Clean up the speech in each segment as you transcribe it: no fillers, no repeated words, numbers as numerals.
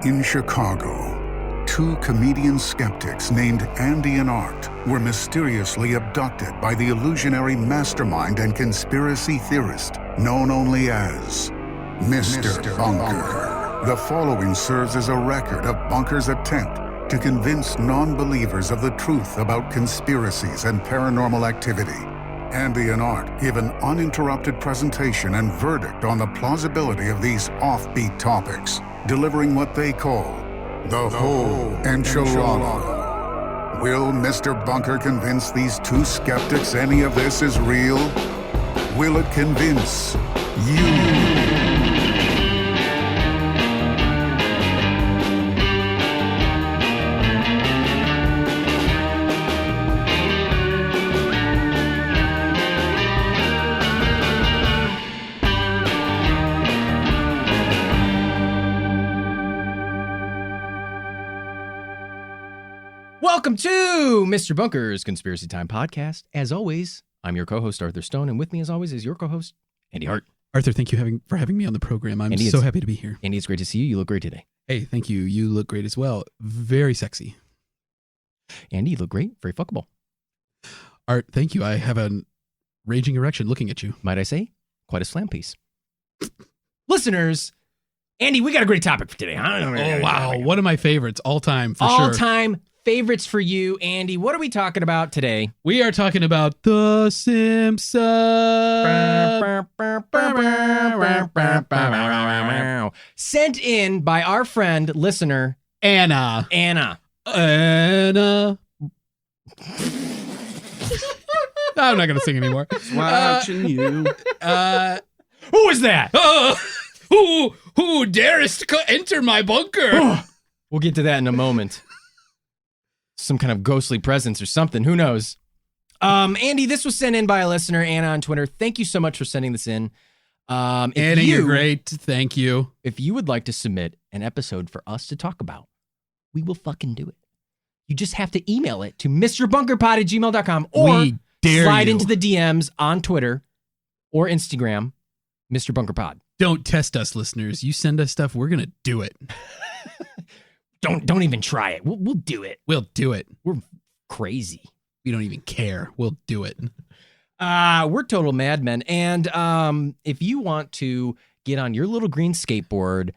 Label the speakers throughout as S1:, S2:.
S1: In Chicago, two comedian skeptics named Andy and Art were mysteriously abducted by the illusionary mastermind and conspiracy theorist known only as Mr. Bunker. The following serves as a record of Bunker's attempt to convince non-believers of the truth about conspiracies and paranormal activity. Andy and Art give an uninterrupted presentation and verdict on the plausibility of these offbeat topics, delivering what they call the whole enchilada. Will Mr. Bunker convince these two skeptics any of this is real? Will it convince you?
S2: Welcome to Mr. Bunker's Conspiracy Time podcast. As always, I'm your co-host, Arthur Stone, and with me, as always, is your co-host, Andy Hart.
S3: Arthur, thank you for having me on the program. I'm so happy to be here.
S2: Andy, it's great to see you. You look great today.
S3: Hey, thank you. You look great as well. Very sexy.
S2: Andy, you look great. Very fuckable.
S3: Art, thank you. I have a raging erection looking at you.
S2: Might I say, quite a slam piece. Listeners, Andy, we got a great topic for today.
S3: Oh, wow. One of my favorites all time, for sure.
S2: All-time favorites for you, Andy. What are we talking about today?
S3: We are talking about The Simpsons.
S2: Sent in by our friend, listener,
S3: Anna.
S2: I'm
S3: not going to sing anymore.
S4: Watching you.
S2: Who is that?
S3: Who darest enter my bunker?
S2: We'll get to that in a moment. Some kind of ghostly presence or something. Who knows? Andy, this was sent in by a listener, Anna, on Twitter. Thank you so much for sending this in.
S3: Anna, you're great. Thank you.
S2: If you would like to submit an episode for us to talk about, we will fucking do it. You just have to email it to mrbunkerpod@gmail.com or slide into the DMs on Twitter or Instagram, Mr. Bunker Pod.
S3: Don't test us, listeners. You send us stuff, we're going to do it.
S2: Don't even try it. We'll do it.
S3: We'll do it.
S2: We're crazy.
S3: We don't even care. We'll do it.
S2: We're total madmen. And if you want to get on your little green skateboard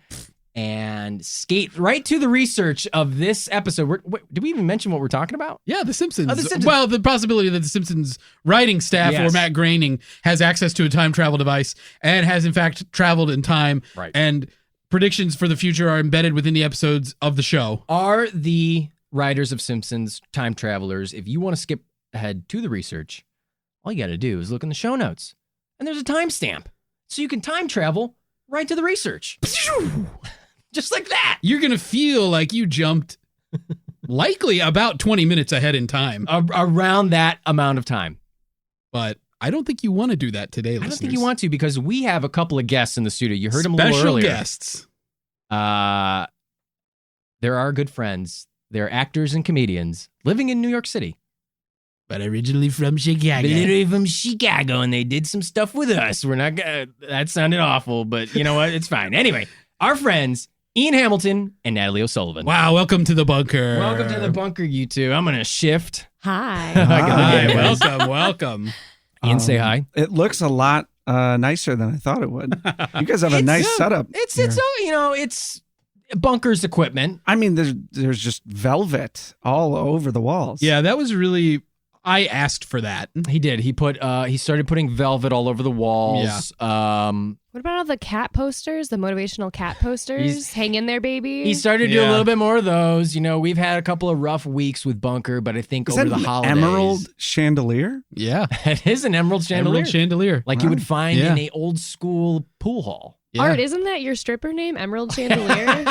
S2: and skate right to the research of this episode, did we even mention what we're talking about?
S3: Yeah, The Simpsons.
S2: Oh, The Simpsons.
S3: Well, the possibility that The Simpsons writing staff or Matt Groening has access to a time travel device and has, in fact, traveled in time.
S2: Right.
S3: And predictions for the future are embedded within the episodes of the show.
S2: Are the writers of Simpsons time travelers? If you want to skip ahead to the research, all you got to do is look in the show notes. And there's a timestamp. So you can time travel right to the research. Just like that.
S3: You're going to feel like you jumped likely about 20 minutes ahead in time.
S2: Around that amount of time.
S3: But I don't think you want to do that today, listeners.
S2: I don't think you want to because we have a couple of guests in the studio. You heard them a little earlier.
S3: Special guests.
S2: They're our good friends. They're actors and comedians living in New York City.
S3: But originally from Chicago.
S2: And they did some stuff with us. We're not gonna, that sounded awful, but you know what? It's fine. Anyway, our friends, Ian Hamilton and Natalie O'Sullivan.
S3: Wow, welcome to the bunker.
S2: Welcome to the bunker, you two. I'm going to shift.
S5: Hi.
S3: Hi, welcome.
S2: Ian, say hi.
S4: It looks a lot nicer than I thought it would. You guys have a nice setup.
S2: It's bunker's equipment.
S4: I mean, there's just velvet all over the walls.
S3: Yeah, that was really... I asked for that.
S2: He did. He started putting velvet all over the walls.
S3: Yeah.
S5: What about all the cat posters, the motivational cat posters? Hang in there, baby.
S2: He started to do a little bit more of those. You know, we've had a couple of rough weeks with Bunker, but I think over the holidays.
S4: Emerald chandelier?
S3: Yeah.
S2: It is an emerald chandelier.
S3: Emerald chandelier.
S2: Like you would find in a old school pool hall.
S3: Yeah.
S5: Art, isn't that your stripper name, Emerald Chandelier?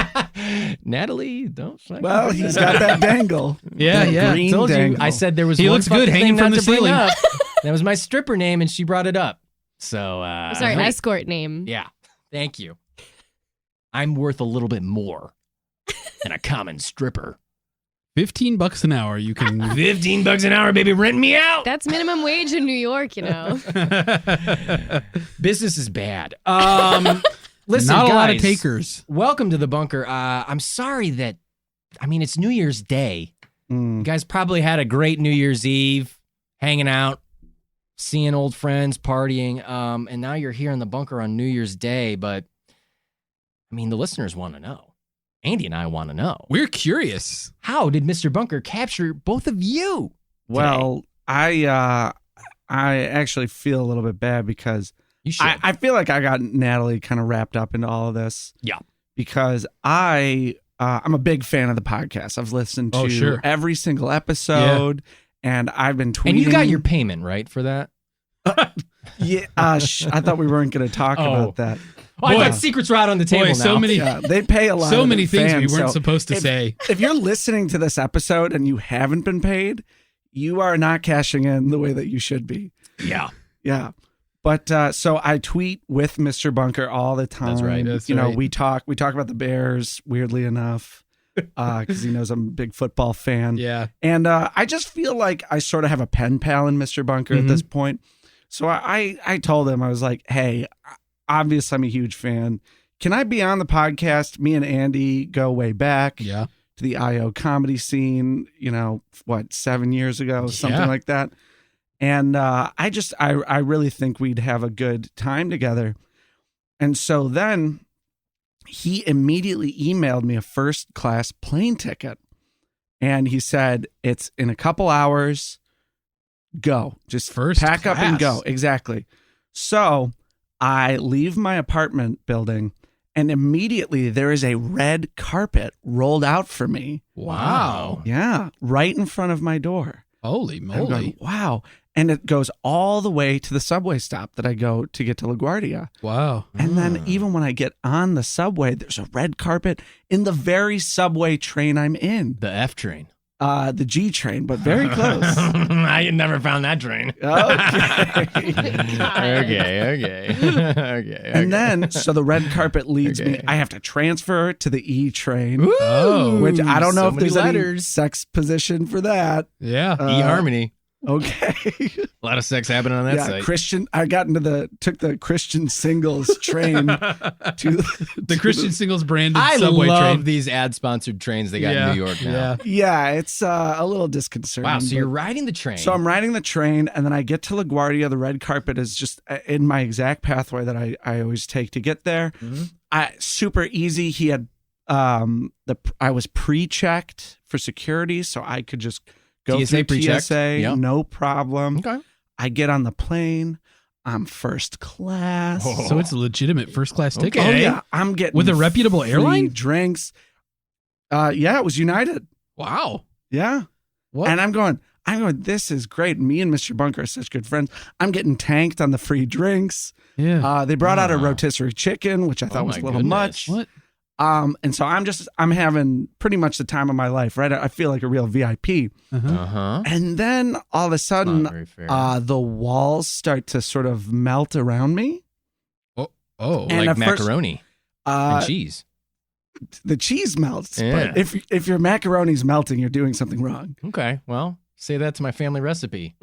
S2: Natalie, don't.
S4: Well, he's got that dangle.
S3: Yeah.
S2: I told
S4: dangle.
S2: you. I said there was.
S3: He
S2: one
S3: looks good hanging from the ceiling.
S2: That was my stripper name, and she brought it up. So,
S5: sorry, escort name.
S2: Yeah, thank you. I'm worth a little bit more than a common stripper.
S3: $15 an hour. You can
S2: $15 an hour, baby. Rent me out.
S5: That's minimum wage in New York, you know.
S2: Business is bad. Listen,
S3: Not a lot of
S2: guys,
S3: takers.
S2: Welcome to the bunker. I'm sorry that, it's New Year's Day. You guys probably had a great New Year's Eve, hanging out, seeing old friends, partying, and now you're here in the bunker on New Year's Day, but, the listeners want to know. Andy and I want to know.
S3: We're curious.
S2: How did Mr. Bunker capture both of you today?
S4: Well, I actually feel a little bit bad because
S2: You should.
S4: I feel like I got Natalie kind of wrapped up into all of this.
S2: Yeah.
S4: Because I'm a big fan of the podcast. I've listened to every single episode, and I've been tweeting.
S2: And you got your payment, right, for that?
S4: Yeah. I thought we weren't going to talk about that.
S2: Oh, I thought secrets were out on the table now.
S3: So many,
S4: they pay a lot.
S3: So
S4: of
S3: many things
S4: fans,
S3: we weren't supposed to say.
S4: If you're listening to this episode and you haven't been paid, you are not cashing in the way that you should be.
S2: Yeah.
S4: Yeah. But so I tweet with Mr. Bunker all the time.
S2: That's right.
S3: That's
S4: know,
S3: right.
S4: we talk about the Bears, weirdly enough, because he knows I'm a big football fan.
S3: Yeah.
S4: And I just feel like I sort of have a pen pal in Mr. Bunker at this point. So I told him, I was like, hey, obviously I'm a huge fan. Can I be on the podcast? Me and Andy go way back to the IO comedy scene, 7 years ago, something like that. And I really think we'd have a good time together. And so then he immediately emailed me a first class plane ticket. And he said, it's in a couple hours. Go. Just
S3: First
S4: pack up and
S3: class.
S4: go. Exactly. So I leave my apartment building, and immediately there is a red carpet rolled out for me.
S3: Wow.
S4: Yeah. Right in front of my door.
S3: Holy
S4: I'm
S3: moly.
S4: going, wow. And it goes all the way to the subway stop that I go to get to LaGuardia.
S3: Wow.
S4: And then even when I get on the subway, there's a red carpet in the very subway train I'm in.
S2: The F train.
S4: The G train, but very close.
S2: I never found that train. Okay.
S4: And then, so the red carpet leads me. I have to transfer to the E train, which I don't know
S2: so
S4: if
S2: many
S4: there's
S2: letters.
S4: any sex position for that.
S3: Yeah.
S2: eHarmony.
S4: Okay.
S2: A lot of sex happening on that site.
S4: Christian. I got took the Christian Singles train to
S3: The Christian Singles branded
S2: I
S3: subway
S2: love
S3: train.
S2: these ad-sponsored trains they got in New York now.
S4: Yeah, it's a little disconcerting.
S2: Wow, so
S4: but-
S2: you're riding the train.
S4: So I'm riding the train, and then I get to LaGuardia. The red carpet is just in my exact pathway that I always take to get there. Super easy. He had I was pre-checked for security, so I could just go
S2: TSA
S4: through
S2: pre-checked?
S4: TSA,
S2: Yep.
S4: no problem.
S2: Okay.
S4: I get on the plane. I'm first class.
S3: So it's a legitimate first class ticket.
S4: Oh yeah, I'm getting
S3: With a reputable
S4: free
S3: airline?
S4: drinks. Yeah, it was United.
S3: Wow.
S4: Yeah.
S3: What?
S4: And I'm going, this is great. Me and Mr. Bunker are such good friends. I'm getting tanked on the free drinks.
S3: Yeah.
S4: They brought out a rotisserie chicken, which I thought was a
S2: my
S4: little
S2: goodness.
S4: much.
S3: What?
S4: And so I'm having pretty much the time of my life, right? I feel like a real VIP.
S2: Uh-huh.
S4: And then all of a sudden,
S2: Not very fair.
S4: the walls start to sort of melt around me.
S3: Oh.
S4: and
S2: Like
S4: at first-
S2: macaroni
S4: Uh,
S2: and cheese.
S4: the cheese melts,
S2: Yeah.
S4: but if your macaroni's melting, you're doing something wrong.
S2: Okay, well, say that to my family recipe.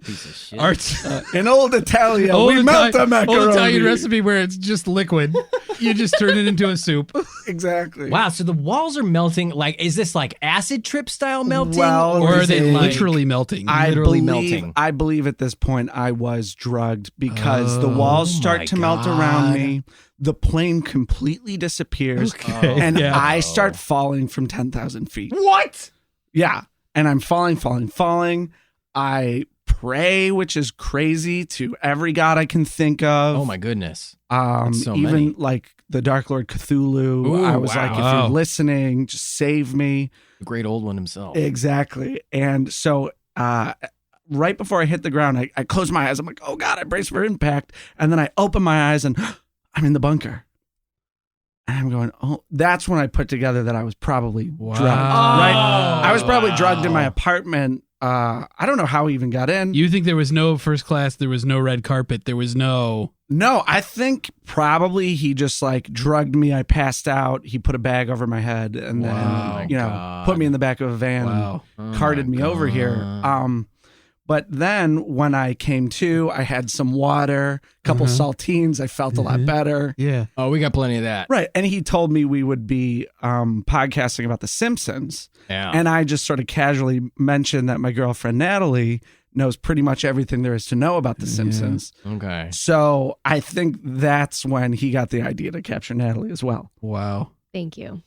S2: Piece of shit.
S3: Arts.
S4: In old Italia, we melt a macaroni.
S3: Old Italian recipe where it's just liquid. You just turn it into a soup.
S4: Exactly.
S2: Wow, so the walls are melting. Like, is this like acid trip style melting?
S4: Well,
S3: Or are
S4: is
S3: they
S4: it-
S3: literally melting?
S2: literally melting?
S4: I believe at this point I was drugged because the walls
S2: Oh
S4: start
S2: my
S4: to melt around
S2: God.
S4: me. The plane completely disappears,
S3: Okay.
S4: and
S3: Yeah.
S4: I start falling from 10,000 feet.
S2: What?
S4: Yeah, and I'm falling. I pray, which is crazy, to every god I can think of.
S2: Oh my goodness. That's so
S4: even
S2: many.
S4: like the Dark Lord Cthulhu.
S2: Ooh,
S4: I was
S2: wow.
S4: like, if
S3: Wow.
S4: you're listening, just save me.
S2: The great old one himself.
S4: Exactly. And so right before I hit the ground, I close my eyes. I'm like, oh God, I brace for impact. And then I open my eyes and I'm in the bunker. And I'm going, oh, that's when I put together that I was probably drugged. Right? I was probably drugged in my apartment. I don't know how I even got in.
S3: You think there was no first class, there was no red carpet, there was no...
S4: No, I think probably he just like drugged me. I passed out. He put a bag over my head and
S3: Wow.
S4: then, put me in the back of a van
S3: Wow.
S4: and carted me over here. But then when I came to, I had some water, a couple saltines. I felt a lot better.
S3: Yeah.
S2: Oh, we got plenty of that.
S4: Right. And he told me we would be podcasting about The Simpsons.
S2: Yeah.
S4: And I just sort of casually mentioned that my girlfriend, Natalie, knows pretty much everything there is to know about The Simpsons.
S2: Okay.
S4: So I think that's when he got the idea to capture Natalie as well.
S3: Wow.
S5: Thank you.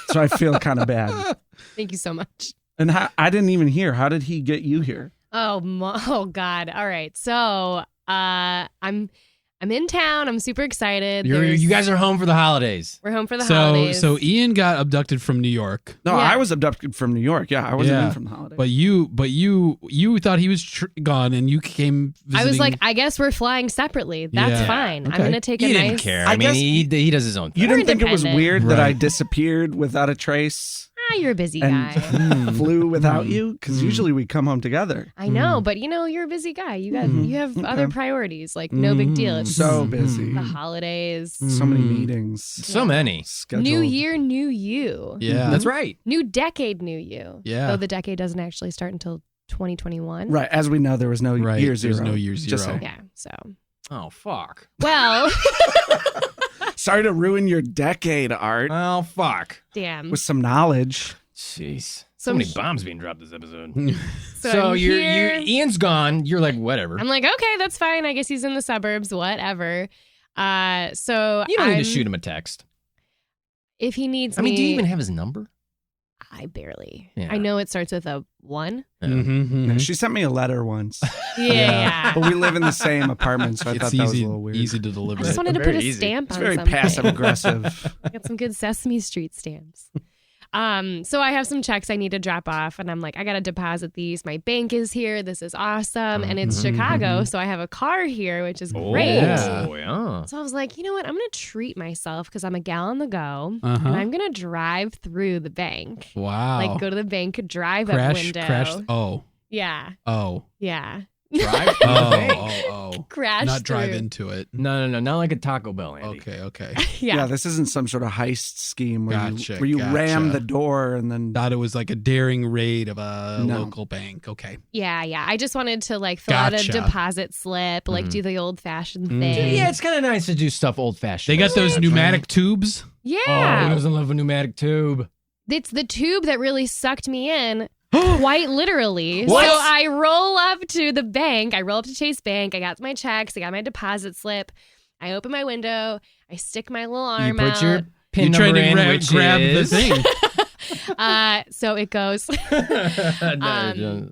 S4: So I feel kind of bad.
S5: Thank you so much.
S4: And I didn't even hear. How did he get you here?
S5: Oh God. All right. So I'm in town. I'm super excited.
S2: You guys are home for the holidays.
S5: We're home for the holidays.
S3: So Ian got abducted from New York.
S4: No,
S5: Yeah.
S4: I was abducted from New York. Yeah, I wasn't in from the holidays.
S3: But you thought he was gone, and you came visiting.
S5: I was like, I guess we're flying separately. That's
S3: Yeah.
S5: fine.
S3: Okay.
S5: I'm gonna take
S2: He
S5: a
S2: didn't
S5: nice.
S2: care.
S4: I
S2: I mean,
S4: guess-
S2: he does his own thing.
S4: you didn't think it was
S5: independent.
S4: weird that I
S3: Right.
S4: disappeared without a trace
S5: You're a busy
S4: and
S5: guy.
S4: flew without you? Because usually we come home together.
S5: I know, but you're a busy guy. You have other priorities. Like no big deal. It's
S4: So busy.
S5: the holidays.
S4: So many meetings.
S2: So many.
S4: Scheduled.
S5: New year, new you.
S3: yeah,
S2: That's right.
S5: New decade, new you.
S3: Yeah.
S5: Though the decade doesn't actually start until 2021.
S4: Right. As we know, there was no
S3: Right,
S4: year
S3: there's
S4: zero.
S3: no year
S4: Just
S3: zero.
S4: saying.
S5: Yeah. So
S2: Oh, fuck.
S5: well,
S4: Sorry to ruin your decade, Art,
S2: Oh, fuck.
S5: damn.
S4: with some knowledge.
S2: Jeez.
S5: So
S2: So many
S5: he-
S2: bombs being dropped this episode.
S5: So I'm here.
S2: Ian's gone. You're like, whatever.
S5: I'm like, okay, that's fine. I guess he's in the suburbs. Whatever. So
S2: You don't need
S5: I'm-
S2: to shoot him a text.
S5: if he needs
S2: I mean,
S5: me.
S2: do you even have his number?
S5: I barely.
S2: Yeah.
S5: I know it starts with a 1.
S3: Mm-hmm.
S4: She sent me a letter once,
S5: Yeah.
S4: but we live in the same apartment, so I
S3: It's
S4: thought that was a
S3: easy,
S4: little weird.
S3: easy to
S5: I
S3: deliver.
S5: just wanted to
S2: Very
S5: put a
S2: easy.
S5: stamp
S4: It's
S5: on
S4: very
S5: something.
S4: passive aggressive.
S5: I got some good Sesame Street stamps. So I have some checks I need to drop off, and I'm like, I gotta deposit these. My bank is here. This is awesome, and it's Chicago, so I have a car here, which is great.
S3: Yeah.
S2: Oh, yeah.
S5: So I was like, you know what? I'm gonna treat myself because I'm a gal on the go,
S3: Uh-huh.
S5: and I'm gonna drive through the bank.
S3: Wow.
S5: Like go to the bank, drive up
S3: crash,
S5: window.
S3: crash. Oh,
S5: Yeah,
S3: oh,
S5: yeah.
S2: Drive.
S3: oh.
S5: Crash.
S3: Not drive
S5: through.
S3: into it.
S2: No. Not like a Taco Bell, Andy.
S3: Okay.
S4: Yeah.
S5: Yeah.
S4: This isn't some sort of heist scheme where
S3: Gotcha,
S4: you ram
S3: gotcha.
S4: the door and then.
S3: Thought it was like a daring raid of a
S4: No.
S3: local bank. Okay.
S5: Yeah. I just wanted to like fill out a
S3: Gotcha.
S5: deposit slip, like do the old fashioned thing.
S2: Yeah, it's kind of nice to do stuff old fashioned.
S3: They got those pneumatic tubes.
S2: Oh,
S5: Yeah.
S2: who doesn't love a pneumatic tube?
S5: It's the tube that really sucked me in. Quite literally.
S2: What?
S5: So I roll up to the bank. I roll up to Chase Bank. I got my checks. I got my deposit slip. I open my window. I stick my little
S2: You
S5: arm
S2: put
S5: out.
S2: your pin
S3: You trying
S2: number
S3: to
S2: in,
S3: grab
S2: which
S3: the
S2: is...
S3: thing.
S5: So it goes.
S2: No,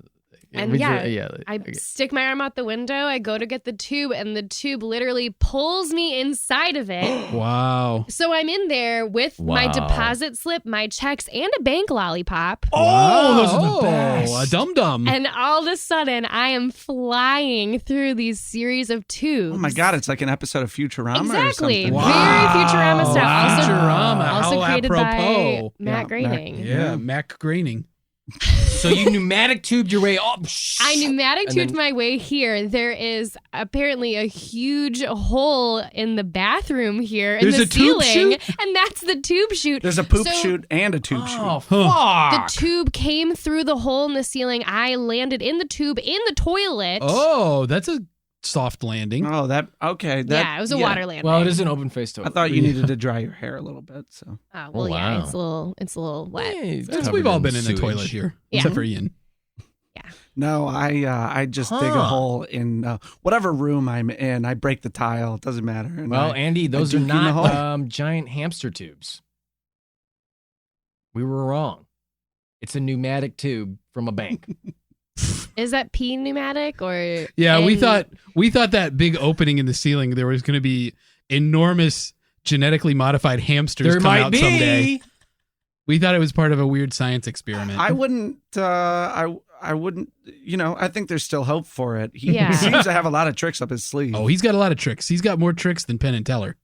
S5: and yeah, I
S2: okay.
S5: stick my arm out the window. I go to get the tube, and the tube literally pulls me inside of it.
S3: Wow.
S5: So I'm in there with my
S2: Wow.
S5: deposit slip, my checks, and a bank lollipop.
S2: Oh, those are the
S3: Oh,
S2: best.
S3: a dum-dum.
S5: And all of a sudden, I am flying through these series of tubes.
S4: Oh my God, it's like an episode of Futurama
S5: Exactly.
S4: or something.
S5: Very Futurama stuff.
S3: Wow.
S5: Also,
S3: Futurama.
S5: also
S3: How
S5: created
S3: apropos.
S5: by Matt
S4: Yeah,
S5: Groening.
S3: Yeah, Mac Graining.
S2: So you pneumatic tubed your way up.
S5: I pneumatic
S2: And
S5: tubed
S2: then-
S5: my way here. There is apparently a huge hole in the bathroom here in
S3: There's
S5: the
S3: a tube
S5: ceiling,
S3: chute?
S5: and that's the tube chute.
S4: There's a poop
S5: So
S4: chute and a tube chute.
S2: Oh,
S5: The
S2: fuck.
S5: tube came through the hole in the ceiling. I landed in the tube in the toilet.
S3: Oh, that's a soft landing.
S4: Oh, okay.
S5: Yeah, it was a water landing.
S2: Well, it is an open face toilet.
S4: I thought you needed to dry your hair a little bit. So
S5: Oh, well,
S2: Oh,
S5: yeah,
S2: wow.
S5: it's a little wet.
S2: Hey, it's
S3: That's-
S2: covered
S3: we've all been in
S2: sewage.
S3: the toilet here,
S5: Yeah.
S3: except for Ian.
S4: no, I just dig a
S2: Huh.
S4: hole in whatever room I'm in. I break the tile. It doesn't matter. And
S2: Well, Andy, those
S4: I
S2: are
S4: duke in the hole.
S2: not giant hamster tubes. We were wrong. It's a pneumatic tube from a bank.
S5: Is that pee pneumatic or?
S3: Yeah, we
S5: and-
S3: thought that big opening in the ceiling there was going to be enormous genetically modified hamsters
S2: There
S3: come
S2: might
S3: out
S2: be.
S3: someday. We thought it was part of a weird science experiment.
S4: I wouldn't. I wouldn't. I think there's still hope for it. He
S5: Yeah.
S4: seems to have a lot of tricks up his sleeve.
S3: Oh, he's got a lot of tricks. He's got more tricks than Penn and Teller.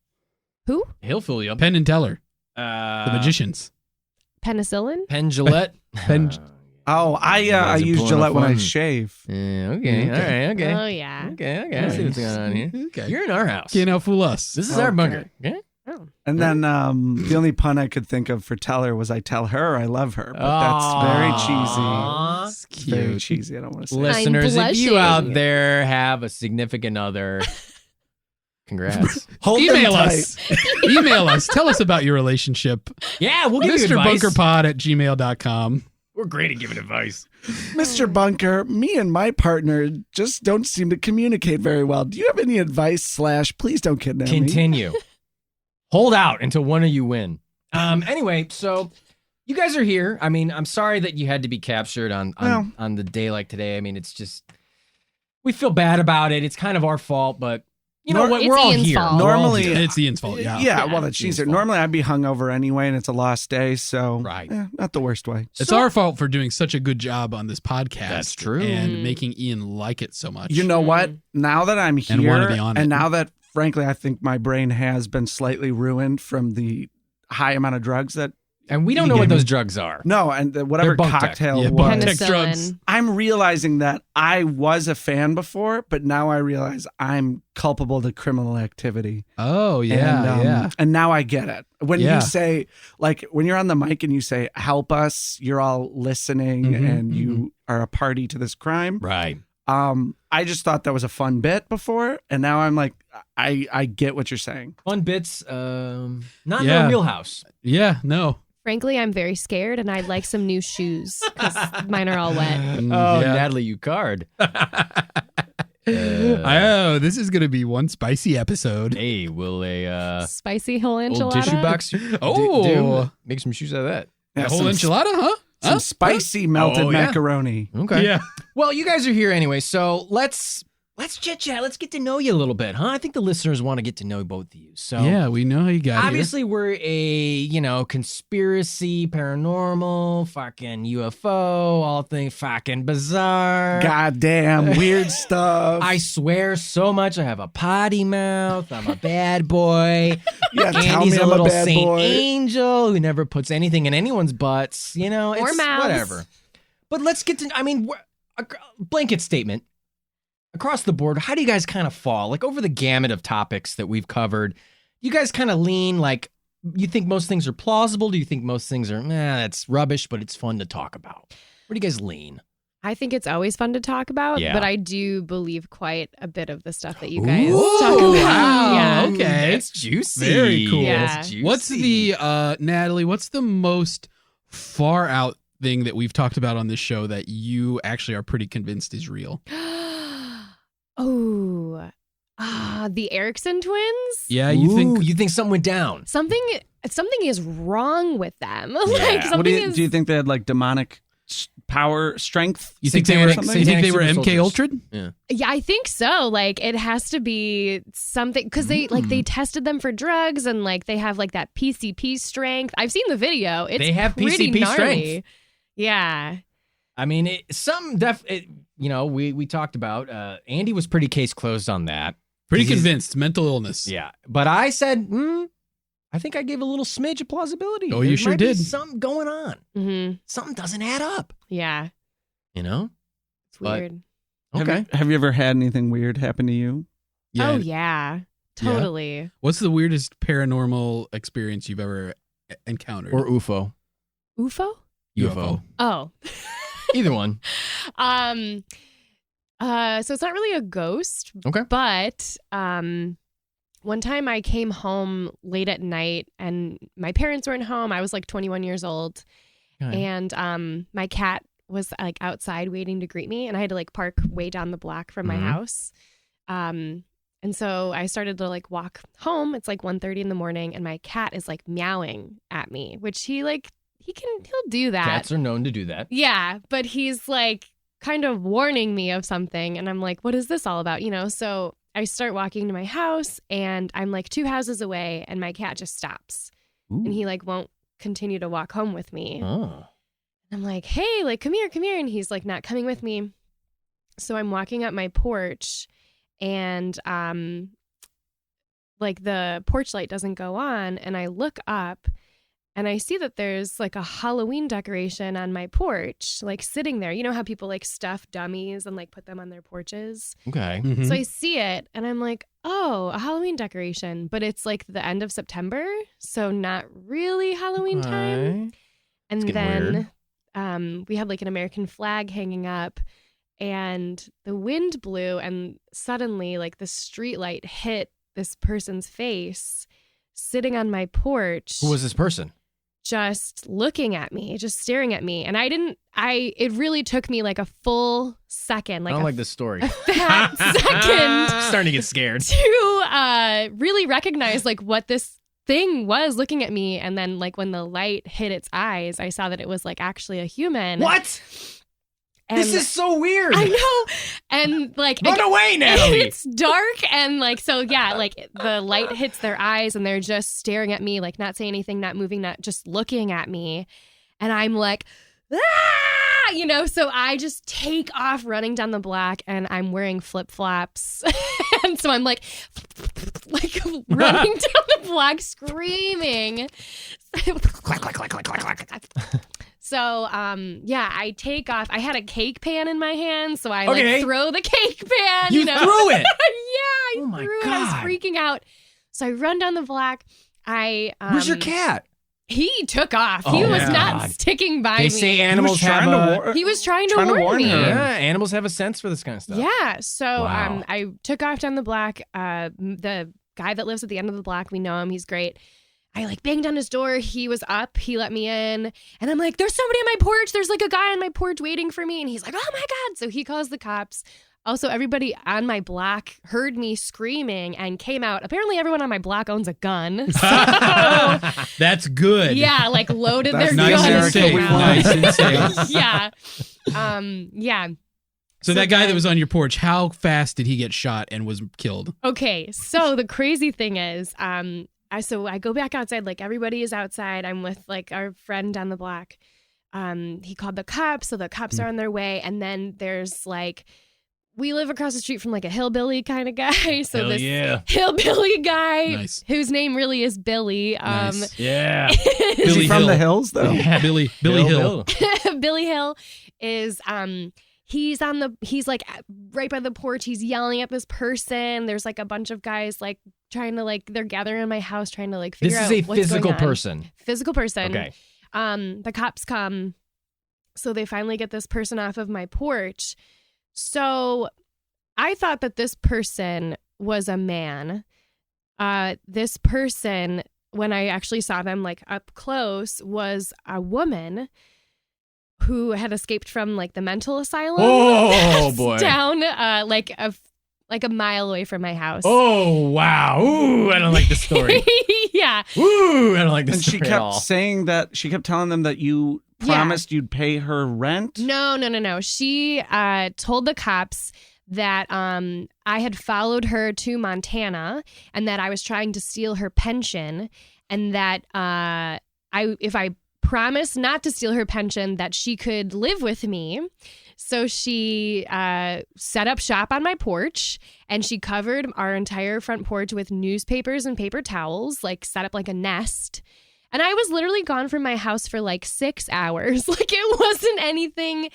S5: Who?
S2: He'll fill you up.
S3: Penn and Teller,
S2: The
S3: the magicians.
S5: Penicillin?
S2: Penn Gillette.
S3: Penn-
S4: Oh, I
S2: guys are
S4: use
S2: pulling
S4: Gillette
S2: up
S4: when I
S2: on-
S4: shave.
S2: Yeah, okay. All right. Okay.
S5: Oh yeah.
S2: Okay. I see what's going on here.
S3: Okay.
S2: You're in our house.
S3: Can't outfool us.
S2: This is our
S4: Okay.
S2: bunker. Okay?
S5: Oh.
S4: And then the only pun I could think of for tell her was I tell her I love her, but that's very cheesy.
S2: Uh-huh.
S3: It's
S4: Very
S3: cute.
S4: cheesy. I don't want to say.
S2: Listeners, if you
S5: blushing.
S2: out there have a significant other, congrats.
S4: Hold them
S3: Email
S4: tight.
S3: us. Email us. Tell us about your relationship.
S2: Yeah, we'll give you advice.
S3: MrBunkerPod@gmail.com.
S2: We're great at giving advice.
S4: Mr. Bunker, me and my partner just don't seem to communicate very well. Do you have any advice / please don't kidnap me?
S2: Continue. Hold out until one of you win. Anyway, so you guys are here. I mean, I'm sorry that you had to be captured on the day like today. I mean, it's just, we feel bad about it. It's kind of our fault, but you know what?
S5: It's
S2: We're all
S5: Ian's
S2: here.
S5: fault.
S2: We're all
S4: Normally-
S2: here.
S3: It's Ian's fault. Yeah.
S4: Yeah, well, that's cheesy. Normally I'd be hungover anyway, and it's a lost day, so
S2: Right.
S4: not the worst way.
S3: It's our fault for doing such a good job on this podcast.
S2: That's true.
S3: And making Ian like it so much.
S4: You know what? Now that I'm
S3: And wanna
S4: here,
S3: be on
S4: and
S3: it.
S4: now that, frankly, I think my brain has been slightly ruined from the high amount of drugs that.
S2: And we don't know what those drugs are.
S4: No, and whatever
S2: They're bunk tech.
S4: cocktail
S3: Yeah,
S4: was.
S3: bunk tech. drugs.
S5: Penicillin.
S4: I'm realizing that I was a fan before, but now I realize I'm culpable to criminal activity.
S3: Oh, yeah.
S4: And, and now I get it. When
S3: Yeah.
S4: you say, like, when you're on the mic and you say, help us, you're all listening
S3: Mhm,
S4: and you are a party to this crime.
S2: Right.
S4: I just thought that was a fun bit before. And now I'm like, I get what you're saying.
S2: Fun bits, not in
S3: Yeah.
S2: their wheelhouse.
S3: Yeah, no.
S5: Frankly, I'm very scared, and I'd like some new shoes because mine are all wet.
S2: Oh,
S3: Yeah.
S2: Natalie, you card.
S3: Oh, this is going to be one spicy episode.
S2: Hey, will a
S5: Spicy whole
S2: old
S5: enchilada.
S2: tissue box
S3: Oh.
S2: make some shoes out of that?
S3: A whole
S4: some,
S3: enchilada, huh?
S4: some
S3: Huh?
S4: spicy melted
S2: Oh, yeah.
S4: macaroni.
S2: Okay.
S3: Yeah.
S2: Well, you guys are here anyway, so let's chit chat. Let's get to know you a little bit, huh? I think the listeners want to get to know both of you. So
S3: Yeah, we know how you got
S2: obviously we're a conspiracy, paranormal, fucking UFO, all things fucking bizarre.
S4: Goddamn weird stuff.
S2: I swear so much. I have a potty mouth. I'm a bad boy.
S4: yeah, tell
S2: Andy's
S4: me
S2: a
S4: I'm
S2: little
S4: a bad
S2: Saint
S4: boy.
S2: Angel who never puts anything in anyone's butts. You know, it's
S5: mouths.
S2: whatever. But let's get to, a blanket statement. Across the board, how do you guys kind of fall? Like over the gamut of topics that we've covered, you guys kind of lean like, you think most things are plausible? Do you think most things are, that's rubbish, but it's fun to talk about? Where do you guys lean?
S5: I think it's always fun to talk about,
S2: Yeah.
S5: but I do believe quite a bit of the stuff that you guys
S2: Ooh,
S5: talk about.
S3: wow.
S5: Yeah.
S3: Okay.
S2: That's juicy.
S3: Very cool.
S5: Yeah.
S2: That's juicy.
S3: What's the, Natalie, what's the most far out thing that we've talked about on this show that you actually are pretty convinced is real?
S5: The Eriksson twins?
S3: Yeah, you think
S2: you think something went down?
S5: Something is wrong with them. like
S2: Yeah.
S5: something
S4: What do
S5: is
S4: you think they had like demonic power, strength?
S3: you think they were
S2: Satanic-
S3: you think they were
S2: satanic
S3: MK
S2: super
S3: Ultra?
S2: Yeah.
S5: Yeah, I think so. Like it has to be something because they tested them for drugs and like they have like that PCP strength. I've seen the video. It's
S2: They have
S5: pretty
S2: PCP
S5: gnarly.
S2: strength.
S5: Yeah.
S2: I mean, we talked about, Andy was pretty case closed on that.
S3: Pretty
S2: He's-
S3: convinced. Mental illness.
S2: Yeah. But I said, I think I gave a little smidge of plausibility.
S3: Oh, you
S2: There
S3: sure
S2: might be
S3: did.
S2: something going on.
S5: hmm
S2: Something doesn't add up,
S5: Yeah.
S2: you know?
S5: It's
S2: But-
S5: weird.
S2: Okay.
S4: Have you ever had anything weird happen to you?
S3: Yeah.
S5: Oh yeah. Totally.
S3: What's the weirdest paranormal experience you've ever encountered?
S2: Or UFO.
S5: UFO?
S2: UFO.
S5: Oh.
S2: Either one.
S5: So it's not really a ghost.
S2: Okay.
S5: But one time I came home late at night and my parents weren't home. I was like 21 years old.
S2: Okay.
S5: And my cat was like outside waiting to greet me, and I had to like park way down the block from my
S2: Mhm.
S5: house. And so I started to like walk home. It's like 1:30 in the morning, and my cat is like meowing at me, which he'll do that.
S2: Cats are known to do that.
S5: Yeah, but he's like kind of warning me of something, and I'm like, what is this all about? So I start walking to my house, and I'm like 2 houses away, and my cat just stops, and he like won't continue to walk home with me.
S2: Oh.
S5: I'm like, hey, like, come here. And he's like, not coming with me. So I'm walking up my porch and like the porch light doesn't go on. And I look up and I see that there's like a Halloween decoration on my porch, like sitting there. You know how people like stuff dummies and like put them on their porches?
S2: Okay.
S3: Mhm.
S5: So I see it and I'm like, oh, a Halloween decoration. But it's like the end of September. So not really Halloween time.
S2: Okay.
S5: And
S2: It's getting
S5: then
S2: weird.
S5: we had like an American flag hanging up, and the wind blew, and suddenly like the street light hit this person's face sitting on my porch.
S2: Who was this person?
S5: Just looking at me, just staring at me. And it really took me like a full second. Like
S2: I don't like this story.
S5: Fat second.
S2: Starting to get scared.
S5: To really recognize like what this thing was looking at me. And then like when the light hit its eyes, I saw that it was like actually a human.
S2: What?
S5: And
S2: this is so weird.
S5: I know. And like
S2: run away, Natalie.
S5: It's dark, and like so yeah, like the light hits their eyes and they're just staring at me, like not saying anything, not moving, not just looking at me. And I'm like, ah! You know, so I just take off running down the block, and I'm wearing flip-flops. And so I'm like running down the block screaming.
S2: Clack, clack, clack, clack, clack, clack.
S5: So, yeah, I take off. I had a cake pan in my hand, so I like throw the cake pan.
S2: You threw it?
S5: Yeah, I threw it.
S2: God.
S5: I was freaking out. So I run down the block.
S2: Where's your cat?
S5: He took off. He was not sticking by me.
S2: They say animals have
S5: he was trying to warn me.
S2: her. Yeah, animals have a sense for this kind of stuff.
S5: Yeah. So
S2: Wow.
S5: I took off down the block. The guy that lives at the end of the block, we know him. He's great. I like banged on his door. He was up. He let me in. And I'm like, there's somebody on my porch. There's like a guy on my porch waiting for me. And he's like, oh my God. So he calls the cops. Also, everybody on my block heard me screaming and came out. Apparently, everyone on my block owns a gun. So,
S3: That's good.
S5: yeah, like loaded their
S3: nice
S5: guns.
S3: and safe. Nice and safe.
S5: Yeah. Yeah.
S3: So that guy that was on your porch, how fast did he get shot and was killed?
S5: Okay. So the crazy thing is, so I go back outside, like everybody is outside. I'm with like our friend down the block. He called the cops, so the cops are on their way. And then there's like, we live across the street from like a hillbilly kind of guy. So this hillbilly guy, whose name really is Billy.
S3: Nice.
S2: Yeah.
S4: Is he from the hills though?
S2: Yeah.
S3: Billy Hill.
S5: Billy Hill is he's like right by the porch. He's yelling at this person. There's like a bunch of guys like trying to like, they're gathering in my house trying to like figure out
S2: This is a
S5: what's
S2: physical
S5: going on.
S2: person.
S5: Physical person.
S2: Okay.
S5: The cops come. So they finally get this person off of my porch. So I thought that this person was a man. This person, when I actually saw them like up close, was a woman who had escaped from like the mental asylum.
S2: Oh boy!
S5: Down like a mile away from my house.
S2: Oh wow! Ooh, I don't like this story.
S5: Yeah.
S2: Ooh, I don't like this
S4: And
S2: story
S4: she
S2: at
S4: kept
S2: all.
S4: saying that she kept telling them that you promised you'd pay her rent.
S5: No. She told the cops that I had followed her to Montana and that I was trying to steal her pension, and that if I promised not to steal her pension, that she could live with me. So she set up shop on my porch, and she covered our entire front porch with newspapers and paper towels, like set up like a nest. And I was literally gone from my house for like 6 hours. Like it wasn't anything.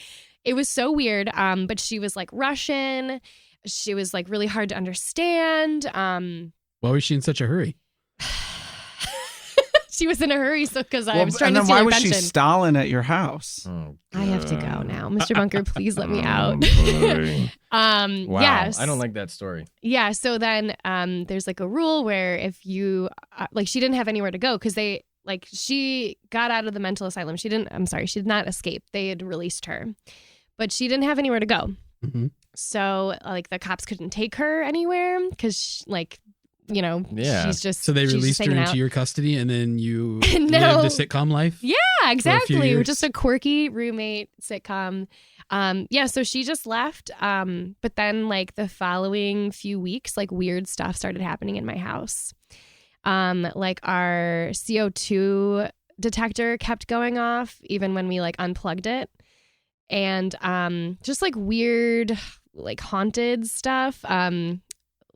S5: It was so weird. But she was like Russian. She was like really hard to understand.
S3: Why was she in such a hurry?
S5: She was in a hurry, so because I was trying
S4: and
S5: to
S4: then
S5: steal
S4: why
S5: her
S4: was
S5: pension.
S4: she Stalin at your house?
S2: Oh,
S5: I have to go now, Mr. Bunker. Please let me out.
S2: Wow.
S5: Yes.
S2: I don't like that story.
S5: Yeah. So then, there's like a rule where if you like, she didn't have anywhere to go because she got out of the mental asylum. She did not escape. They had released her, but she didn't have anywhere to go.
S3: Mm-hmm.
S5: So like the cops couldn't take her anywhere because she's just.
S3: So they
S5: she's
S3: released
S5: just
S3: her
S5: hanging
S3: into
S5: out.
S3: your custody, and then you
S5: No.
S3: lived a sitcom life?
S5: Yeah, exactly.
S3: years.
S5: Just a quirky roommate sitcom. So she just left. But then like the following few weeks, like weird stuff started happening in my house. Like our CO2 detector kept going off even when we like unplugged it. And just like weird, like haunted stuff.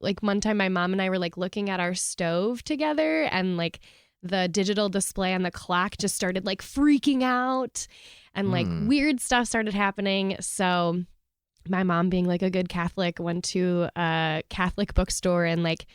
S5: Like one time my mom and I were like looking at our stove together, and like the digital display on the clock just started like freaking out, and like weird stuff started happening. So my mom, being like a good Catholic, went to a Catholic bookstore and like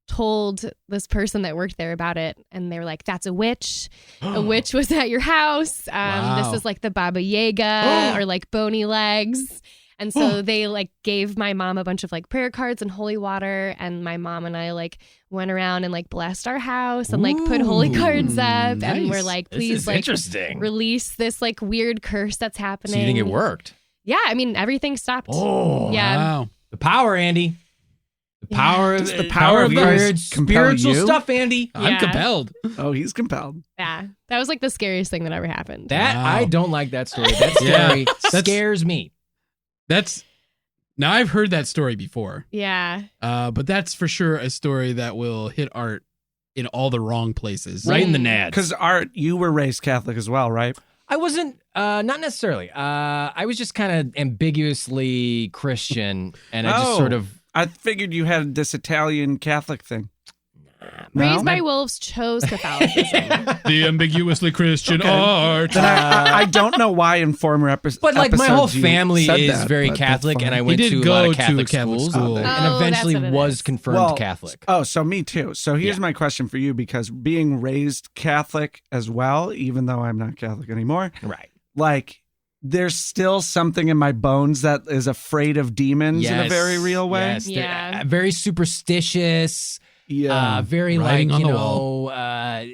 S5: told this person that worked there about it, and they were like, that's a witch. A witch was at your house.
S3: Wow.
S5: This is like the Baba Yaga or like bony legs. And so they like gave my mom a bunch of like prayer cards and holy water, and my mom and I like went around and like blessed our house and like put holy cards up, and we're like, please like
S2: interesting.
S5: release this like weird curse that's happening.
S2: So you think it worked?
S5: Yeah, I mean everything stopped.
S2: Oh,
S5: yeah.
S3: Wow.
S2: The power, Andy. The power of
S4: Does the power of
S2: weird
S4: Christ compel
S2: spiritual
S4: you?
S2: stuff, Andy.
S3: I'm
S5: Yeah.
S3: compelled.
S4: Oh, he's compelled.
S5: Yeah, that was like the scariest thing that ever happened.
S2: That
S3: Wow.
S2: I don't like that story. That
S3: Yeah.
S2: story scares me.
S3: Now I've heard that story before,
S5: Yeah.
S3: but that's for sure a story that will hit Art in all the wrong places.
S2: Right in the nads.
S4: Because Art, you were raised Catholic as well, right?
S2: I wasn't, not necessarily. I was just kind of ambiguously Christian, and I just sort of.
S4: I figured you had this Italian Catholic thing.
S5: Raised
S4: No?
S5: by Wolves chose Catholicism.
S3: The ambiguously Christian
S4: Okay.
S3: Art.
S4: Then I don't know why in former episodes.
S2: But like my whole family
S4: said
S2: is
S4: that,
S2: very
S4: but that's
S2: Catholic,
S4: fine.
S2: and I
S3: He
S2: went
S3: did
S2: to a
S3: go
S2: lot
S3: to
S2: of Catholic
S3: a Catholic
S2: schools,
S3: school.
S2: and
S5: Oh,
S2: eventually
S5: that's what it
S2: was
S5: is.
S2: confirmed
S4: Well,
S2: Catholic.
S4: Oh, so me too. So here's
S2: Yeah.
S4: my question for you, because being raised Catholic as well, even though I'm not Catholic anymore,
S2: Right.
S4: like there's still something in my bones that is afraid of demons in a very real way.
S2: Yes, they're,
S5: Yeah.
S2: very superstitious.
S4: Yeah.
S2: Very
S3: Writing
S2: like,
S3: on
S2: you
S3: the
S2: know,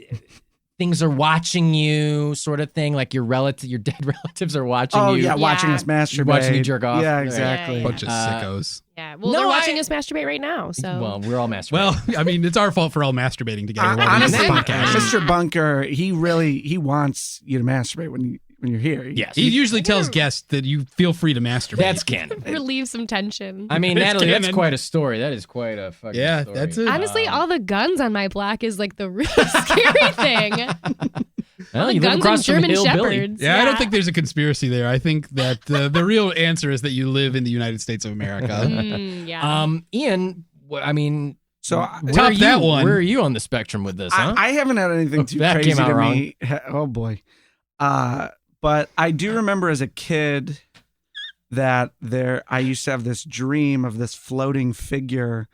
S2: things are watching you, sort of thing. Like your dead relatives are watching
S4: Oh
S2: you.
S4: yeah, watching
S5: Yeah.
S4: us masturbate.
S2: Watching you jerk off.
S4: Yeah,
S2: Right.
S4: exactly.
S5: Yeah,
S3: Bunch of
S2: Uh,
S3: sickos.
S5: Yeah. Well,
S2: No,
S5: they're watching
S2: I-
S5: us masturbate right now. So
S2: Well, we're all masturbating.
S3: Well, I mean, it's our fault for all masturbating together while we do
S4: Honestly,
S3: this podcast.
S4: Mr. Bunker, he wants you to masturbate when you're here.
S2: yes.
S3: He usually tells guests that you feel free to masturbate.
S2: That's canon.
S5: relieve some tension.
S2: I mean,
S3: It's
S2: Natalie, that's
S3: canon.
S2: quite a story. That is quite a fucking
S3: Yeah,
S2: story.
S3: that's it.
S5: Honestly, all the guns on my block is like the really scary thing.
S2: Well,
S5: The
S2: you live
S5: guns
S2: across
S5: and
S2: from
S5: German
S2: Hillbilly.
S5: shepherds.
S3: Yeah, I don't think there's a conspiracy there. I think that the real answer is that you live in the United States of America.
S5: Yeah.
S2: Ian, I mean,
S4: So
S2: where
S3: Top
S2: are you,
S3: that one.
S2: Where are you on the spectrum with this, huh?
S4: I haven't had anything too
S2: That
S4: crazy
S2: came out
S4: to
S2: wrong.
S4: me. Oh boy. But I do remember as a kid that I used to have this dream of this floating figure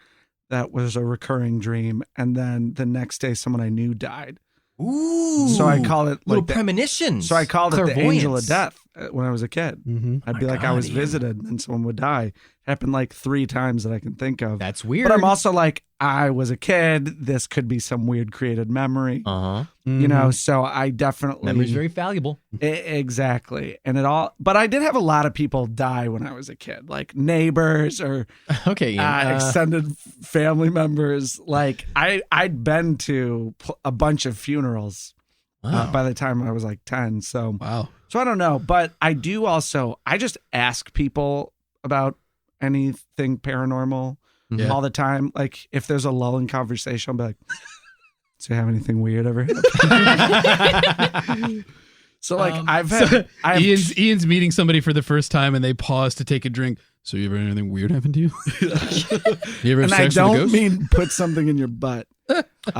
S4: that was a recurring dream, and then the next day someone I knew died.
S2: Ooh.
S4: So I call it
S2: little
S4: like the,
S2: premonitions.
S4: so I called it the angel of
S2: Clairvoyance.
S4: death when I was a kid.
S3: Mm-hmm.
S4: I'd
S2: My
S4: be like, I
S2: God,
S4: was
S2: Ian.
S4: visited and someone would die. Happened like 3 times that I can think of.
S2: That's weird.
S4: But I'm also like, I was a kid. This could be some weird created memory.
S2: Uh-huh.
S4: You know, so I definitely
S2: Memory's very valuable.
S4: Exactly. And but I did have a lot of people die when I was a kid, like neighbors or
S2: Okay, Ian.
S4: extended family members. Like I'd been to a bunch of funerals
S2: Wow.
S4: by the time I was like 10. So
S3: Wow.
S4: I don't know, but I do also, I just ask people about anything paranormal
S3: Yeah.
S4: all the time. Like if there's a lull in conversation, I'll be like, do you have anything weird ever happen? So like I have
S3: Ian's meeting somebody for the first time and they pause to take a drink. So you ever had anything weird happen to you? You ever have
S4: and I
S3: sex with a
S4: don't
S3: ghost?
S4: mean put something in your butt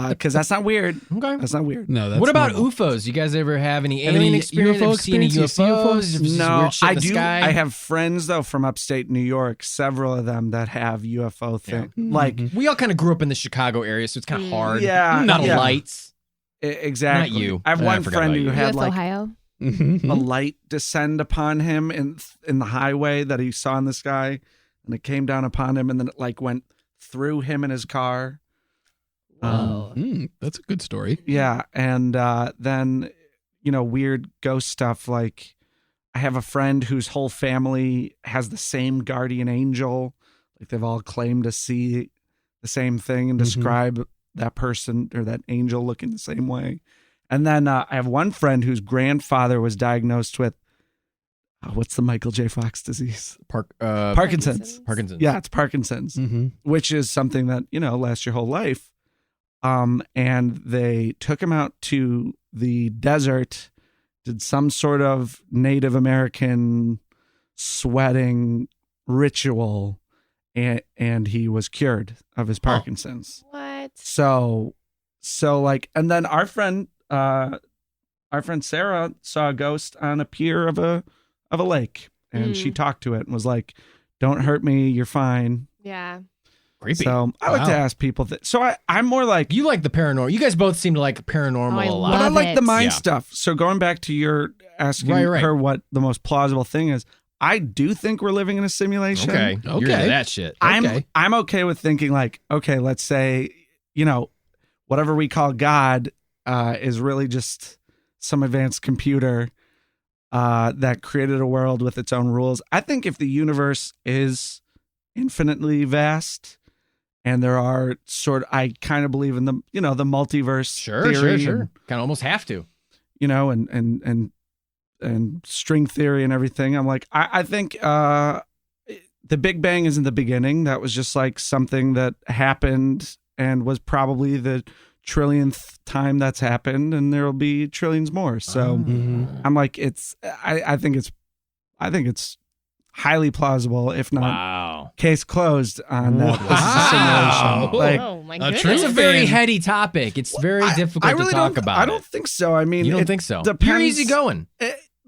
S4: because that's not weird.
S2: Okay.
S4: That's not weird.
S3: No, that's
S2: What about
S3: normal.
S2: UFOs? You guys ever have any
S3: Any
S2: alien experience?
S3: UFO
S2: Ever see any
S3: experience? You see
S2: UFOs?
S3: UFOs?
S2: Ever see
S4: No,
S2: weird shit
S4: I
S2: in the
S4: do.
S2: sky?
S4: I have friends though from upstate New York. Several of them that have UFO thing. Like
S2: We all kind of grew up in the Chicago area, so it's kind of hard.
S4: yeah,
S2: Not
S4: yeah.
S2: lights.
S4: Exactly.
S2: Not you.
S4: I have
S2: I
S4: one
S2: forgot
S4: friend
S2: about
S4: who
S2: you.
S4: had
S5: UFO
S4: like
S5: Ohio.
S3: Mhm.
S4: a light descend upon him in the highway that he saw in the sky, and it came down upon him, and then it like went through him in his car.
S5: Whoa.
S3: That's a good story.
S4: Yeah, and then weird ghost stuff. Like I have a friend whose whole family has the same guardian angel. Like they've all claimed to see the same thing and describe that person or that angel looking the same way. And then I have one friend whose grandfather was diagnosed with what's the Michael J. Fox disease? Parkinson's.
S2: Parkinson's.
S4: Yeah, it's Parkinson's,
S3: Mm-hmm.
S4: which is something that lasts your whole life. And they took him out to the desert, did some sort of Native American sweating ritual, and he was cured of his Parkinson's.
S5: What?
S4: So like, and then our friend Sarah saw a ghost on a pier of a lake, and she talked to it and was like, "Don't hurt me, you're fine."
S5: Yeah.
S2: Creepy.
S4: So I like to ask people that. So I'm more like,
S2: You like the paranormal. You guys both seem to like paranormal a lot.
S4: but I
S5: love
S4: like the
S5: it.
S4: mind
S2: Yeah.
S4: stuff. So going back to your asking
S2: Right.
S4: her what the most plausible thing is, I do think we're living in a simulation.
S2: Okay. You're into that shit.
S4: I'm okay with thinking like, okay, let's say, whatever we call God is really just some advanced computer that created a world with its own rules. I think if the universe is infinitely vast and there are I kind of believe in the, the multiverse theory.
S2: Sure. Kind of almost have to.
S4: And string theory and everything. I'm like, I think the Big Bang isn't the beginning. That was just like something that happened and was probably the trillionth time that's happened, and there will be trillions more. So I'm like, I think it's highly plausible, if not case closed on that. This is a simulation. Like,
S5: Oh my
S3: a
S5: goodness.
S3: true
S2: It's a very
S3: fan.
S2: heady topic. It's very difficult
S4: I really
S2: to talk about.
S4: I don't think so. I mean,
S2: You don't
S4: it
S2: think so?
S4: depends.
S2: You're easy going.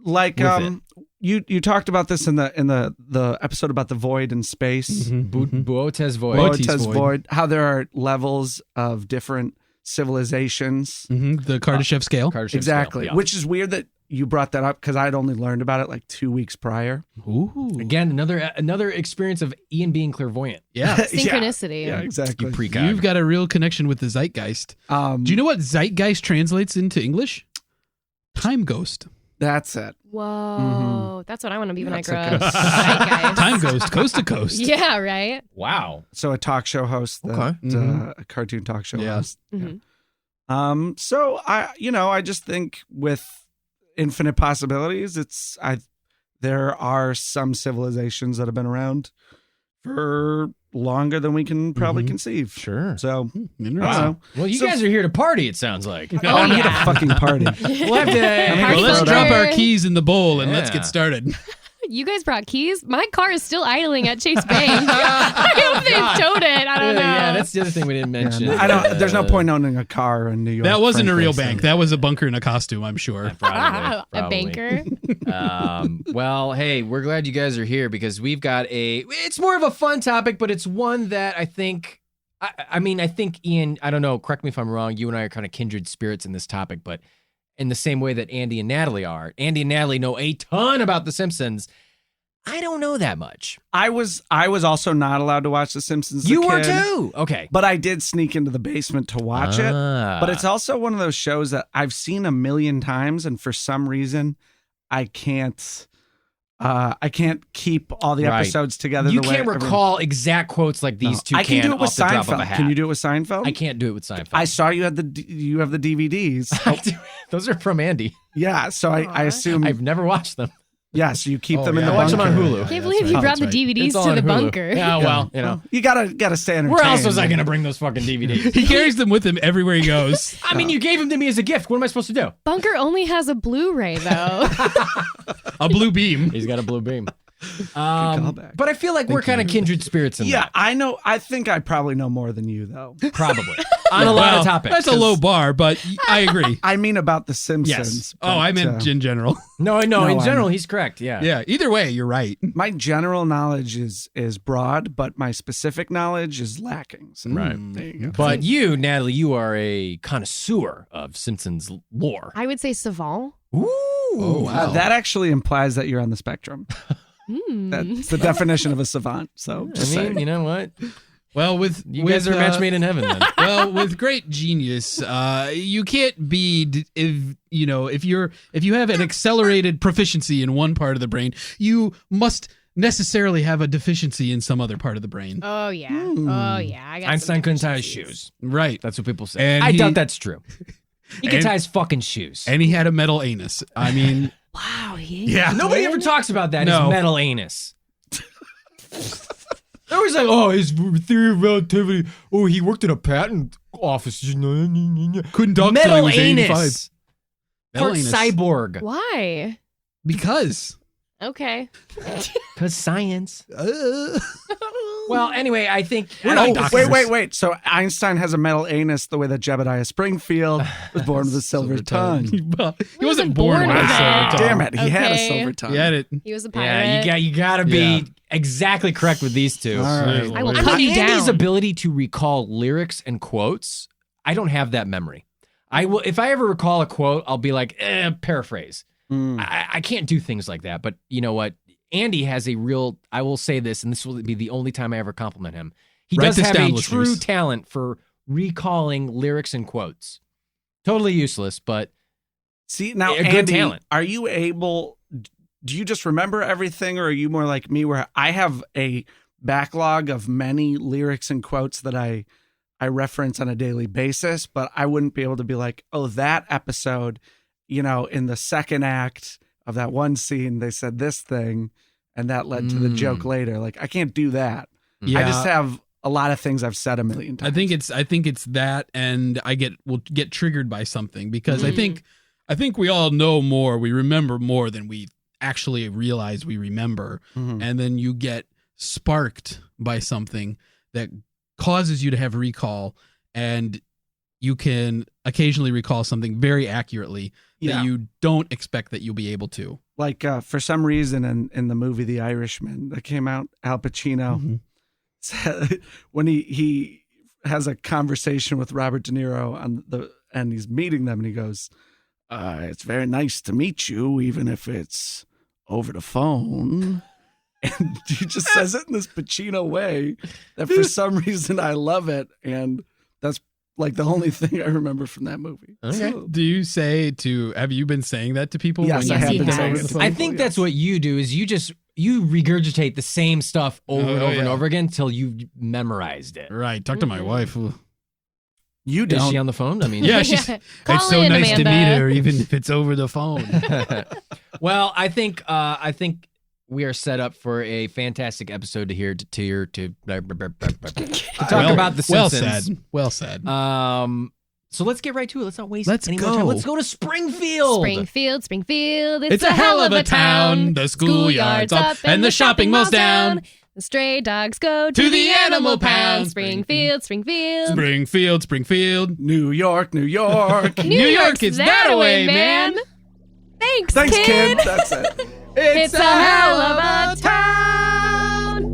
S4: Like
S2: With
S4: you talked about this in the episode about the void in space.
S2: Boates void.
S4: Boates void. How there are levels of different civilizations.
S3: The Kardashev scale.
S2: Kardashev
S4: Exactly.
S2: scale, yeah.
S4: Which is weird that you brought that up because I'd only learned about it like 2 weeks prior.
S3: Ooh.
S2: Again, another experience of Ian being clairvoyant.
S3: Yeah.
S5: Synchronicity.
S4: Yeah, exactly.
S2: You precog.
S3: You've got a real connection with the zeitgeist. Do you know what zeitgeist translates into English? Time ghost.
S4: That's it.
S5: Whoa. That's what I want to be when I
S4: That's
S5: grow
S4: a
S5: up.
S4: good-
S5: Zeitgeist.
S3: Time ghost, coast to coast.
S5: Yeah, right?
S2: Wow.
S4: So a talk show host,
S2: Okay.
S4: a cartoon talk show
S3: Yeah.
S4: host.
S5: Mhm.
S4: So I just think with infinite possibilities, there are some civilizations that have been around for longer than we can probably conceive.
S2: Sure.
S4: So
S3: Interesting.
S4: I don't know.
S2: Well, you
S4: So-
S2: guys are here to party, it sounds like.
S5: Oh,
S4: I'm here to
S5: yeah.
S4: fucking party.
S2: We'll have to.
S3: Well, let's
S5: Party
S3: drop our
S5: Bunker.
S3: keys in the bowl and let's
S2: Yeah.
S3: get started.
S5: You guys brought keys? My car is still idling at Chase Bank. I hope they've towed it. I don't know.
S2: Yeah, that's the other thing we didn't mention.
S4: There's no point owning a car in New York.
S3: That wasn't a
S4: frankly,
S3: real
S4: so-
S3: bank. That was a bunker in a costume, I'm sure.
S2: Probably.
S5: A banker.
S2: Well, hey, we're glad you guys are here because we've got it's more of a fun topic, but it's one that I think, I think Ian, I don't know, correct me if I'm wrong, you and I are kind of kindred spirits in this topic, but in the same way that Andy and Natalie are. Andy and Natalie know a ton about The Simpsons. I don't know that much.
S4: I was also not allowed to watch The Simpsons as a
S2: You were
S4: kid,
S2: too? Okay.
S4: but I did sneak into the basement to watch it.
S2: Ah.
S4: But it's also one of those shows that I've seen a million times, and for some reason, I can't keep all the
S2: Right.
S4: episodes together.
S2: You
S4: the way
S2: can't recall exact quotes like these two
S4: I can do it with
S2: off the drop of a
S4: Seinfeld.
S2: hat.
S4: Can you do it with Seinfeld?
S2: I can't do it with Seinfeld.
S4: I saw you have the DVDs.
S2: I do. Those are from Andy.
S4: Yeah, so I assume
S2: I've never watched them.
S4: yeah. So you keep
S3: Oh,
S4: them in
S3: yeah.
S4: the
S2: I watch
S4: bunker.
S2: them on Hulu.
S5: I can't believe you brought the DVDs
S2: It's all
S5: to
S2: on
S5: the
S2: Hulu.
S5: bunker.
S2: Yeah, well, you know.
S4: You gotta stay entertained.
S2: Where else was I going to bring those fucking DVDs?
S3: He carries them with him everywhere he goes.
S2: I mean, you gave them to me as a gift. What am I supposed to do?
S5: Bunker only has a Blu-ray though.
S3: A blue beam.
S2: He's got a blue beam.
S4: callback.
S2: But I feel like we're kind of kindred spirits in
S4: Yeah,
S2: that.
S4: I know. I think I probably know more than you, though.
S2: Probably. On a lot of topics.
S3: That's a low bar, but I agree.
S4: I mean about The Simpsons.
S3: Yes.
S4: but,
S3: Oh, I meant in general.
S2: No, in
S4: No,
S2: general, he's correct. Yeah.
S3: Yeah. Either way, you're right.
S4: my general knowledge is broad, but my specific knowledge is lacking. So
S2: Right.
S4: there you go.
S2: But you, Natalie, you are a connoisseur of Simpsons lore.
S5: I would say savant.
S2: Ooh.
S3: Oh, wow.
S4: That actually implies that you're on the spectrum.
S5: Hmm.
S4: That's the definition of a savant. So
S2: I
S4: just
S2: mean,
S4: saying.
S2: you know what?
S3: Well, with
S2: You guys are a match made in heaven then.
S3: Well, with great genius, you can't be if you have an accelerated proficiency in one part of the brain, you must necessarily have a deficiency in some other part of the brain.
S5: Oh yeah. Oh yeah. I got
S2: Einstein
S5: some
S2: couldn't tie his
S5: deficiencies.
S2: shoes.
S3: Right.
S2: That's what people say.
S3: And
S2: I
S3: he-
S2: doubt that's true. He can
S3: And-
S2: tie his fucking shoes.
S3: And he had a metal anus. I mean,
S5: Wow.
S3: yeah.
S2: Nobody ever talks about that.
S3: No.
S2: His metal anus. They're always like, oh, his theory of relativity. Oh, he worked in a patent office.
S3: Couldn't talk till he
S2: Metal
S3: was 85.
S2: anus.
S3: Metal
S2: Part
S3: anus.
S2: cyborg.
S5: Why?
S3: Because
S5: Okay.
S2: Because science. Well, anyway, I think...
S3: We're not doctors.
S4: Wait. So Einstein has a metal anus the way that Jebediah Springfield was born with a silver tongue.
S3: Well, he wasn't born with a
S5: with
S3: silver
S5: it.
S3: tongue.
S4: Damn it, he had a
S5: Okay.
S4: silver tongue.
S3: He had it.
S5: He was a pirate.
S2: Yeah, you got to be exactly correct with these two.
S4: All right.
S5: I will
S2: I
S5: cut
S2: mean,
S5: you
S2: Andy's
S5: down.
S2: ability to recall lyrics and quotes, I don't have that memory. I will, if I ever recall a quote, I'll be like, paraphrase. I can't do things like that. But you know what? Andy has a real, I will say this, and this will be the only time I ever compliment him. He
S3: Write
S2: does
S3: this
S2: have
S3: down,
S2: a
S3: listeners.
S2: true talent for recalling lyrics and quotes. Totally useless, but
S4: See, now,
S2: A good
S4: Andy,
S2: talent.
S4: are you able, do you just remember everything, or are you more like me where I have a backlog of many lyrics and quotes that I reference on a daily basis, but I wouldn't be able to be like, oh, that episode, in the second act of that one scene, they said this thing, and that led to the joke later. Like, I can't do that.
S3: Yeah.
S4: I just have a lot of things I've said a million times.
S3: I think it's that, and will get triggered by something because I think we all know more. We remember more than we actually realize we remember, and then you get sparked by something that causes you to have recall, and you can occasionally recall something very accurately that you don't expect that you'll be able to.
S4: Like for some reason in the movie The Irishman that came out, Al Pacino said, when he has a conversation with Robert De Niro and he's meeting them, and he goes, "It's very nice to meet you, even if it's over the phone." And he just says it in this Pacino way that for some reason I love it, and that's like the only thing I remember from that movie.
S2: Okay.
S4: So,
S3: Do you have you been saying that to people?
S4: Yes,
S3: when
S4: I
S3: you
S4: have
S3: meet
S4: been
S3: them
S4: saying
S3: over
S4: it
S3: the
S4: to
S3: phone?
S2: I think that's what you do is you regurgitate the same stuff over and over and over again until you've memorized it.
S3: Right. Talk to my wife. Ooh.
S4: you
S2: Is
S4: don't.
S2: she on the phone? I mean,
S3: Yeah, she's.
S5: Call
S3: It's so
S5: in,
S3: nice to
S5: Amanda.
S3: meet her, even if it's over the phone.
S2: Well, I think we are set up for a fantastic episode to talk about the Simpsons.
S3: Well said.
S2: So let's get right to it. Let's not waste
S3: Let's
S2: any more
S3: go.
S2: time. Let's go to Springfield.
S5: Springfield.
S3: It's a hell of a town. The schoolyard's up and the shopping mall's down.
S5: The stray dogs go
S3: To the animal pound.
S5: Springfield.
S3: Springfield.
S4: New York.
S5: New
S3: New York
S5: York's
S3: is that away, man.
S5: Thanks,
S4: Thanks,
S5: kid.
S4: kid. That's it.
S5: It's a hell of a town.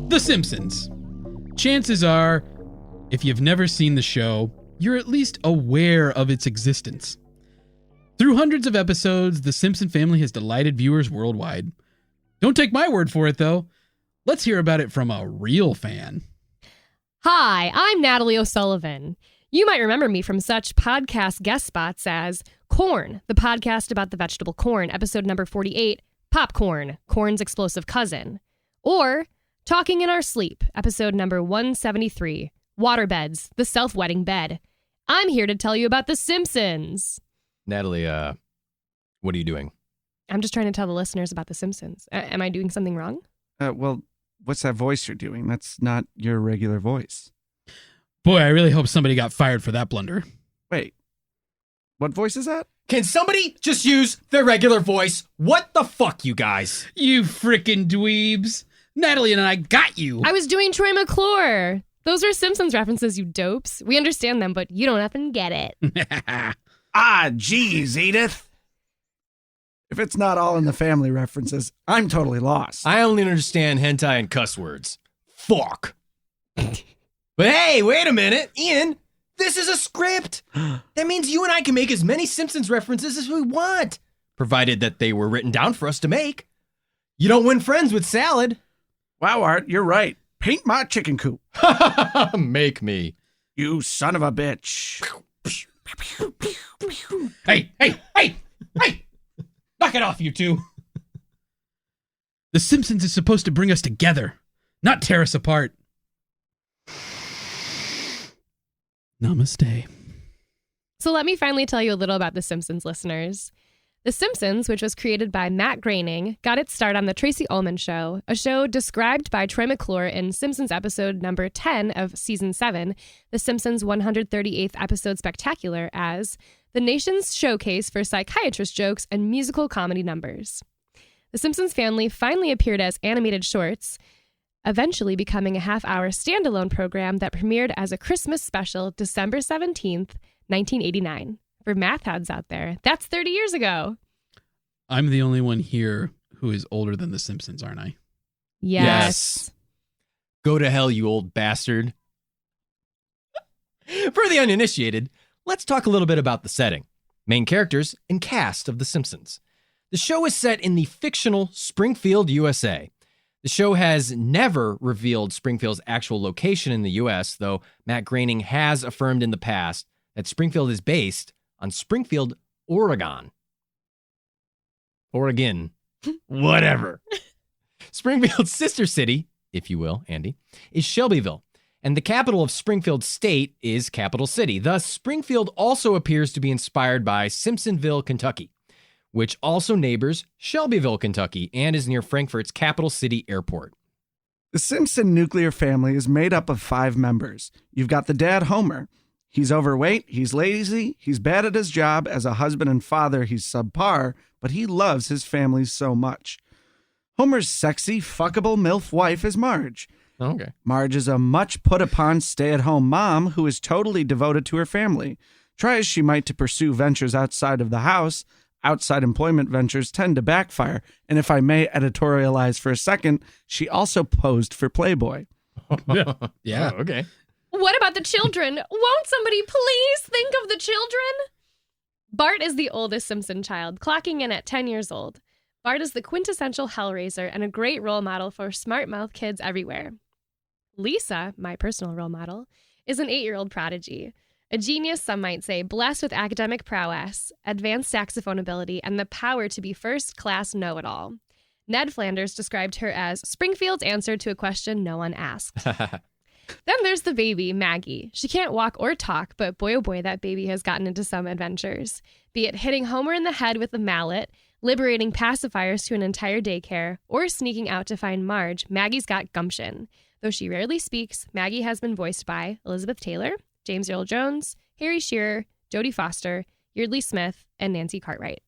S3: The Simpsons. Chances are, if you've never seen the show, you're at least aware of its existence. Through hundreds of episodes, the Simpson family has delighted viewers worldwide. Don't take my word for it, though. Let's hear about it from a real fan.
S5: Hi, I'm Natalie O'Sullivan. You might remember me from such podcast guest spots as Corn, the podcast about the vegetable corn, episode number 48, Popcorn, Corn's explosive cousin. Or Talking in Our Sleep, episode number 173, Waterbeds, the self-wetting bed. I'm here to tell you about The Simpsons.
S2: Natalie, what are you doing?
S5: I'm just trying to tell the listeners about The Simpsons. Am I doing something wrong?
S4: Well, what's that voice you're doing? That's not your regular voice.
S3: Boy, I really hope somebody got fired for that blunder.
S4: Wait, what voice is that?
S2: Can somebody just use their regular voice? What the fuck, you guys?
S3: You frickin' dweebs. Natalie and I got you.
S5: I was doing Troy McClure. Those are Simpsons references, you dopes. We understand them, but you don't effing get it.
S4: Ah, geez, Edith. If it's not all in the family references, I'm totally lost.
S2: I only understand hentai and cuss words. Fuck. But hey, wait a minute, Ian. This is a script. That means you and I can make as many Simpsons references as we want, provided that they were written down for us to make. You don't win friends with salad.
S4: Wow, Art, you're right. Paint my chicken coop.
S2: Make me.
S4: You son of a bitch.
S3: Hey! Knock it off, you two. The Simpsons is supposed to bring us together, not tear us apart. Namaste.
S5: So let me finally tell you a little about The Simpsons, listeners. The Simpsons, which was created by Matt Groening, got its start on The Tracy Ullman Show, a show described by Troy McClure in Simpsons episode number 10 of season 7, The Simpsons 138th episode spectacular, as the nation's showcase for psychiatrist jokes and musical comedy numbers. The Simpsons family finally appeared as animated shorts, eventually becoming a half-hour standalone program that premiered as a Christmas special December 17th, 1989. For math heads out there, that's 30 years ago.
S3: I'm the only one here who is older than The Simpsons, aren't I?
S5: Yes.
S2: Go to hell, you old bastard. For the uninitiated, let's talk a little bit about the setting, main characters, and cast of The Simpsons. The show is set in the fictional Springfield, USA. The show has never revealed Springfield's actual location in the U.S., though Matt Groening has affirmed in the past that Springfield is based on Springfield, Oregon. Oregon. Whatever. Springfield's sister city, if you will, Andy, is Shelbyville, and the capital of Springfield State is Capital City. Thus, Springfield also appears to be inspired by Simpsonville, Kentucky, which also neighbors Shelbyville, Kentucky, and is near Frankfurt's Capital City Airport.
S4: The Simpson nuclear family is made up of 5 members. You've got the dad, Homer. He's overweight, he's lazy, he's bad at his job. As a husband and father, he's subpar, but he loves his family so much. Homer's sexy, fuckable MILF wife is Marge.
S2: Okay.
S4: Marge is a much put-upon stay-at-home mom who is totally devoted to her family. Try as she might to pursue ventures outside of the house, outside employment ventures tend to backfire. And if I may editorialize for a second, she also posed for Playboy.
S3: Yeah.
S2: Oh, okay.
S5: What about the children? Won't somebody please think of the children? Bart is the oldest Simpson child, clocking in at 10 years old. Bart is the quintessential hellraiser and a great role model for smart-mouth kids everywhere. Lisa, my personal role model, is an 8-year-old prodigy. A genius, some might say, blessed with academic prowess, advanced saxophone ability, and the power to be first-class know-it-all. Ned Flanders described her as Springfield's answer to a question no one asked. Then there's the baby, Maggie. She can't walk or talk, but boy oh boy, that baby has gotten into some adventures. Be it hitting Homer in the head with a mallet, liberating pacifiers to an entire daycare, or sneaking out to find Marge, Maggie's got gumption. Though she rarely speaks, Maggie has been voiced by Elizabeth Taylor, James Earl Jones, Harry Shearer, Jodie Foster, Yeardley Smith, and Nancy Cartwright.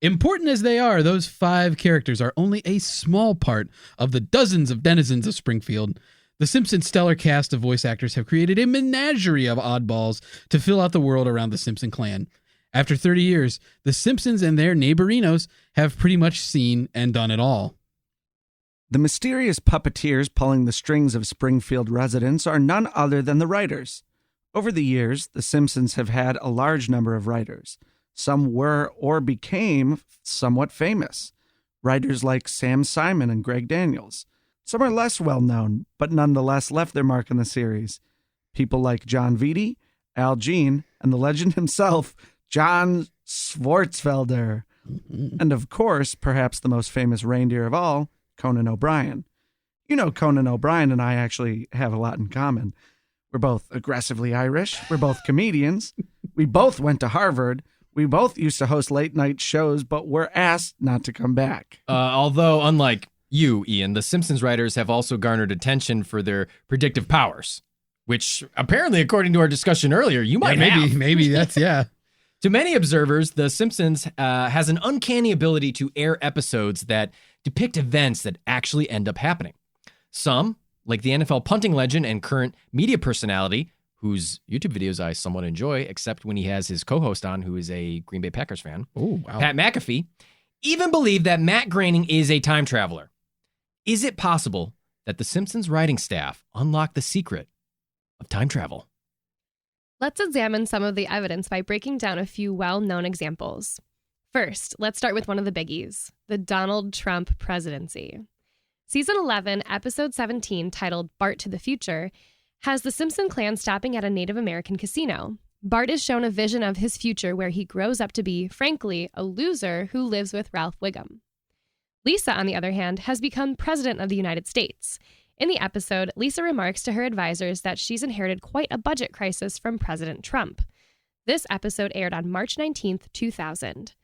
S3: Important as they are, those 5 characters are only a small part of the dozens of denizens of Springfield. The Simpsons' stellar cast of voice actors have created a menagerie of oddballs to fill out the world around the Simpson clan. After 30 years, the Simpsons and their neighborinos have pretty much seen and done it all.
S4: The mysterious puppeteers pulling the strings of Springfield residents are none other than the writers. Over the years, the Simpsons have had a large number of writers. Some were or became somewhat famous. Writers like Sam Simon and Greg Daniels. Some are less well-known, but nonetheless left their mark on the series. People like John Vitti, Al Jean, and the legend himself, John Swartzwelder. And of course, perhaps the most famous reindeer of all, Conan O'Brien. You know, Conan O'Brien and I actually have a lot in common. We're both aggressively Irish. We're both comedians. We both went to Harvard. We both used to host late-night shows, but were asked not to come back.
S2: Although, unlike you, Ian, the Simpsons writers have also garnered attention for their predictive powers, which apparently, according to our discussion earlier, you might have.
S3: Maybe that's, yeah.
S2: To many observers, The Simpsons has an uncanny ability to air episodes that depict events that actually end up happening. Some, like the NFL punting legend and current media personality, whose YouTube videos I somewhat enjoy, except when he has his co-host on, who is a Green Bay Packers fan, Pat McAfee, even believe that Matt Groening is a time traveler. Is it possible that The Simpsons writing staff unlocked the secret of time travel?
S5: Let's examine some of the evidence by breaking down a few well-known examples. First, let's start with one of the biggies, the Donald Trump presidency. Season 11, episode 17, titled Bart to the Future, has the Simpson clan stopping at a Native American casino. Bart is shown a vision of his future where he grows up to be, frankly, a loser who lives with Ralph Wiggum. Lisa, on the other hand, has become president of the United States. In the episode, Lisa remarks to her advisors that she's inherited quite a budget crisis from President Trump. This episode aired on March 19th, 2000.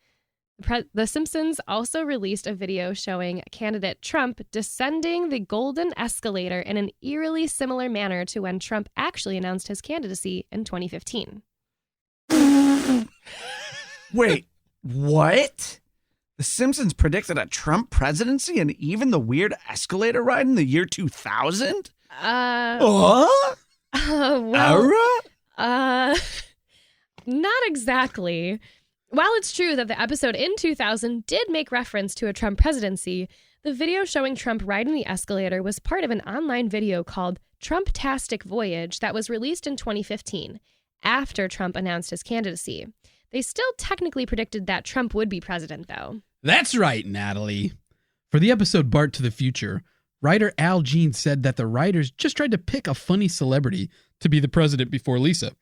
S5: The Simpsons also released a video showing candidate Trump descending the golden escalator in an eerily similar manner to when Trump actually announced his candidacy in 2015.
S4: Wait, what? The Simpsons predicted a Trump presidency and even the weird escalator ride in the year 2000?
S5: Not exactly. While it's true that the episode in 2000 did make reference to a Trump presidency, the video showing Trump riding the escalator was part of an online video called Trump-tastic Voyage that was released in 2015, after Trump announced his candidacy. They still technically predicted that Trump would be president, though.
S3: That's right, Natalie. For the episode Bart to the Future, writer Al Jean said that the writers just tried to pick a funny celebrity to be the president before Lisa.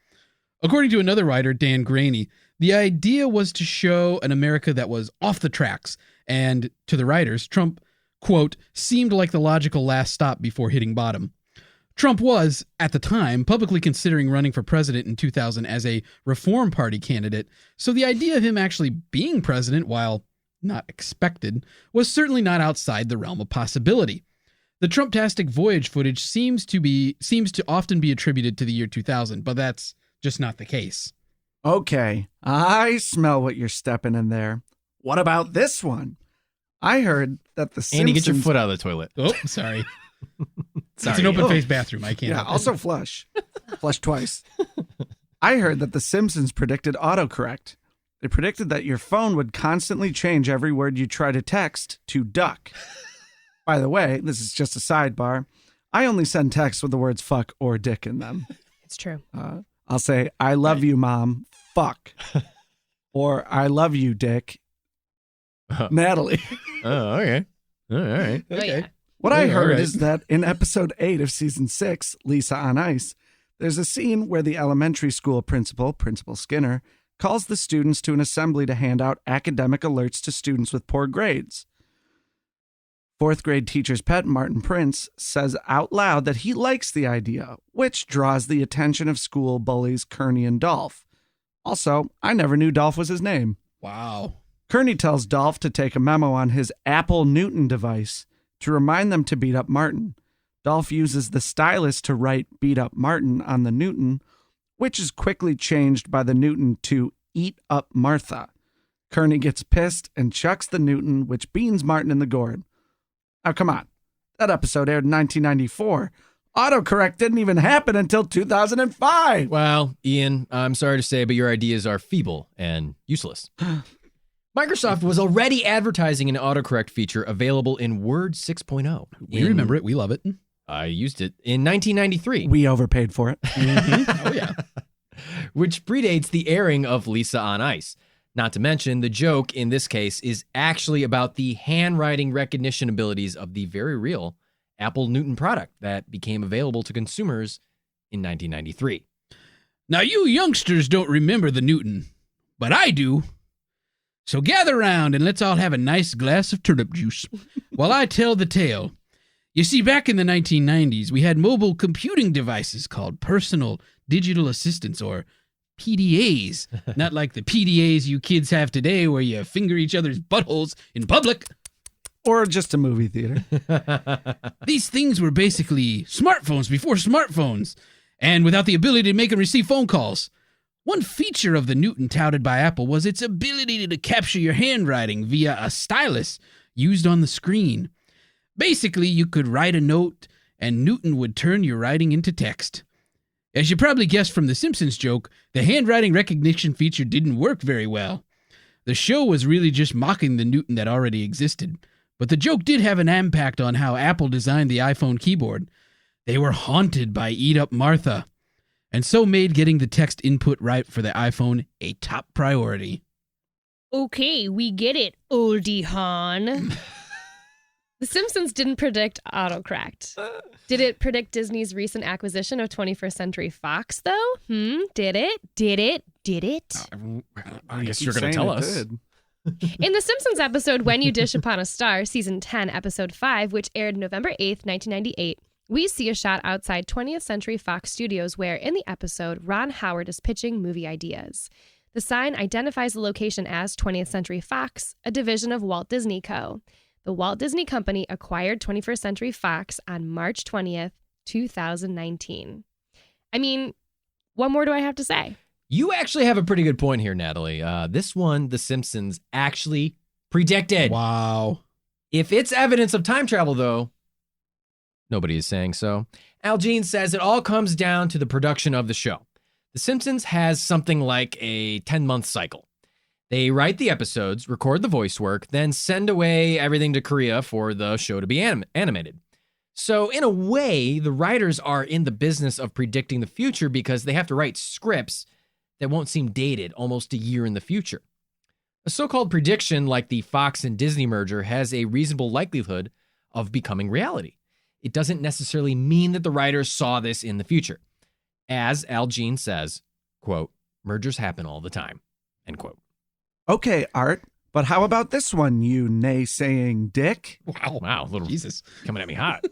S3: According to another writer, Dan Graney, the idea was to show an America that was off the tracks, and to the writers, Trump, quote, seemed like the logical last stop before hitting bottom. Trump was, at the time, publicly considering running for president in 2000 as a Reform Party candidate, so the idea of him actually being president, while not expected, was certainly not outside the realm of possibility. The Trump-tastic Voyage footage seems to often be attributed to the year 2000, but that's just not the case.
S4: Okay, I smell what you're stepping in there. What about this one? I heard that the Simpsons...
S2: Andy, get your foot out of the toilet.
S3: Oh, sorry. It's an open-faced bathroom. I can't.
S4: Yeah, also flush. Flush twice. I heard that the Simpsons predicted autocorrect. They predicted that your phone would constantly change every word you try to text to duck. By the way, this is just a sidebar. I only send texts with the words fuck or dick in them.
S5: It's true.
S4: I'll say, I love you, Mom. Fuck. Or I love you, Dick. Natalie.
S2: Oh, okay. All right.
S5: Oh, yeah.
S4: What I heard is that in episode 8 of season 6, Lisa on Ice, there's a scene where the elementary school principal, Principal Skinner, calls the students to an assembly to hand out academic alerts to students with poor grades. 4th grade teacher's pet, Martin Prince, says out loud that he likes the idea, which draws the attention of school bullies Kearney and Dolph. Also, I never knew Dolph was his name.
S3: Wow.
S4: Kearney tells Dolph to take a memo on his Apple Newton device to remind them to beat up Martin. Dolph uses the stylus to write beat up Martin on the Newton, which is quickly changed by the Newton to eat up Martha. Kearney gets pissed and chucks the Newton, which beans Martin in the gourd. Now, come on. That episode aired in 1994. Autocorrect didn't even happen until 2005.
S2: Well, Ian, I'm sorry to say, but your ideas are feeble and useless. Microsoft was already advertising an autocorrect feature available in Word 6.0.
S3: We remember it. We love it.
S2: I used it in 1993.
S4: We overpaid for it.
S3: Mm-hmm. Oh, yeah.
S2: Which predates the airing of Lisa on Ice. Not to mention, the joke in this case is actually about the handwriting recognition abilities of the very real Apple Newton product that became available to consumers in 1993.
S3: Now, you youngsters don't remember the Newton, but I do. So gather round and let's all have a nice glass of turnip juice while I tell the tale. You see, back in the 1990s, we had mobile computing devices called personal digital assistants, or PDAs. Not like the PDAs you kids have today where you finger each other's buttholes in public.
S4: Or just a movie theater.
S3: These things were basically smartphones before smartphones, and without the ability to make and receive phone calls. One feature of the Newton touted by Apple was its ability to capture your handwriting via a stylus used on the screen. Basically, you could write a note, and Newton would turn your writing into text. As you probably guessed from the Simpsons joke, the handwriting recognition feature didn't work very well. The show was really just mocking the Newton that already existed, but the joke did have an impact on how Apple designed the iPhone keyboard. They were haunted by Eat Up Martha, and so made getting the text input right for the iPhone a top priority.
S5: Okay, we get it, oldie Han. The Simpsons didn't predict autocorrect. Did it predict Disney's recent acquisition of 21st Century Fox, though? Did it? Did it? Did it?
S2: I guess you're going to tell us.
S5: In the Simpsons episode When You Dish Upon a Star, Season 10, Episode 5, which aired November 8th, 1998, we see a shot outside 20th Century Fox Studios where, in the episode, Ron Howard is pitching movie ideas. The sign identifies the location as 20th Century Fox, a division of Walt Disney Co. The Walt Disney Company acquired 21st Century Fox on March 20th, 2019. I mean, what more do I have to say?
S2: You actually have a pretty good point here, Natalie. This one, The Simpsons actually predicted.
S3: Wow.
S2: If it's evidence of time travel, though, nobody is saying so. Al Jean says it all comes down to the production of the show. The Simpsons has something like a 10-month cycle. They write the episodes, record the voice work, then send away everything to Korea for the show to be animated. So in a way, the writers are in the business of predicting the future because they have to write scripts that won't seem dated almost a year in the future. A so-called prediction like the Fox and Disney merger has a reasonable likelihood of becoming reality. It doesn't necessarily mean that the writers saw this in the future. As Al Jean says, quote, mergers happen all the time, end quote.
S4: Okay, Art, but how about this one, you naysaying dick?
S2: Wow, little
S3: Jesus.
S2: coming at me hot.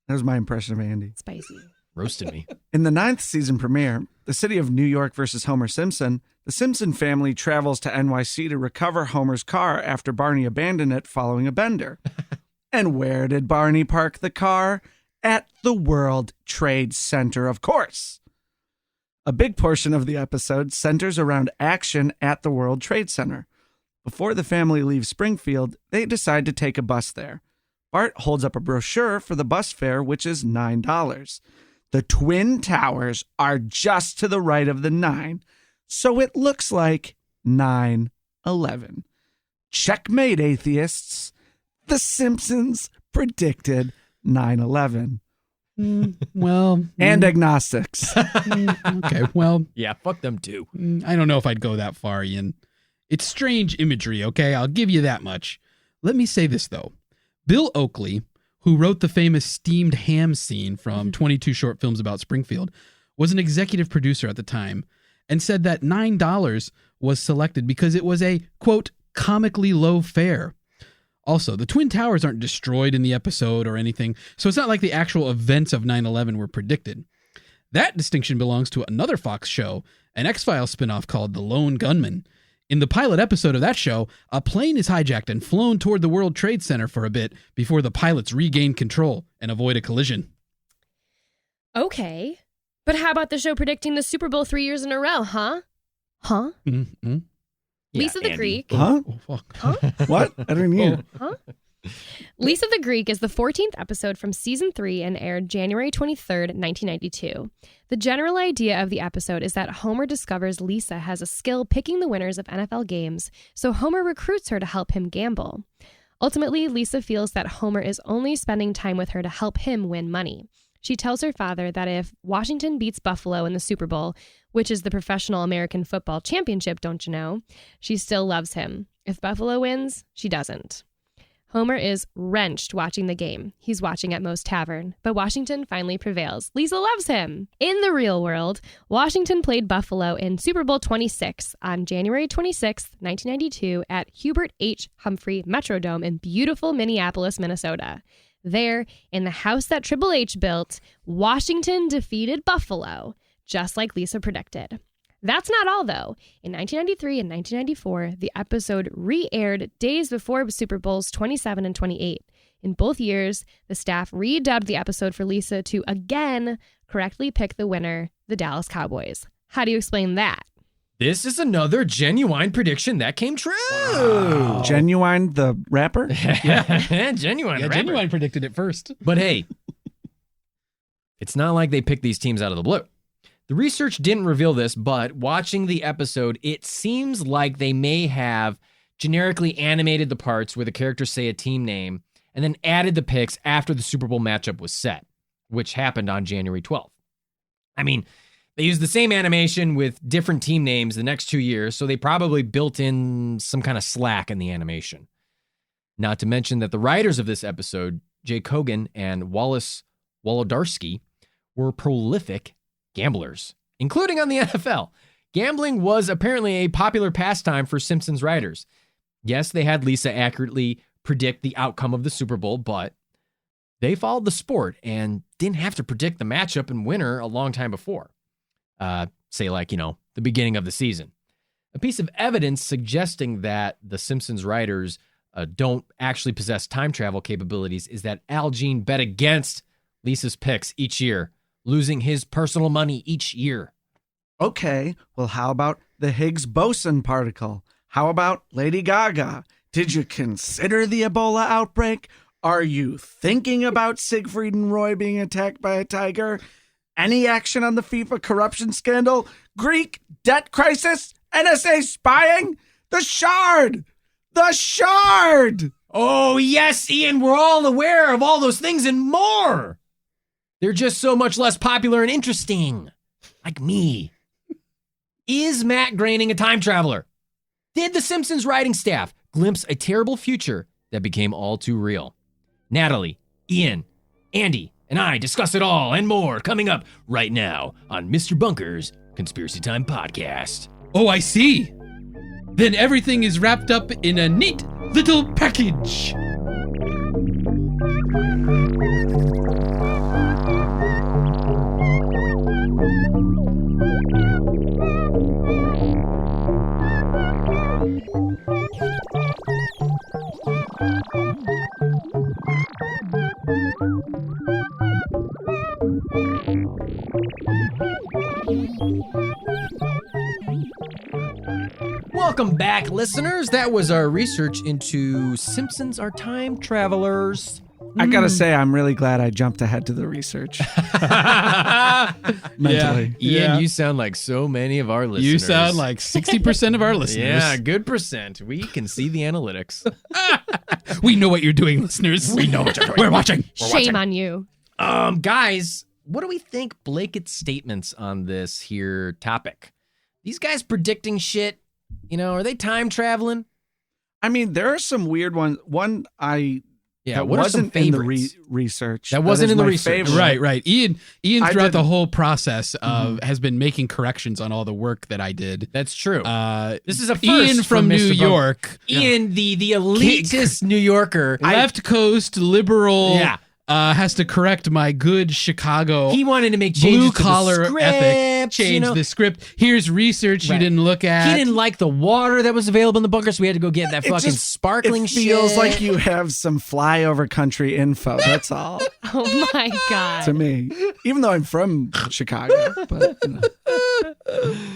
S4: That was my impression of Andy.
S5: Spicy.
S2: Roasted me.
S4: In the 9th season premiere, The City of New York versus Homer Simpson, the Simpson family travels to NYC to recover Homer's car after Barney abandoned it following a bender. And where did Barney park the car? At the World Trade Center, of course. A big portion of the episode centers around action at the World Trade Center. Before the family leaves Springfield, they decide to take a bus there. Bart holds up a brochure for the bus fare, which is $9. The Twin Towers are just to the right of the 9, so it looks like 9/11. Checkmate, atheists. The Simpsons predicted 9/11.
S3: Well,
S4: and agnostics.
S3: Okay, well,
S2: Yeah, fuck them too.
S3: I don't know if I'd go that far, Ian. It's strange imagery, okay? I'll give you that much. Let me say this, though. Bill Oakley, who wrote the famous steamed ham scene from 22 short films about Springfield, was an executive producer at the time and said that $9 was selected because it was a, quote, comically low fare. Also, the Twin Towers aren't destroyed in the episode or anything, so it's not like the actual events of 9/11 were predicted. That distinction belongs to another Fox show, an X-Files spinoff called The Lone Gunman. In the pilot episode of that show, a plane is hijacked and flown toward the World Trade Center for a bit before the pilots regain control and avoid a collision.
S5: Okay. But how about the show predicting the Super Bowl 3 years in a row, huh? Huh?
S3: Mm-hmm.
S5: Lisa the
S2: Andy.
S5: Greek.
S4: Huh?
S3: Oh, fuck.
S5: Huh?
S4: What? I didn't hear.
S5: Huh? Lisa the Greek is the 14th episode from season 3 and aired January 23rd, 1992. The general idea of the episode is that Homer discovers Lisa has a skill picking the winners of NFL games, so Homer recruits her to help him gamble. Ultimately, Lisa feels that Homer is only spending time with her to help him win money. She tells her father that if Washington beats Buffalo in the Super Bowl, which is the professional American football championship, don't you know, she still loves him. If Buffalo wins, she doesn't. Homer is wrenched watching the game. He's watching at Moe's Tavern, but Washington finally prevails. Lisa loves him. In the real world, Washington played Buffalo in Super Bowl 26 on January 26, 1992 at Hubert H. Humphrey Metrodome in beautiful Minneapolis, Minnesota. There, in the house that Triple H built, Washington defeated Buffalo, just like Lisa predicted. That's not all, though. In 1993 and 1994, the episode re-aired days before Super Bowls 27 and 28. In both years, the staff redubbed the episode for Lisa to again correctly pick the winner, the Dallas Cowboys. How do you explain that?
S2: This is another genuine prediction that came true.
S3: Wow.
S4: Genuine the rapper?
S2: Genuine.
S3: Yeah,
S2: rapper.
S3: Genuine predicted it first.
S2: But hey, it's not like they picked these teams out of the blue. The research didn't reveal this, but watching the episode, it seems like they may have generically animated the parts where the characters say a team name and then added the picks after the Super Bowl matchup was set, which happened on January 12th. I mean, they used the same animation with different team names the next 2 years, so they probably built in some kind of slack in the animation. Not to mention that the writers of this episode, Jay Kogan and Wallace Wolodarski, were prolific gamblers, including on the NFL. Gambling was apparently a popular pastime for Simpsons writers. Yes, they had Lisa accurately predict the outcome of the Super Bowl, but They followed the sport and didn't have to predict the matchup and winner a long time before. Say like, the beginning of the season. A piece of evidence suggesting that the Simpsons writers don't actually possess time travel capabilities is that Al Jean bet against Lisa's picks each year, losing his personal money each year.
S4: Okay, well, how about the Higgs boson particle? How about Lady Gaga? Did you consider the Ebola outbreak? Are you thinking about Siegfried and Roy being attacked by a tiger? Any action on the FIFA corruption scandal? Greek debt crisis? NSA spying? The Shard! The Shard!
S2: Oh, yes, Ian, we're all aware of all those things and more. They're just so much less popular and interesting. Like me. Is Matt Groening a time traveler? Did the Simpsons writing staff glimpse a terrible future that became all too real? Natalie, Ian, Andy, and I discuss it all and more coming up right now on Mr. Bunker's Conspiracy Time Podcast.
S3: Oh, I see. Then everything is wrapped up in a neat little package.
S2: Welcome back, listeners. That was our research into Simpsons are time travelers.
S4: I gotta say, I'm really glad I jumped ahead to the research. Mentally.
S2: Ian, you sound like so many of our listeners.
S3: You sound like 60% of our listeners.
S2: Yeah, good percent. We can see the analytics.
S3: We know what you're doing, listeners. We know what you're doing. We're watching.
S5: Shame on you.
S2: Guys, what do we think Blakett's statements on this here topic? These guys predicting shit, are they time traveling?
S4: I mean, there are some weird ones. One that
S2: what
S4: wasn't
S2: are some
S4: in the
S2: favorites?
S4: research.
S2: That wasn't
S4: is
S2: in the
S4: my
S2: research.
S4: favorite.
S3: Right. Ian throughout
S4: did-
S3: the whole process has been making corrections on all the work that I did.
S2: That's true. This is a first
S3: Ian from New
S2: Mr. Bunker.
S3: York,
S2: Ian, the elitist New Yorker.
S3: left coast liberal.
S2: Yeah.
S3: Has to correct my good Chicago
S2: He wanted to make changes
S3: blue
S2: to
S3: collar
S2: the script,
S3: ethic. Change the script. Here's research you
S2: Right.
S3: didn't look at.
S2: He didn't like the water that was available in the bunker, so we had to go get that fucking sparkling
S4: It feels
S2: shit.
S4: like you have some flyover country info. That's all
S5: Oh my God.
S4: to me. Even though I'm from Chicago, but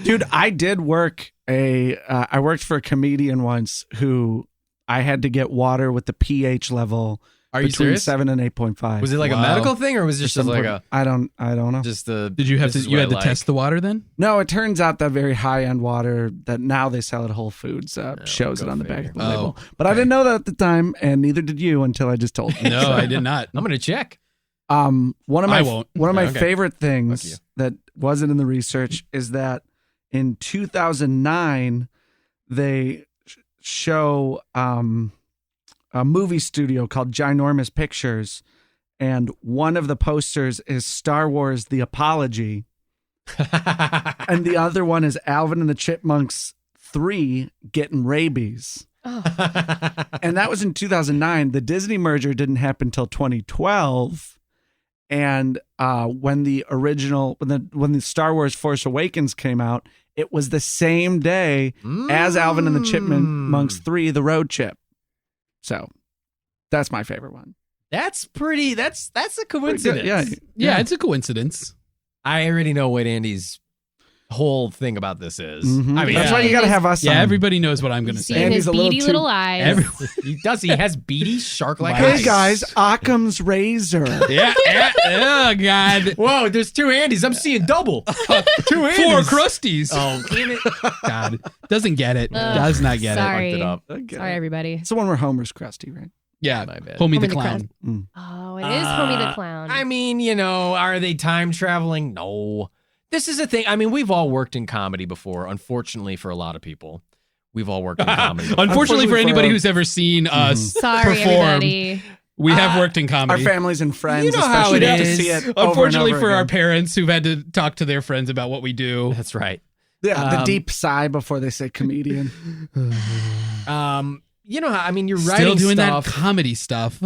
S4: dude, I did work I worked for a comedian once who I had to get water with the pH level.
S2: Are you
S4: between
S2: serious?
S4: 7 and 8.5.
S2: Was it like a
S3: Wow.
S2: medical thing, or was it just like a
S4: I don't know.
S2: just the?
S3: Did you have
S2: this
S3: to?
S2: is
S3: You
S2: what
S3: had to
S2: I like?
S3: test the water then?
S4: No, it turns out that very high end water that now they sell at Whole Foods shows
S2: go
S4: it on the back
S2: figure.
S4: of the label.
S3: Oh,
S4: But I didn't know that at the time, and neither did you until I just told you.
S3: No, I did not.
S2: I'm gonna check.
S4: One of
S3: I
S4: my
S3: won't.
S2: Okay.
S4: favorite
S2: Fuck you.
S4: things that wasn't in the research is that in 2009 they show a movie studio called Ginormous Pictures, and one of the posters is Star Wars: The Apology, and the other one is Alvin and the Chipmunks 3 getting rabies. And that was in 2009. The Disney merger didn't happen until 2012. And when the Star Wars Force Awakens came out, it was the same day as Alvin and the Chipmunks 3, The Road Chip. So that's my favorite one.
S2: That's pretty. That's a coincidence.
S4: Yeah.
S3: Yeah, it's a coincidence.
S2: I already know what Andy's whole thing about this is.
S4: Mhm.
S2: I mean,
S4: that's
S2: yeah.
S4: why you got to have us
S3: Yeah,
S4: on.
S3: everybody knows what I'm going to
S5: See
S3: say.
S4: And
S5: his
S4: he's a little
S5: beady
S4: too-
S5: little eyes.
S2: He does. He has beady shark-like
S4: Hey,
S2: eyes.
S4: guys, Occam's razor.
S3: Yeah. Oh God.
S2: Whoa, there's two Andys. I'm seeing double. Two Andys.
S3: 4 crusties.
S2: Oh, damn it.
S3: God, doesn't get it.
S5: Ugh,
S3: Does not get
S5: sorry.
S2: Fucked it up.
S4: Okay.
S5: Sorry, everybody.
S4: It's the one where Homer's crusty, right?
S3: it. Yeah,
S2: My bad.
S3: Homie the
S5: Homie the
S3: clown.
S5: Oh, it is Homie the Clown.
S2: I mean, are they time traveling? No. This is a thing. I mean, we've all worked in comedy before. Unfortunately, for a lot of people, we've all worked in comedy before.
S3: Unfortunately, for
S4: Unfortunately,
S3: anybody
S4: for-
S3: who's ever seen us
S5: Sorry,
S3: perform,
S5: everybody.
S3: we have worked in
S4: Our
S3: comedy.
S4: families and friends,
S2: You know how
S4: especially
S2: it
S4: have to
S2: is.
S4: see it over and
S3: Unfortunately
S4: over
S3: for our
S4: again.
S3: parents who've had to talk to their friends about what we do.
S2: That's right.
S4: Yeah, the deep sigh before they say comedian.
S2: You know how, I mean, you're
S3: Still
S2: writing
S3: doing
S2: stuff.
S3: that comedy stuff.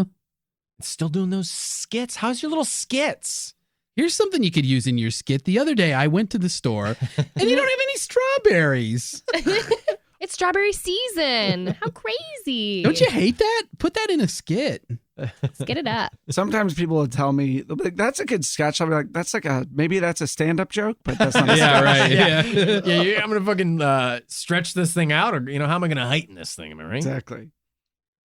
S2: Still doing those skits. How's your little skits?
S3: Here's something you could use in your skit. The other day, I went to the store, and you don't have any strawberries.
S5: It's strawberry season. How crazy.
S3: Don't you hate that? Put that in a skit.
S5: Let's get it up.
S4: Sometimes people will tell me, they'll be like, that's a good sketch. I'll be like, maybe that's a stand-up joke, but that's not a
S3: Yeah,
S4: sketch.
S3: right. Yeah.
S2: I'm going to fucking stretch this thing out, or, how am I going to heighten this thing? Am I right?
S4: Exactly.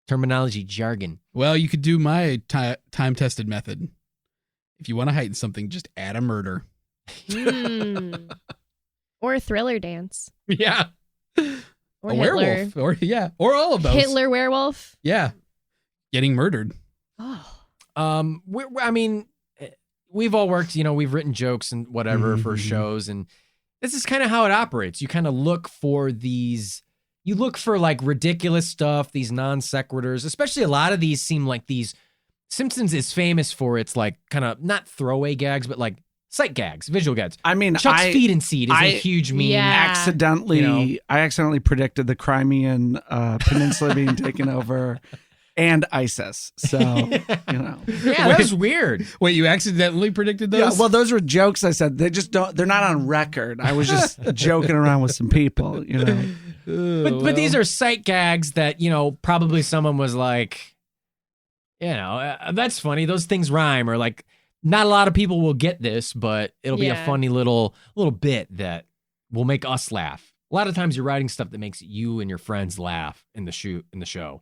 S2: Terminology, jargon.
S3: Well, you could do my time-tested method. If you want to heighten something, just add a murder.
S5: Or a thriller dance.
S3: Yeah.
S5: Or
S3: a
S5: Hitler.
S3: werewolf. Or all of those.
S5: Hitler werewolf.
S3: Yeah. Getting murdered.
S5: Oh.
S2: We've all worked, we've written jokes and whatever for shows, and this is kind of how it operates. You kind of look for like ridiculous stuff, these non sequiturs, especially a lot of these seem like these. Simpsons is famous for its like kind of not throwaway gags, but like sight gags, visual gags.
S4: I mean,
S2: Chuck's feed and seed is a huge meme.
S5: Yeah.
S4: I accidentally predicted the Crimean Peninsula being taken over and ISIS. So,
S2: Yeah, that was weird.
S3: Wait, you accidentally predicted those?
S4: Yeah, well, those were jokes I said. They're not on record. I was just joking around with some people,
S2: But these are sight gags that, probably someone was like, that's funny. Those things rhyme, or like, not a lot of people will get this, but it'll be a funny little bit that will make us laugh. A lot of times you're writing stuff that makes you and your friends laugh in the show.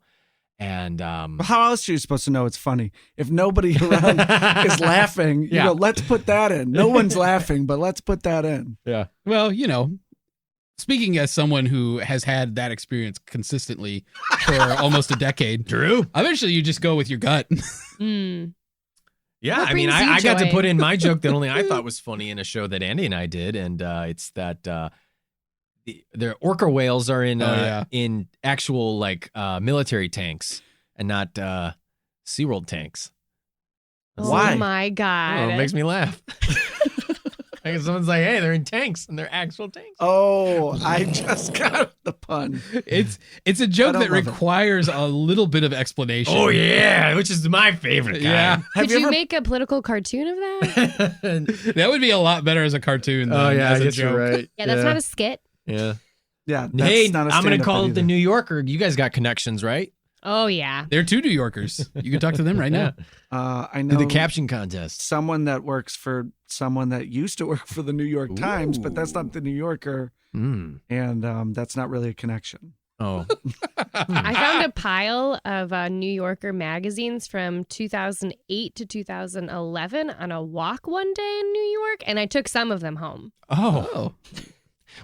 S2: And
S4: how else are you supposed to know it's funny if nobody around is laughing? You go, let's put that in. No one's laughing, but let's put that in.
S2: Yeah.
S3: Well, speaking as someone who has had that experience consistently for almost a decade,
S2: Drew,
S3: eventually you just go with your gut.
S2: Yeah,
S5: What
S2: I mean,
S5: brings you
S2: I got to
S5: joy?
S2: put in my joke that only I thought was funny in a show that Andy and I did, and it's that the orca whales are in actual like military tanks and not SeaWorld tanks.
S4: Why?
S5: Oh my God.
S2: It makes me laugh. Like someone's like, "Hey, they're in tanks, and they're actual tanks."
S4: Oh, I just got the pun.
S3: It's a joke
S4: don't
S3: that
S4: love it.
S3: requires a little bit of explanation.
S2: Oh yeah, which is my favorite kind.
S3: Yeah.
S5: Could you make a political cartoon of that?
S3: That would be a lot better as a cartoon than as a joke.
S2: right.
S5: Yeah, that's not a skit.
S2: Yeah.
S4: Yeah.
S2: Hey,
S4: That's not a
S2: I'm gonna
S4: stand-up
S2: call
S4: bit
S2: it the
S4: either.
S2: New Yorker. You guys got connections, right?
S5: Oh, yeah.
S3: They're two New Yorkers. You can talk to them right now.
S4: I
S2: Do
S4: know
S2: the caption contest.
S4: someone that works for someone that used to work for the New York Times, but that's not the New Yorker, and that's not really a connection.
S2: Oh,
S5: I found a pile of New Yorker magazines from 2008 to 2011 on a walk one day in New York, and I took some of them home.
S3: Oh.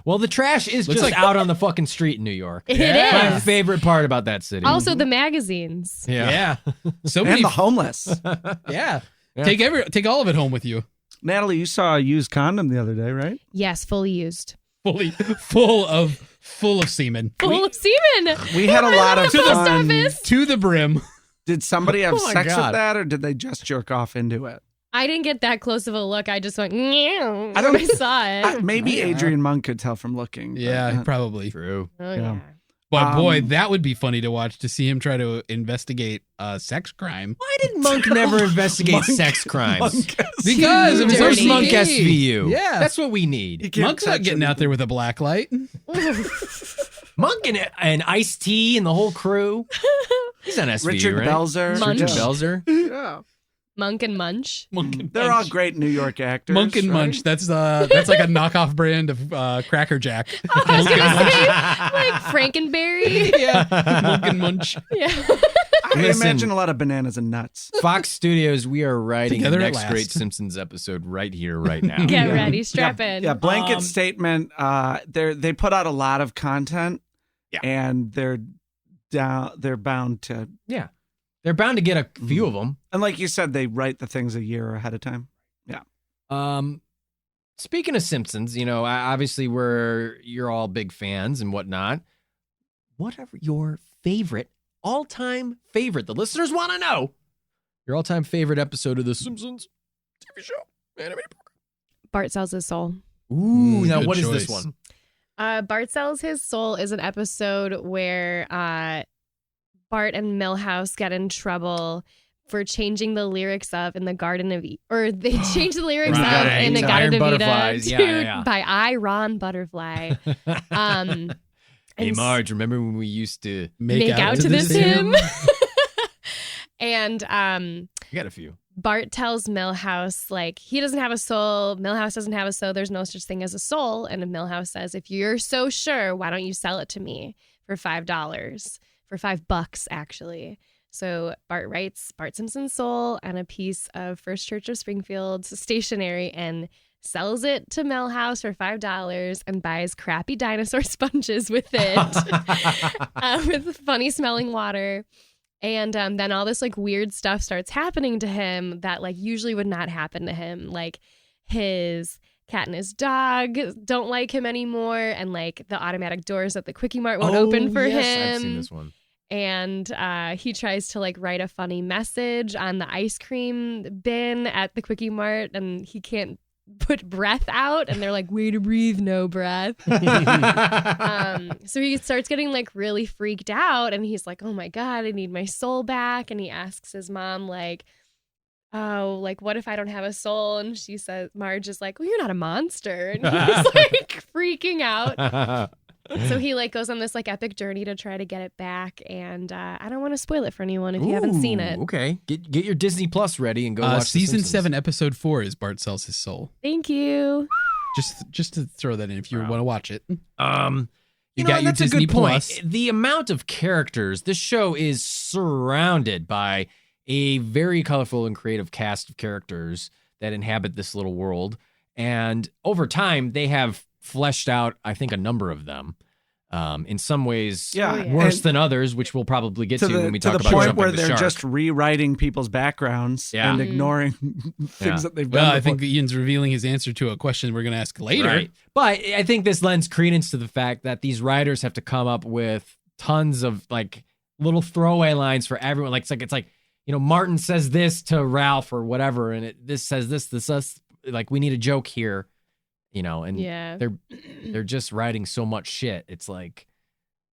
S2: Well, the trash is
S3: Looks
S2: just
S3: like-
S2: out on the fucking street in New York.
S5: It
S2: My
S5: is.
S2: favorite part about that city.
S5: Also, the magazines.
S2: yeah.
S3: So
S4: And
S3: many.
S4: the homeless.
S3: Yeah.
S2: Yeah.
S3: Take all of it home with you.
S4: Natalie, you saw a used condom the other day, right?
S5: Yes, fully used.
S3: Full of semen.
S5: Full of semen.
S4: We had a lot of
S5: To the post
S4: fun.
S5: office.
S3: To the brim.
S4: Did somebody have
S2: Oh my
S4: sex
S2: God.
S4: with that, or did they just jerk off into it?
S5: I didn't get that close of a look. I just went, "Meow,"
S4: I don't-
S5: when I saw it.
S4: Maybe Adrian Monk could tell from looking. but,
S3: Yeah, probably.
S2: True.
S5: Oh,
S4: yeah.
S5: yeah.
S3: But boy, that would be funny to watch, to see him try to investigate a sex crime.
S2: Why did Monk never investigate sex crimes?
S3: Because of his
S2: Where's
S3: OCD.
S2: Monk SVU?
S3: Yeah.
S2: That's what we need.
S4: He can't
S3: Monk's not
S4: touch
S3: getting out there with a black light.
S2: Monk and Ice-T and the whole crew. He's on SVU,
S4: Richard
S2: right?
S4: Belzer.
S5: Munch.
S2: Richard
S4: Yeah.
S2: Belzer.
S4: Yeah.
S5: Monk and Munch.
S4: They're all great New York actors.
S3: Monk and
S4: right?
S3: Munch. That's like a knockoff brand of Cracker Jack.
S5: I was going to say, like Frankenberry.
S3: Yeah. Monk and Munch.
S5: Yeah.
S4: I
S2: Listen.
S4: imagine a lot of bananas and nuts.
S2: Fox Studios, we are writing
S3: Together
S2: the
S3: at
S2: next
S3: last.
S2: great Simpsons episode right here, right now.
S5: Get
S4: Yeah.
S5: ready. Strap in.
S4: Yeah, blanket statement. They put out a lot of content.
S2: Yeah.
S4: And they're bound to,
S2: Yeah. They're bound to get a few of them.
S4: and like you said, they write the things a year ahead of time.
S2: Speaking of Simpsons, obviously you're all big fans and whatnot. Whatever your favorite, all-time favorite, the listeners want to know your all-time favorite episode of The Simpsons TV show, animated
S5: Bart sells his soul.
S2: program. Ooh, now
S3: good
S2: what is this
S3: choice.
S2: one?
S5: Bart sells his soul is an episode where Bart and Milhouse get in trouble for changing the lyrics of In the Garden of Eden, or they changed the lyrics
S2: Right.
S5: of In the
S2: To
S5: Garden
S2: Iron
S5: of Eden
S2: Butterflies. Yeah.
S5: by I, Ron Butterfly.
S2: Hey,
S5: And
S2: Marge, remember when we used to...
S5: make out to this hymn? And
S2: I got a few.
S5: Bart tells Milhouse, like, he doesn't have a soul. Milhouse doesn't have a soul. There's no such thing as a soul. And Milhouse says, if you're so sure, why don't you sell it to me for $5? For $5, actually. So Bart writes Bart Simpson's soul and a piece of First Church of Springfield's stationery and sells it to Milhouse for $5 and buys crappy dinosaur sponges with it, with funny smelling water. And then all this like weird stuff starts happening to him that like usually would not happen to him. Like his cat and his dog don't like him anymore. And like the automatic doors at the Quickie Mart won't open for
S2: yes,
S5: him.
S2: I've seen this one.
S5: And he tries to like write a funny message on the ice cream bin at the Quickie Mart, and he can't put breath out, and they're like, way to breathe, no breath. So he starts getting like really freaked out, and he's like, oh my God, I need my soul back. And he asks his mom, like, oh, like, what if I don't have a soul? And she says, Marge is like, well, you're not a monster. And he's like freaking out. So he like goes on this like epic journey to try to get it back, and I don't want to spoil it for anyone if you haven't seen it.
S2: Okay, get your Disney Plus ready and go watch
S3: Season
S2: The Simpsons.
S3: 7, Episode 4 is Bart sells his soul.
S5: Thank you.
S3: Just to throw that in if you want to watch it.
S2: You
S3: got your
S2: that's a
S3: Disney
S2: good point.
S3: Plus.
S2: The amount of characters, this show is surrounded by a very colorful and creative cast of characters that inhabit this little world, and over time they have fleshed out, I think, a number of them. In some ways, worse
S4: And
S2: than others, which we'll probably get to when we talk
S4: to the
S2: about
S4: point
S2: Jumping
S4: where
S2: the
S4: they're
S2: Shark.
S4: just rewriting people's backgrounds and ignoring things that they've done.
S3: Well, I
S4: before.
S3: think Ian's revealing his answer to a question we're going to ask later.
S2: Right. But I think this lends credence to the fact that these writers have to come up with tons of like little throwaway lines for everyone. Like it's like Martin says this to Ralph or whatever, and this says this us. Like we need a joke here, and they're just writing so much shit. It's like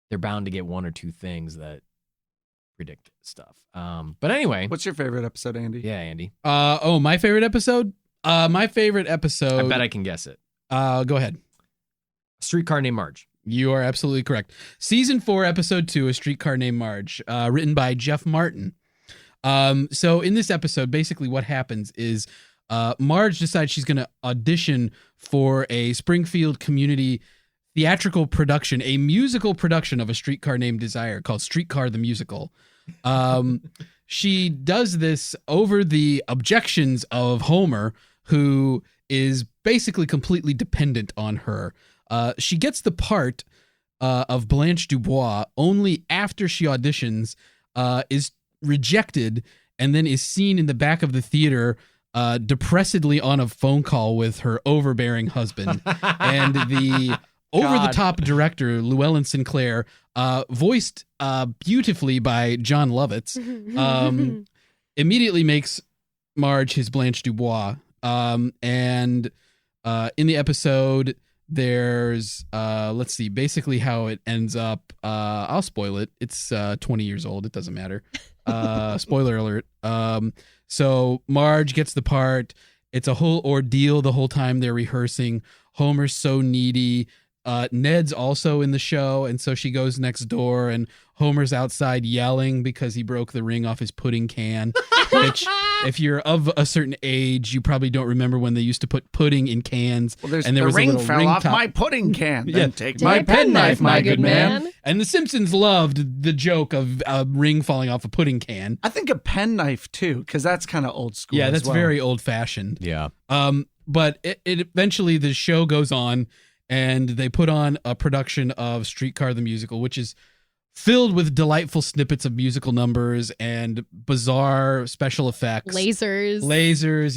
S2: they're bound to get one or two things that predict stuff. But anyway,
S4: what's your favorite episode, Andy?
S2: Yeah, Andy.
S3: My favorite episode. My favorite episode.
S2: I bet I can guess it.
S3: Go ahead.
S2: Streetcar Named Marge.
S3: You are absolutely correct. Season 4, Episode 2, A Streetcar Named Marge, written by Jeff Martin. So in this episode, basically what happens is Marge decides she's going to audition for a Springfield community theatrical production, a musical production of A Streetcar Named Desire called Streetcar the Musical. She does this over the objections of Homer, who is basically completely dependent on her. She gets the part of Blanche Dubois only after she auditions, is rejected, and then is seen in the back of the theater depressedly on a phone call with her overbearing husband. And the over-the-top director, Llewellyn Sinclair, voiced beautifully by John Lovitz, immediately makes Marge his Blanche Dubois. And in the episode, there's, let's see, basically how it ends up. I'll spoil it. It's 20 years old. It doesn't matter. Spoiler alert. So Marge gets the part. It's a whole ordeal the whole time they're rehearsing. Homer's so needy. Ned's also in the show, and so she goes next door, and Homer's outside yelling because he broke the ring off his pudding can, which, if you're of a certain age, you probably don't remember when they used to put pudding in cans.
S4: Well,
S3: and there
S4: the
S3: was
S4: ring
S3: a little
S4: fell
S3: ring
S4: off
S3: top.
S4: my pudding can.
S3: Yeah.
S4: Then take
S5: Take
S4: my
S5: a penknife, my good man.
S3: And the Simpsons loved the joke of a ring falling off a pudding can.
S4: I think a penknife too, because that's kind of old school.
S3: Yeah,
S4: as
S3: that's
S4: well.
S3: very old-fashioned.
S2: Yeah.
S3: But it eventually, the show goes on, and they put on a production of Streetcar the Musical, which is filled with delightful snippets of musical numbers and bizarre special effects.
S5: Lasers,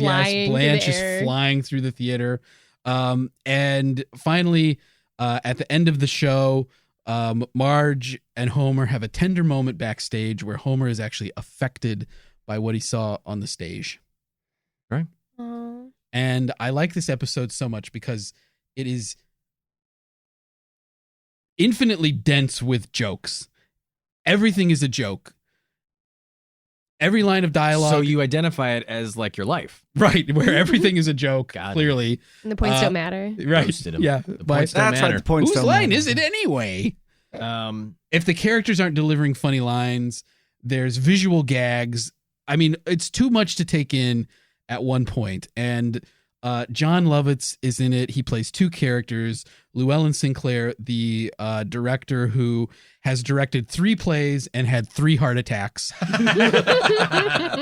S3: yes. Blanche
S5: through the air.
S3: is flying through the theater. And finally, at the end of the show, Marge and Homer have a tender moment backstage where Homer is actually affected by what he saw on the stage.
S2: Right.
S5: Aww.
S3: And I like this episode so much because it is infinitely dense with jokes. Everything is a joke. every line of dialogue.
S2: So you identify it as like your life.
S3: Right, where everything is a joke, clearly.
S5: And the points don't matter.
S3: Right.
S2: Roasted him.
S3: Yeah.
S2: The points don't
S4: That's
S2: matter.
S4: right. The points
S3: Whose
S4: don't
S3: line
S4: matter.
S3: is it anyway?
S2: Um,
S3: If the characters aren't delivering funny lines, there's visual gags. I mean, it's too much to take in at one point. And John Lovitz is in it. He plays two characters. Llewellyn Sinclair, the director who has directed 3 plays and had 3 heart attacks.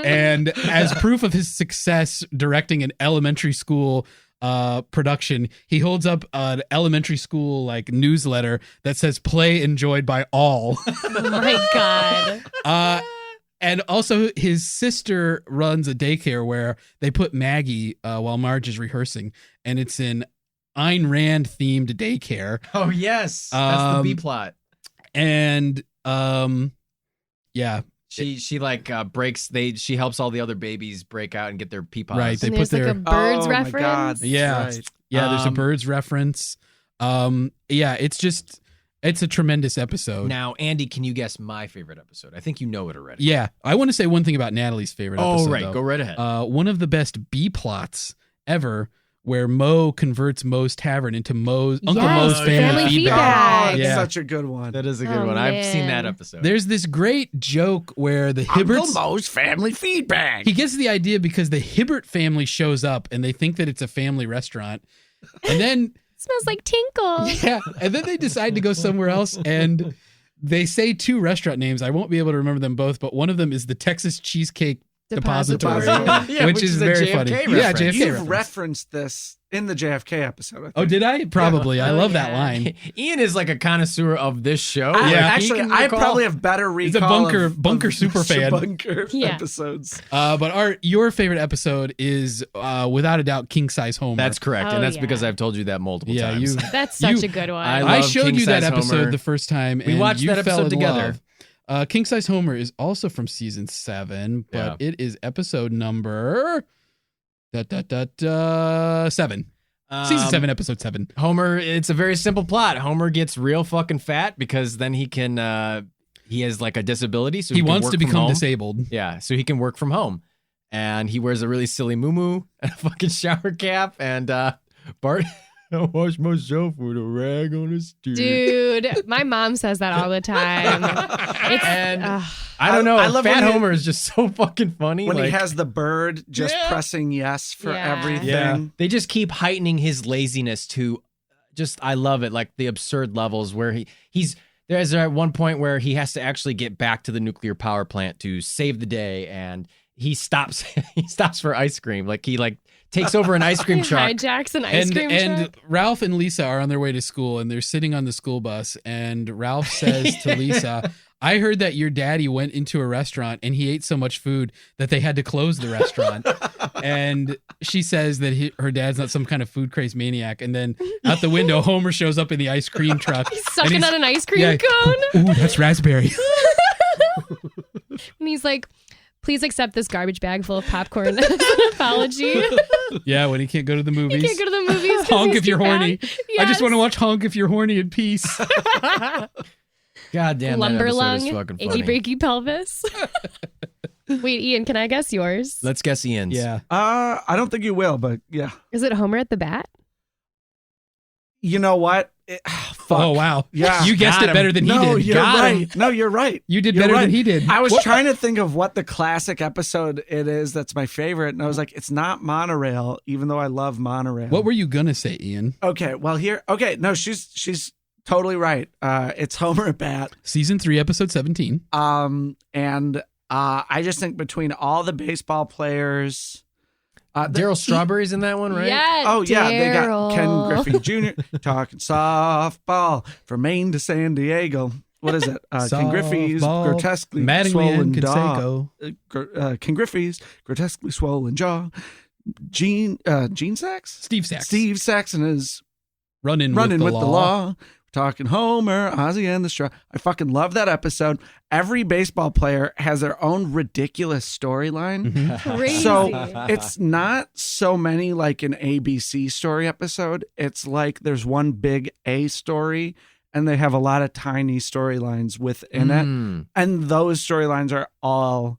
S3: And as proof of his success directing an elementary school production, he holds up an elementary school like newsletter that says play enjoyed by all.
S5: Oh my God.
S3: And also his sister runs a daycare where they put Maggie while Marge is rehearsing, and it's an Ayn Rand themed daycare.
S2: oh yes, that's the B plot.
S3: And yeah,
S2: She like breaks. She helps all the other babies break out and get their peepaws.
S3: Right, they
S5: And
S3: put
S5: there's like
S3: their-
S5: a Birds
S4: Oh, my
S5: reference.
S4: God.
S3: yeah,
S4: Right.
S3: yeah. There's a Birds reference. Yeah, it's a tremendous episode.
S2: Now, Andy, can you guess my favorite episode? I think you know it already.
S3: Yeah, I want to say one thing about Natalie's favorite
S2: Oh
S3: episode.
S2: right,
S3: though.
S2: go right ahead.
S3: One of the best B plots ever, where Mo converts Mo's Tavern into Uncle Mo's
S5: Family
S3: Family
S5: Feedback.
S4: Oh, it's
S3: Yeah.
S4: such a good one.
S2: that is a good
S5: Oh,
S2: one. I've seen that
S5: man.
S2: episode.
S3: There's this great joke where the
S4: Uncle
S3: Hibberts.
S4: Mo's Family Feedback.
S3: He gets the idea because the Hibbert family shows up and they think that it's a family restaurant. And then,
S5: Smells like tinkle.
S3: yeah, and then they decide to go somewhere else and they say 2 restaurant names. I won't be able to remember them both, but one of them is the Texas Cheesecake Depository,
S2: Yeah,
S3: which is
S2: a
S3: very
S2: JFK
S3: funny.
S2: reference.
S3: Yeah, JFK
S4: You've
S3: reference.
S4: referenced this in the JFK episode. I think.
S3: Oh, did I? Probably. I
S5: Oh,
S3: love that
S5: yeah.
S3: line.
S2: Ian is like a connoisseur of this show.
S4: I,
S3: Yeah.
S4: actually,
S2: He can
S4: I
S2: recall-
S4: probably have better recall.
S3: He's a bunker
S4: of
S3: super fan.
S4: Bunker
S5: Yeah.
S4: episodes.
S3: But Art, your favorite episode is without a doubt King Size Homer.
S2: That's correct,
S5: Oh,
S2: and that's
S5: yeah.
S2: because I've told you that multiple
S3: yeah.
S2: times.
S3: You.
S5: That's such
S3: You-
S5: a good one.
S2: I
S3: I
S2: love
S3: showed you that
S2: King-size
S3: episode
S2: Homer.
S3: the first time.
S2: We
S3: and
S2: watched
S3: you
S2: that
S3: fell
S2: episode
S3: in
S2: together.
S3: love. King Size Homer is also from season 7, but it is episode number 7. Season 7, episode 7.
S2: Homer, it's a very simple plot. Homer gets real fucking fat because then he can, he has like a disability. So
S3: He
S2: can
S3: wants
S2: work
S3: to
S2: from
S3: become
S2: home.
S3: disabled.
S2: Yeah, so he can work from home. And he wears a really silly muumuu and a fucking shower cap. And Bart, I wash myself with a rag on a stick.
S5: Dude, my mom says that all the time. It's,
S2: And
S5: ugh.
S2: I don't know.
S4: I love
S2: Fat
S4: when he-
S2: Homer is just so fucking funny.
S4: When
S2: like,
S4: he has the bird just
S2: Yeah.
S4: pressing yes for
S5: Yeah.
S4: everything.
S3: Yeah.
S2: they just keep heightening his laziness to just, I love it, like the absurd levels where there's at one point where he has to actually get back to the nuclear power plant to save the day, and he stops for ice cream. Like he takes over an ice cream
S5: He
S2: truck.
S5: hijacks an ice cream
S3: and
S5: truck.
S3: Ralph and Lisa are on their way to school and they're sitting on the school bus and Ralph says to Lisa, I heard that your daddy went into a restaurant and he ate so much food that they had to close the restaurant. And she says that her dad's not some kind of food crazed maniac. And then out the window, Homer shows up in the ice cream truck.
S5: He's sucking
S3: and
S5: on an ice cream
S3: yeah,
S5: cone.
S3: Ooh, that's raspberry.
S5: And he's like, please accept this garbage bag full of popcorn as an apology.
S3: Yeah, when he can't go to the
S5: You
S3: movies.
S5: can't go to the movies. 'cause
S3: Honk
S5: he's
S3: if you're
S5: too fat.
S3: horny. I just want to watch Honk if you're horny in peace.
S2: God damn, that
S5: Lumber
S2: episode
S5: lung,
S2: is fucking
S5: achy
S2: funny.
S5: breaky pelvis. Wait, Ian, can I guess yours?
S2: Let's guess Ian's.
S3: Yeah.
S4: I don't think you will, but yeah.
S5: Is it Homer at the bat?
S4: You know what? Fuck.
S3: Oh, wow.
S4: Yeah.
S3: You guessed
S2: Got
S3: it
S2: him.
S3: better than he
S4: No,
S3: did.
S4: you're
S3: Got him.
S4: right. No, you're right.
S3: You did
S4: You're
S3: better
S4: right.
S3: than he did.
S4: I was
S3: What-
S4: trying to think of what the classic episode it is that's my favorite, and I was like, it's not Monorail, even though I love Monorail.
S3: What were you going to say, Ian?
S4: Okay, well here. Okay, no, she's totally right. It's Homer at bat.
S3: Season 3, episode 17.
S4: And I just think between all the baseball players,
S2: Daryl Strawberry's in that one, right?
S5: Yeah.
S4: Oh yeah, they got
S5: Daryl.
S4: Ken Griffey Jr. talking softball from Maine to San Diego. What is it? Ken Griffey's
S3: Softball,
S4: grotesquely
S3: Mattingly
S4: swollen
S3: and
S4: jaw.
S3: Canseco.
S4: Ken Griffey's grotesquely swollen jaw. Gene Sachs?
S3: Steve Sachs.
S4: Steve Saxon is
S3: Running
S4: with the
S3: law.
S4: law. Talking Homer, Ozzy and the Straw. I fucking love that episode. Every baseball player has their own ridiculous storyline.
S3: Mm-hmm.
S5: Crazy.
S4: So it's not so many like an ABC story episode. It's like there's one big A story and they have a lot of tiny storylines within it.
S2: Mm.
S4: And those storylines are all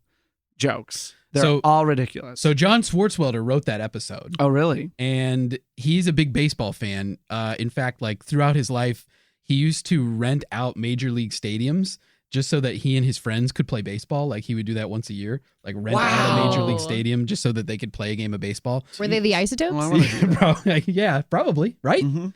S4: jokes. They're
S3: So-
S4: all ridiculous.
S3: So John Swartzwelder wrote that episode.
S4: oh, really?
S3: And he's a big baseball fan. In fact, like throughout his life, he used to rent out major league stadiums just so that he and his friends could play baseball. Like he would do that once a year, like rent out a major league
S5: Wow.
S3: stadium just so that they could play a game of baseball.
S5: Were they the isotopes?
S4: Well, I wanna do that.
S3: Yeah, probably, right?
S4: Mhm.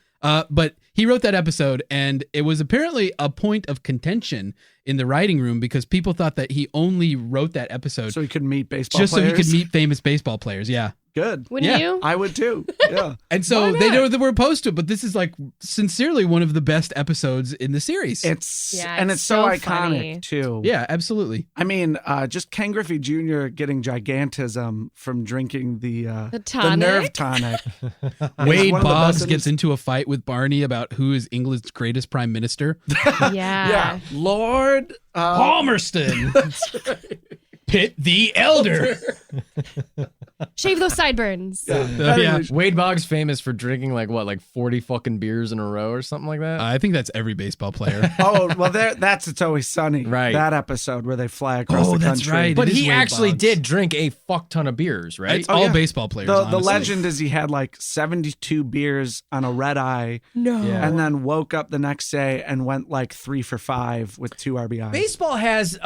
S3: But he wrote that episode, and it was apparently a point of contention in the writing room because people thought that he only wrote that episode
S4: So he could meet baseball
S3: just
S4: players?
S3: so he could meet famous baseball players. Yeah.
S4: Good.
S5: Wouldn't
S3: Yeah.
S5: you?
S4: I would too. Yeah.
S3: And so they know that we're opposed to it, but this is like sincerely one of the best episodes in the series.
S4: It's
S5: Yeah,
S4: and
S5: it's
S4: it's so
S5: so
S4: iconic
S5: funny.
S4: too.
S3: Yeah, absolutely.
S4: I mean, just Ken Griffey Jr. getting gigantism from drinking the
S5: tonic?
S4: nerve tonic.
S3: Wade
S4: one of the
S3: Boggs
S4: best in
S3: gets
S4: his-
S3: into a fight with Barney about who is England's greatest prime minister.
S5: Yeah.
S4: Yeah, Lord.
S3: Palmerston. Pitt the Elder.
S5: Shave those sideburns.
S3: Yeah.
S2: Wade Boggs famous for drinking like 40 fucking beers in a row or something like that.
S3: I think that's every baseball player.
S4: Oh well, that's It's Always Sunny.
S2: Right.
S4: That episode where they fly across
S3: Oh,
S4: the
S3: that's
S4: country.
S3: right.
S2: but
S3: it is
S2: he
S3: Wade
S2: actually
S3: Boggs.
S2: did drink a fuck ton of beers, right?
S3: It's all
S4: yeah.
S3: baseball players.
S4: The
S3: honestly.
S4: legend is he had like 72 beers on a red eye,
S5: No.
S2: Yeah.
S4: and then woke up the next day and went like 3 for 5 with 2 RBIs.
S2: Baseball has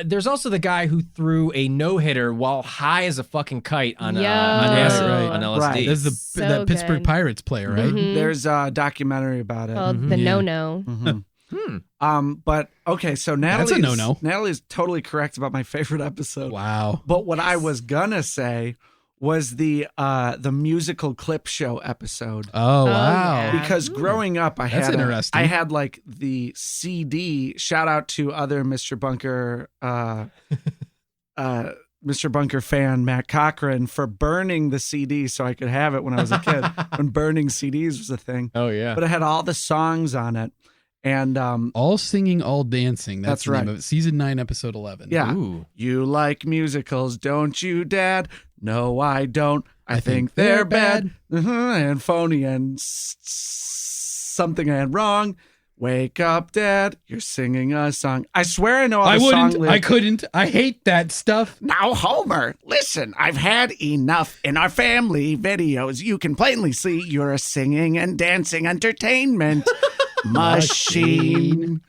S2: there's also the guy who threw a no-hitter while high as a fucking kite on
S5: Yo.
S3: Right, right.
S2: on LSD.
S4: Right.
S3: That's the
S5: So
S3: that Pittsburgh
S5: good.
S3: Pirates player, right?
S5: Mhm.
S4: There's a documentary about it.
S5: Called the
S3: Yeah.
S5: no-no.
S4: Mhm. But okay, so Natalie,
S3: no-no.
S4: Natalie's totally correct about my favorite episode.
S3: Wow.
S4: But what I was gonna say was the musical clip show episode.
S3: Oh, wow.
S5: yeah.
S4: Because growing up, I
S3: That's
S4: had
S3: interesting.
S4: I had like the CD. Shout out to other Mr. Bunker, Mr. Bunker fan Matt Cochran for burning the CD so I could have it when I was a kid. When burning CDs was a thing,
S2: Oh yeah.
S4: but it had all the songs on it, and
S3: All singing, all dancing.
S4: That's
S3: the name
S4: right.
S3: of it. Season 9, episode 11.
S4: yeah.
S2: Ooh.
S4: You like musicals, don't you, Dad? No, I don't. I think they're bad and phony and something and wrong. Wake up, Dad. You're singing a song. I swear I know all
S3: I
S4: the song
S3: wouldn't. I
S4: lyrics.
S3: couldn't. I hate that stuff.
S4: Now, Homer, listen, I've had enough. In our family videos, you can plainly see you're a singing and dancing entertainment machine.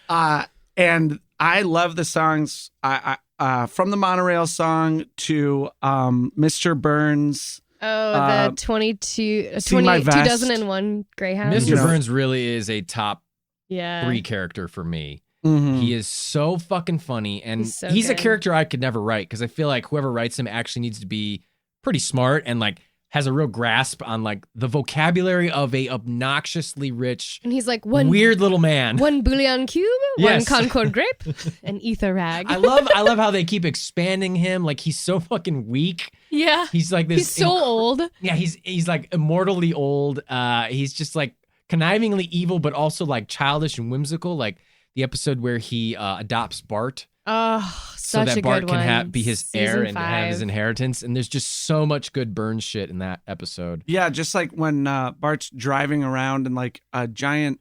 S4: And I love the songs. From the monorail song to Mr. Burns.
S5: Oh, the 22,
S4: See My Vest.
S5: 2001 Greyhound.
S2: Mr.
S4: You know.
S2: Burns really is a top
S5: Yeah.
S2: 3 character for me.
S4: Mhm.
S2: He is so fucking funny, and
S5: He's so
S2: he's a
S5: good.
S2: character I could never write because I feel like whoever writes him actually needs to be pretty smart and like has a real grasp on like the vocabulary of a obnoxiously rich,
S5: And he's like, one
S2: weird little man.
S5: one bouillon cube,
S2: Yes.
S5: one Concord grape, an ether rag.
S2: I love how they keep expanding him. Like he's so fucking weak.
S5: yeah.
S2: He's like this.
S5: He's so old.
S2: Yeah, he's like immortally old. He's just like connivingly evil, but also like childish and whimsical. Like the episode where he adopts Bart
S5: Oh,
S2: so
S5: such
S2: that
S5: a
S2: Bart
S5: good
S2: can
S5: one.
S2: be his
S5: Season
S2: heir and have his
S5: 5.
S2: inheritance. And there's just so much good Burns shit in that episode.
S4: Yeah, just like when Bart's driving around in like a giant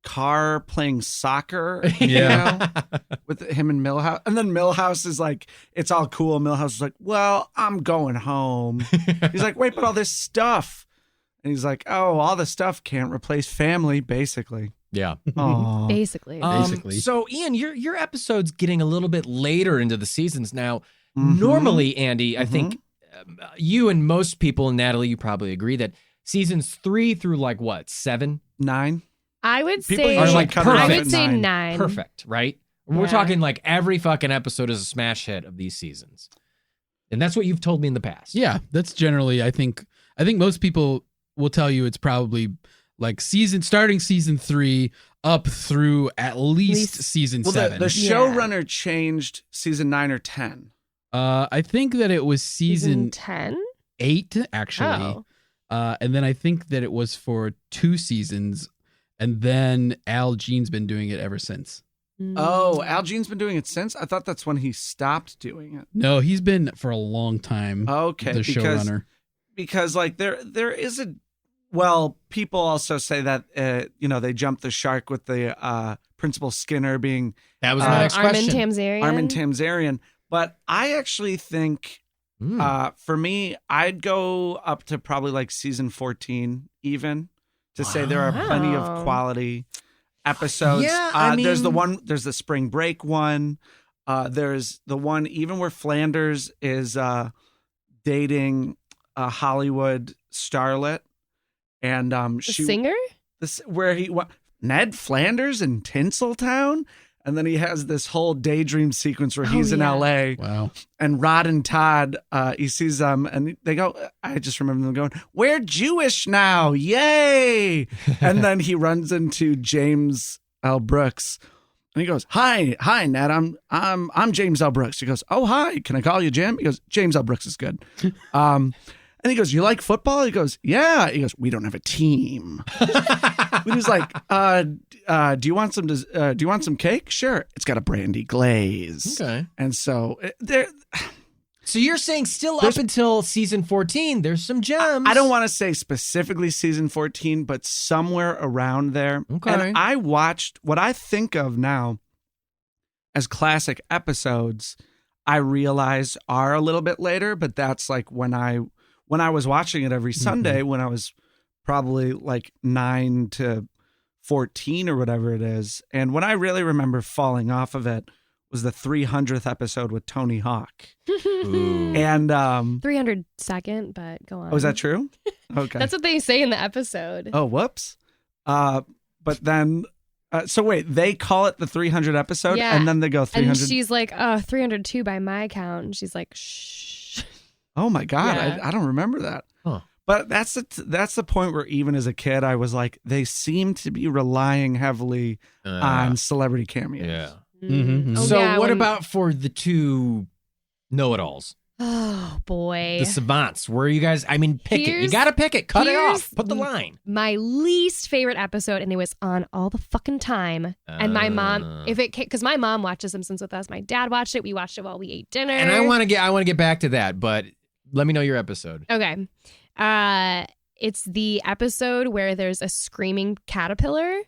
S4: car playing soccer,
S3: Yeah.
S4: with him and Milhouse. And then Milhouse is like, it's all cool. Milhouse is like, well, I'm going home. He's like, wait, but all this stuff. And he's like, oh, all the stuff can't replace family, basically.
S2: Yeah.
S4: Aw.
S5: Basically.
S3: Basically.
S2: So Ian, your episode's getting a little bit later into the seasons now.
S4: Mhm.
S2: Normally, Andy, I think you and most people, and Natalie, you probably agree that seasons 3 through like what 7
S4: 9.
S5: I would
S4: People
S5: say,
S2: usually cut it
S5: I
S2: off
S5: would
S2: at
S5: say
S4: 9.
S5: 9.
S2: perfect, right? We're
S5: Yeah.
S2: talking like every fucking episode is a smash hit of these seasons, and that's what you've told me in the past.
S3: Yeah, that's generally. I think most people will tell you it's probably like starting season 3 up through at least season
S4: Well,
S3: 7.
S4: the showrunner changed season 9 or 10.
S3: I think that it was season
S5: 10?
S3: 8 actually.
S5: Oh.
S3: And then I think that it was for 2 seasons, and then Al Jean's been doing it ever since.
S4: Oh, Al Jean's been doing it since? I thought that's when he stopped doing it.
S3: No, he's been for a long time.
S4: Okay,
S3: the
S4: because
S3: showrunner.
S4: because like there is a, well, people also say that they jumped the shark with the Principal Skinner being
S2: That was my next
S5: Armin
S2: question.
S5: Tamzarian.
S4: Armin Tamzarian, But I actually think, for me, I'd go up to probably like season 14 even to say there are plenty of quality episodes.
S2: Yeah, I mean,
S4: there's the spring break one. There's the one even where Flanders is dating a Hollywood starlet, and
S5: Singer?
S4: Where Ned Flanders in Tinseltown, and then he has this whole daydream sequence where he's in L.A.
S3: Wow.
S4: And Rod and Todd, he sees them, and they go. I just remember them going, "We're Jewish now, yay!" And then he runs into James L. Brooks. And he goes, "Hi, Ned. I'm James L. Brooks." He goes, "Oh, hi. Can I call you Jim?" He goes, "James L. Brooks is good." And he goes, "You like football?" He goes, "Yeah." He goes, "We don't have a team." And he's like, "Do you want some cake?" "Sure." "It's got a brandy glaze."
S2: Okay.
S4: And so there.
S2: So you're saying still up until season 14, there's some gems.
S4: I don't want to say specifically season 14, but somewhere around there.
S2: Okay.
S4: And I watched what I think of now as classic episodes, I realize are a little bit later, but that's like when I was watching it every Sunday when I was probably like 9 to 14 or whatever it is. And when I really remember falling off of it was the 300th episode with Tony Hawk. And
S5: 302nd, but go on.
S4: Oh, is that true? Okay.
S5: That's what they say in the episode.
S4: Oh, whoops. But then so wait, they call it the 300 episode and then they go 300.
S5: And she's like, 302 by my count. And she's like, shh.
S4: Oh my God.
S5: Yeah.
S4: I don't remember that.
S2: Huh.
S4: But that's the point where even as a kid, I was like, they seem to be relying heavily on celebrity cameos.
S2: Yeah.
S3: Mm-hmm.
S5: Oh,
S2: So
S5: yeah,
S2: what
S5: when-
S2: about for the two know-it-alls?
S5: Oh, boy.
S2: The savants. Where are you guys? I mean, pick it. You
S5: Here's-
S2: got to pick it. Cut it
S5: here's
S2: off. Put the line.
S5: My least favorite episode, and it was on all the fucking time. And my mom, because my mom watched The Simpsons with us. My dad watched it. We watched it while we ate dinner.
S2: And I want to get back to that, but let me know your episode.
S5: Okay. It's the episode where there's a screaming caterpillar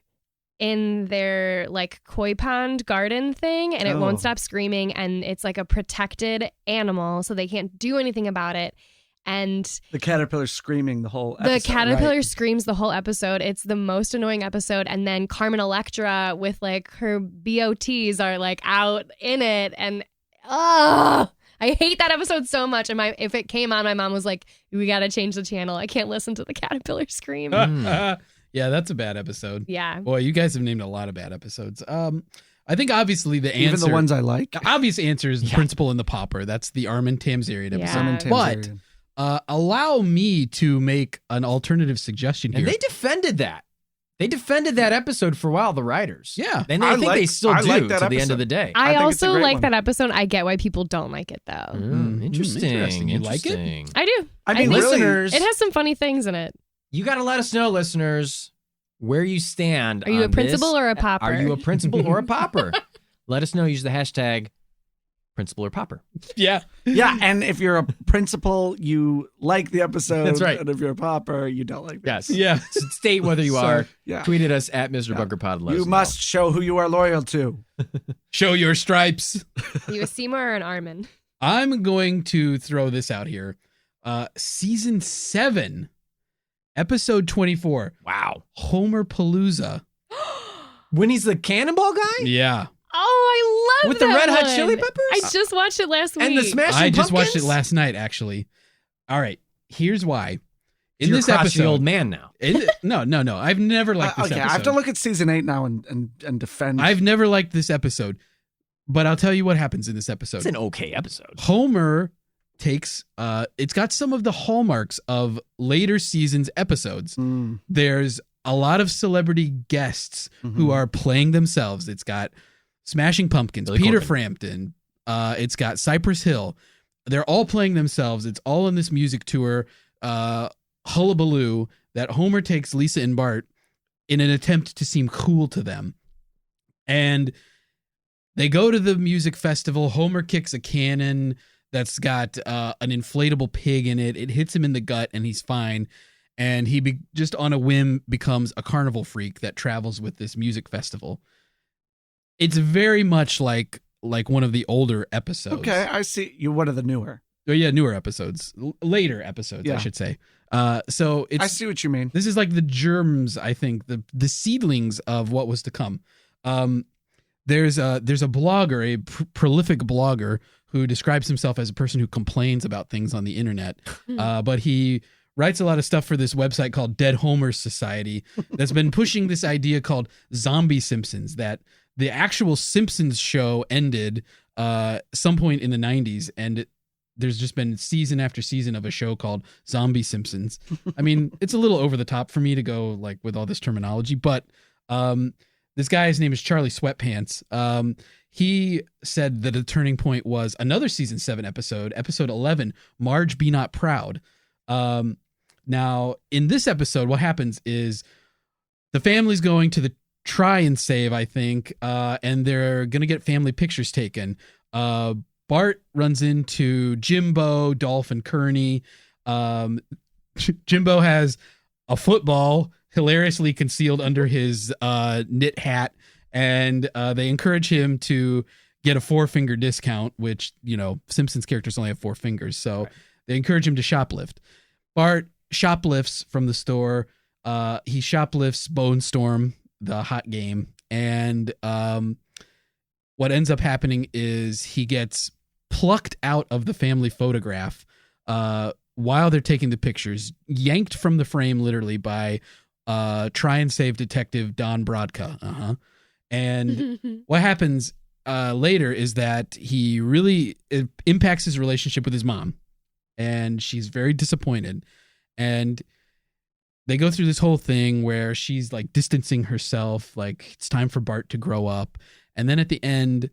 S5: in their like koi pond garden thing, and it won't stop screaming, and it's like a protected animal, so they can't do anything about it. And
S4: The caterpillar screaming the whole episode.
S5: the caterpillar
S4: right?
S5: screams the whole episode. It's the most annoying episode. And then Carmen Electra with like her BOTs are like out in it, and I hate that episode so much. And if it came on, my mom was like, "We got to change the channel. I can't listen to the caterpillar scream."
S3: Yeah, that's a bad episode.
S5: Yeah.
S3: Boy, you guys have named a lot of bad episodes. I think obviously the answer,
S4: Even the ones I like.
S3: the obvious answer is the Principal and the Pauper. That's the Armin Tamzarian episode.
S5: Yeah.
S4: Tamzarian.
S3: But allow me to make an alternative suggestion here.
S2: And they defended that. They defended that episode for a while, the writers.
S3: Yeah.
S2: And I think they still
S4: I
S2: do
S4: like that
S2: to the end
S4: episode.
S2: of the day.
S5: I
S4: think it's a
S5: also
S4: great
S5: like
S4: one.
S5: that episode. I get why people don't like it though.
S2: Interesting.
S3: Interesting. You like it?
S2: Interesting.
S5: I do.
S4: I mean,
S5: think
S4: really,
S2: Listeners,
S5: It has some funny things in it.
S2: you got to let us know, listeners, where you stand.
S5: Are you
S2: on
S5: a principal
S2: this.
S5: or a popper?
S2: Are you a principal or a popper? Let us know. Use the hashtag principal or popper.
S3: Yeah.
S4: yeah, and if you're a principal, you like the episode.
S2: That's right.
S4: And if you're a pauper, you don't like it.
S2: Yes.
S3: Yeah.
S2: So state whether you are.
S4: yeah.
S2: Tweet at us at Mr. Bunker Pod. and let
S4: You
S2: us know.
S4: must show who you are loyal to.
S3: Show your stripes.
S5: Are you a Seymour or an Armin?
S3: I'm going to throw this out here. Season 7, episode 24,
S2: Wow.
S3: Homer Palooza.
S2: When he's the cannonball guy?
S3: Yeah.
S5: Oh, I love
S2: With the
S5: that
S2: Red Hot
S5: one.
S2: Chili Peppers?
S5: I just watched it last week.
S2: And the Smashing
S3: I just watched it
S2: Pumpkins?
S3: last night, actually. All right. Here's why. In
S2: You're
S3: this
S2: a crotchety
S3: episode,
S2: old man now.
S3: No. I've never liked this
S4: Okay,
S3: episode.
S4: I have to look at season 8 now and defend.
S3: I've never liked this episode, but I'll tell you what happens in this episode.
S2: It's an okay episode.
S3: Homer takes it's got some of the hallmarks of later seasons episodes.
S4: Mm.
S3: There's a lot of celebrity guests who are playing themselves. It's got Smashing Pumpkins,
S2: Billy
S3: Peter
S2: Corgan.
S3: Frampton, it's got Cypress Hill. They're all playing themselves. It's all on this music tour, hullabaloo, that Homer takes Lisa and Bart in an attempt to seem cool to them. And they go to the music festival. Homer kicks a cannon that's got an inflatable pig in it. It hits him in the gut and he's fine. And he just on a whim becomes a carnival freak that travels with this music festival. It's very much like like one of the older episodes.
S4: Okay, I see. You one of the newer.
S3: Oh, yeah, newer episodes, later episodes, I should say. So it's.
S4: I see what you mean.
S3: This is like the germs, I think, the seedlings of what was to come. There's a blogger, a prolific blogger, who describes himself as a person who complains about things on the internet, but he writes a lot of stuff for this website called Dead Homers Society that's been pushing this idea called zombie Simpsons, that the actual Simpsons show ended some point in the 90s, and there's just been season after season of a show called Zombie Simpsons. I mean, it's a little over the top for me to go like with all this terminology, but this guy's name is Charlie Sweatpants. He said that a turning point was another season 7 episode 11, Marge Be Not Proud. Now, in this episode, what happens is the family's going to the try and save, I think, and they're going to get family pictures taken. Bart runs into Jimbo, Dolph, and Kearney. Jimbo has a football hilariously concealed under his knit hat, and they encourage him to get a 4-finger discount, which, you know, Simpsons characters only have 4 fingers, so they encourage him to shoplift. Bart shoplifts from the store. He shoplifts Bone Storm, the hot game, and what ends up happening is he gets plucked out of the family photograph while they're taking the pictures, yanked from the frame literally by try and save detective Don Brodka. And what happens later is that he really impacts his relationship with his mom, and she's very disappointed. And they go through this whole thing where she's like distancing herself, like it's time for Bart to grow up. And then at the end,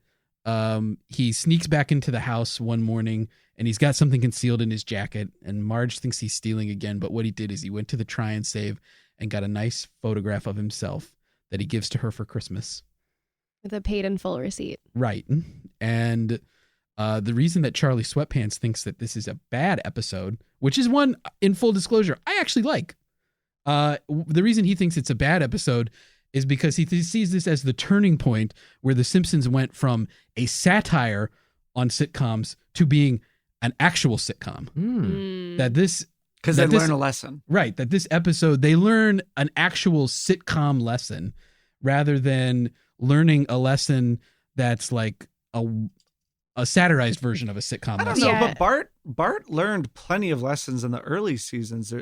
S3: he sneaks back into the house one morning and he's got something concealed in his jacket, and Marge thinks he's stealing again. But what he did is he went to the try and save and got a nice photograph of himself that he gives to her for Christmas.
S5: With a paid in full receipt.
S3: Right. And the reason that Charlie Sweatpants thinks that this is a bad episode, which is one, in full disclosure, I actually like. The reason he thinks it's a bad episode is because he sees this as the turning point where The Simpsons went from a satire on sitcoms to being an actual sitcom. That this...
S4: Because they learn a lesson.
S3: Right. That this episode, they learn an actual sitcom lesson rather than learning a lesson that's like a satirized version of a sitcom
S4: I don't
S3: lesson.
S4: know, but Bart learned plenty of lessons in the early seasons.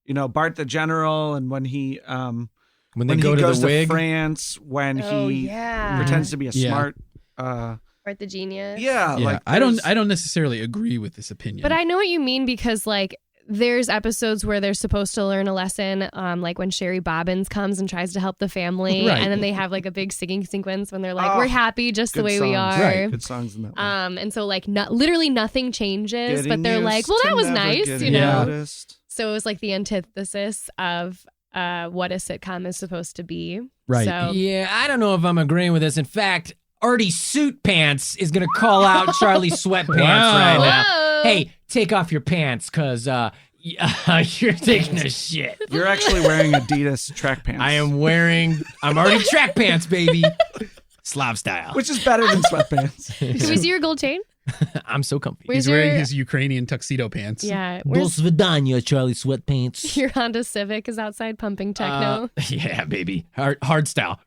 S4: You know, Bart the General, and when he
S2: when they go to
S4: goes
S2: the wig,
S4: to France, when he pretends to be a smart
S5: Bart the Genius.
S4: Yeah, like
S3: I don't necessarily agree with this opinion.
S5: But I know what you mean, because like there's episodes where they're supposed to learn a lesson, like when Sherry Bobbins comes and tries to help the family,
S3: Right.
S5: and then they have like a big singing sequence when they're like, "We're happy just the way we are."
S3: Right.
S4: Good songs in that one.
S5: And so like literally nothing changes,
S4: Getting
S5: but they're like,
S4: used
S5: "Well,
S4: to
S5: that was
S4: never
S5: nice,"
S4: getting
S5: you know.
S4: noticed.
S5: So it was like the antithesis of what a sitcom is supposed to be.
S3: Right.
S5: So,
S2: yeah, I don't know if I'm agreeing with this. In fact, Artie Suit Pants is going to call out Charlie Sweatpants right now.
S5: Whoa.
S2: Hey, take off your pants, because you're taking a shit.
S4: You're actually wearing Adidas track pants.
S2: I'm already track pants, baby. Slav style.
S4: Which is better than sweatpants.
S5: Can we see your gold chain?
S2: I'm so comfy.
S5: Where's
S3: He's wearing
S5: your-
S3: his Ukrainian tuxedo pants.
S5: Yeah.
S2: Dos
S5: Where's
S2: Vidania, Charlie Sweatpants.
S5: your Honda Civic is outside pumping techno?
S2: Yeah, baby. Hard style.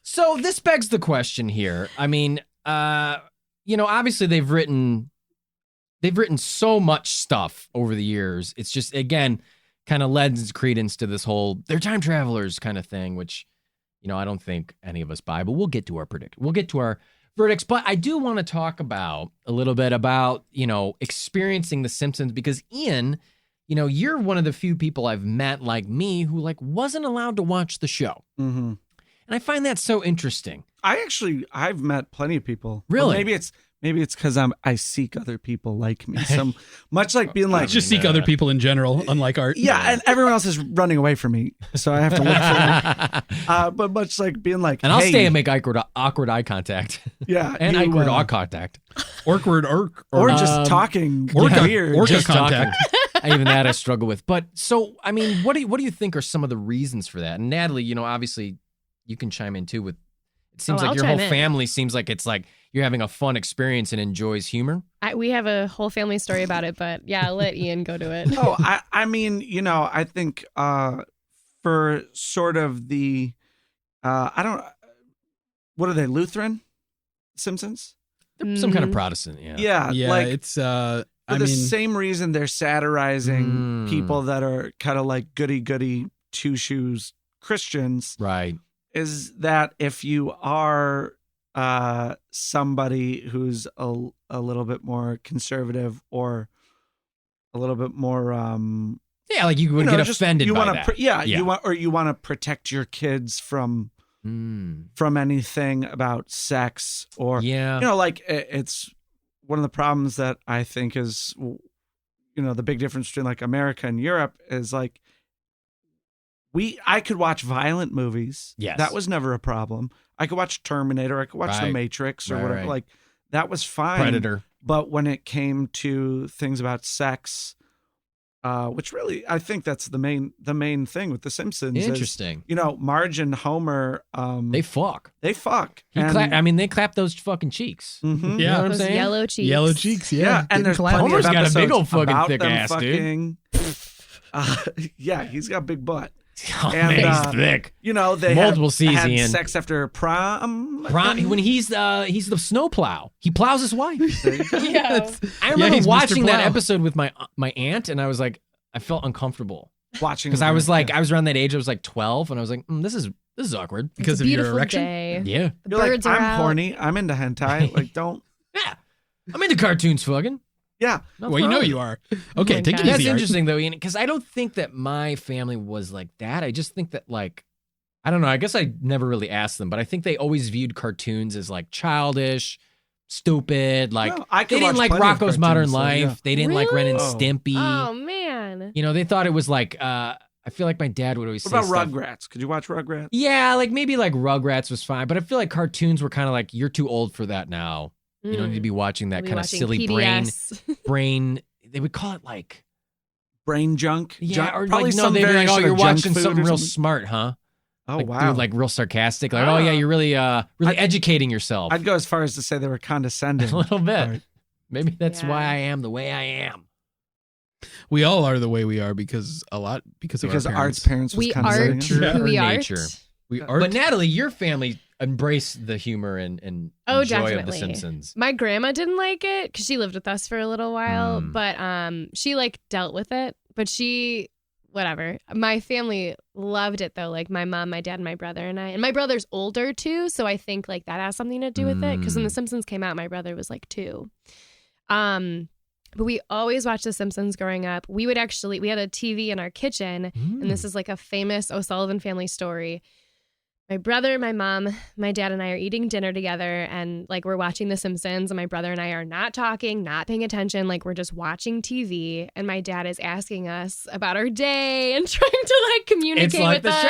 S2: So this begs the question here. I mean, obviously they've written so much stuff over the years. It's just, again, kind of lends credence to this whole they're time travelers kind of thing, which, I don't think any of us buy, but we'll get to our verdicts. But I do want to talk a little bit about, experiencing The Simpsons, because Ian, you're one of the few people I've met like me who wasn't allowed to watch the show.
S4: Mm-hmm.
S2: And I find that so interesting.
S4: I've met plenty of people.
S2: Really?
S4: Well, maybe it's because I seek other people like me. So much like being like,
S3: Just seek other people in general, unlike Art.
S4: yeah, and everyone else is running away from me, so I have to look for them. But much like being like,
S2: And I'll
S4: hey,
S2: stay and make awkward eye contact.
S4: yeah,
S2: And
S4: you,
S2: awkward eye contact.
S3: Awkward
S4: or just talking
S3: Orca,
S4: weird.
S3: orca
S2: Just
S3: contact.
S2: Even that I struggle with. But so, I mean, what do you think are some of the reasons for that? And Natalie, obviously you can chime in too with, It seems like
S5: I'll
S2: your whole
S5: chime in.
S2: family seems like it's like you're having a fun experience and enjoys humor.
S5: We have a whole family story about it, but yeah, I'll let Ian go to it.
S4: Oh, I mean, I think for sort of the, what are they, Lutheran Simpsons?
S2: They're some kind of Protestant, yeah.
S3: Yeah,
S4: like
S3: it's
S4: for the same reason they're satirizing people that are kind of like goody two shoes Christians,
S2: Right.
S4: is that if you are somebody who's a little bit more conservative or a little bit more
S2: Yeah, like you would get offended
S4: you
S2: by
S4: wanna
S2: that.
S4: you want to protect your kids from anything about sex or like it's one of the problems that I think is the big difference between like America and Europe is like I could watch violent movies.
S2: Yes.
S4: That was never a problem. I could watch Terminator. I could watch The Matrix or whatever.
S2: Right.
S4: Like that was fine.
S2: Predator.
S4: But when it came to things about sex, which really I think that's the main thing with The Simpsons.
S2: Interesting.
S4: Is, Marge and Homer.
S2: They fuck.
S4: They fuck.
S2: They clap those fucking cheeks.
S4: Mm-hmm.
S2: You know what I'm
S5: Those
S2: saying?
S5: yellow cheeks.
S3: yellow cheeks. Yeah,
S4: and there's plenty
S2: Homer's
S4: of
S2: got a big
S4: episodes
S2: old fucking
S4: about
S2: thick
S4: them
S2: ass, dude.
S4: fucking. Yeah, he's got a big butt.
S2: Oh,
S4: And,
S2: man, he's thick.
S4: They
S2: Multiple C's,
S4: had
S2: Ian.
S4: sex after prom.
S2: When he's the snowplow, he plows his wife.
S5: Yeah.
S2: I remember
S3: he's Mr.
S2: watching that
S3: Plow.
S2: episode with my aunt, and I was like, I felt uncomfortable
S4: Watching
S2: because I was like, I was around that age. I was like 12, and I was like, this is awkward.
S3: because
S5: It's a
S3: of your
S5: beautiful
S3: erection.
S5: day.
S2: Yeah,
S5: The
S4: You're like,
S5: birds are
S4: I'm
S5: out.
S4: horny. I'm into hentai. Like, don't.
S2: yeah. I'm into cartoons, fucking.
S4: Yeah.
S2: Not
S3: Well, you
S2: for
S3: know
S2: us.
S3: you are. Okay,
S5: my
S3: take
S5: God.
S3: it
S2: That's
S3: easy. Art.
S2: interesting though, Ian, because I don't think that my family was like that. I just think that like, I don't know. I guess I never really asked them, but I think they always viewed cartoons as like childish, stupid. Like
S4: No, I
S2: they
S4: could
S2: didn't
S4: watch
S2: like
S4: plenty of
S2: Rocco's
S4: cartoons,
S2: Modern
S4: so,
S2: Life.
S4: yeah.
S2: They didn't like Ren and
S4: Oh.
S2: Stimpy.
S5: Oh man.
S2: They thought it was like. I feel like my dad would always
S4: What
S2: say
S4: about
S2: stuff.
S4: Rugrats? Could you watch Rugrats?
S2: Yeah, like maybe like Rugrats was fine, but I feel like cartoons were kind of like you're too old for that now. You don't need to be watching that
S5: We'll be
S2: kind of
S5: watching
S2: silly
S5: PBS.
S2: brain. They would call it like.
S4: Brain junk?
S2: Yeah, or
S4: probably
S2: like, no,
S4: some
S2: they'd be like,
S4: variation
S2: oh, you're
S4: of junk
S2: watching
S4: food
S2: something
S4: or
S2: real
S4: something.
S2: smart, huh?
S4: Oh,
S2: Like,
S4: wow.
S2: Dude, like real sarcastic. Like, oh yeah, you're really educating yourself.
S4: I'd go as far as to say they were condescending.
S2: a little bit.
S4: Right.
S2: Maybe that's
S5: Yeah.
S2: why I am the way I am.
S3: We all are the way we are because of
S4: Because
S3: our
S4: Art's
S3: parents.
S4: parents was
S5: We
S4: condescending.
S5: are who we are.
S2: Nature.
S3: We are.
S2: But Natalie, your family embraced the humor and
S5: Oh,
S2: joy of The
S5: definitely.
S2: Simpsons.
S5: My grandma didn't like it because she lived with us for a little while, but she like dealt with it. But whatever. My family loved it though. Like my mom, my dad, and my brother and I. And my brother's older too, so I think like that has something to do with it. Because when The Simpsons came out, my brother was like 2. But we always watched The Simpsons growing up. We had a TV in our kitchen, and this is like a famous O'Sullivan family story. My brother, my mom, my dad, and I are eating dinner together, and like we're watching The Simpsons, and my brother and I are not talking, not paying attention, like we're just watching TV. And my dad is asking us about our day and trying to like communicate
S2: It's like
S5: with
S2: the
S5: us.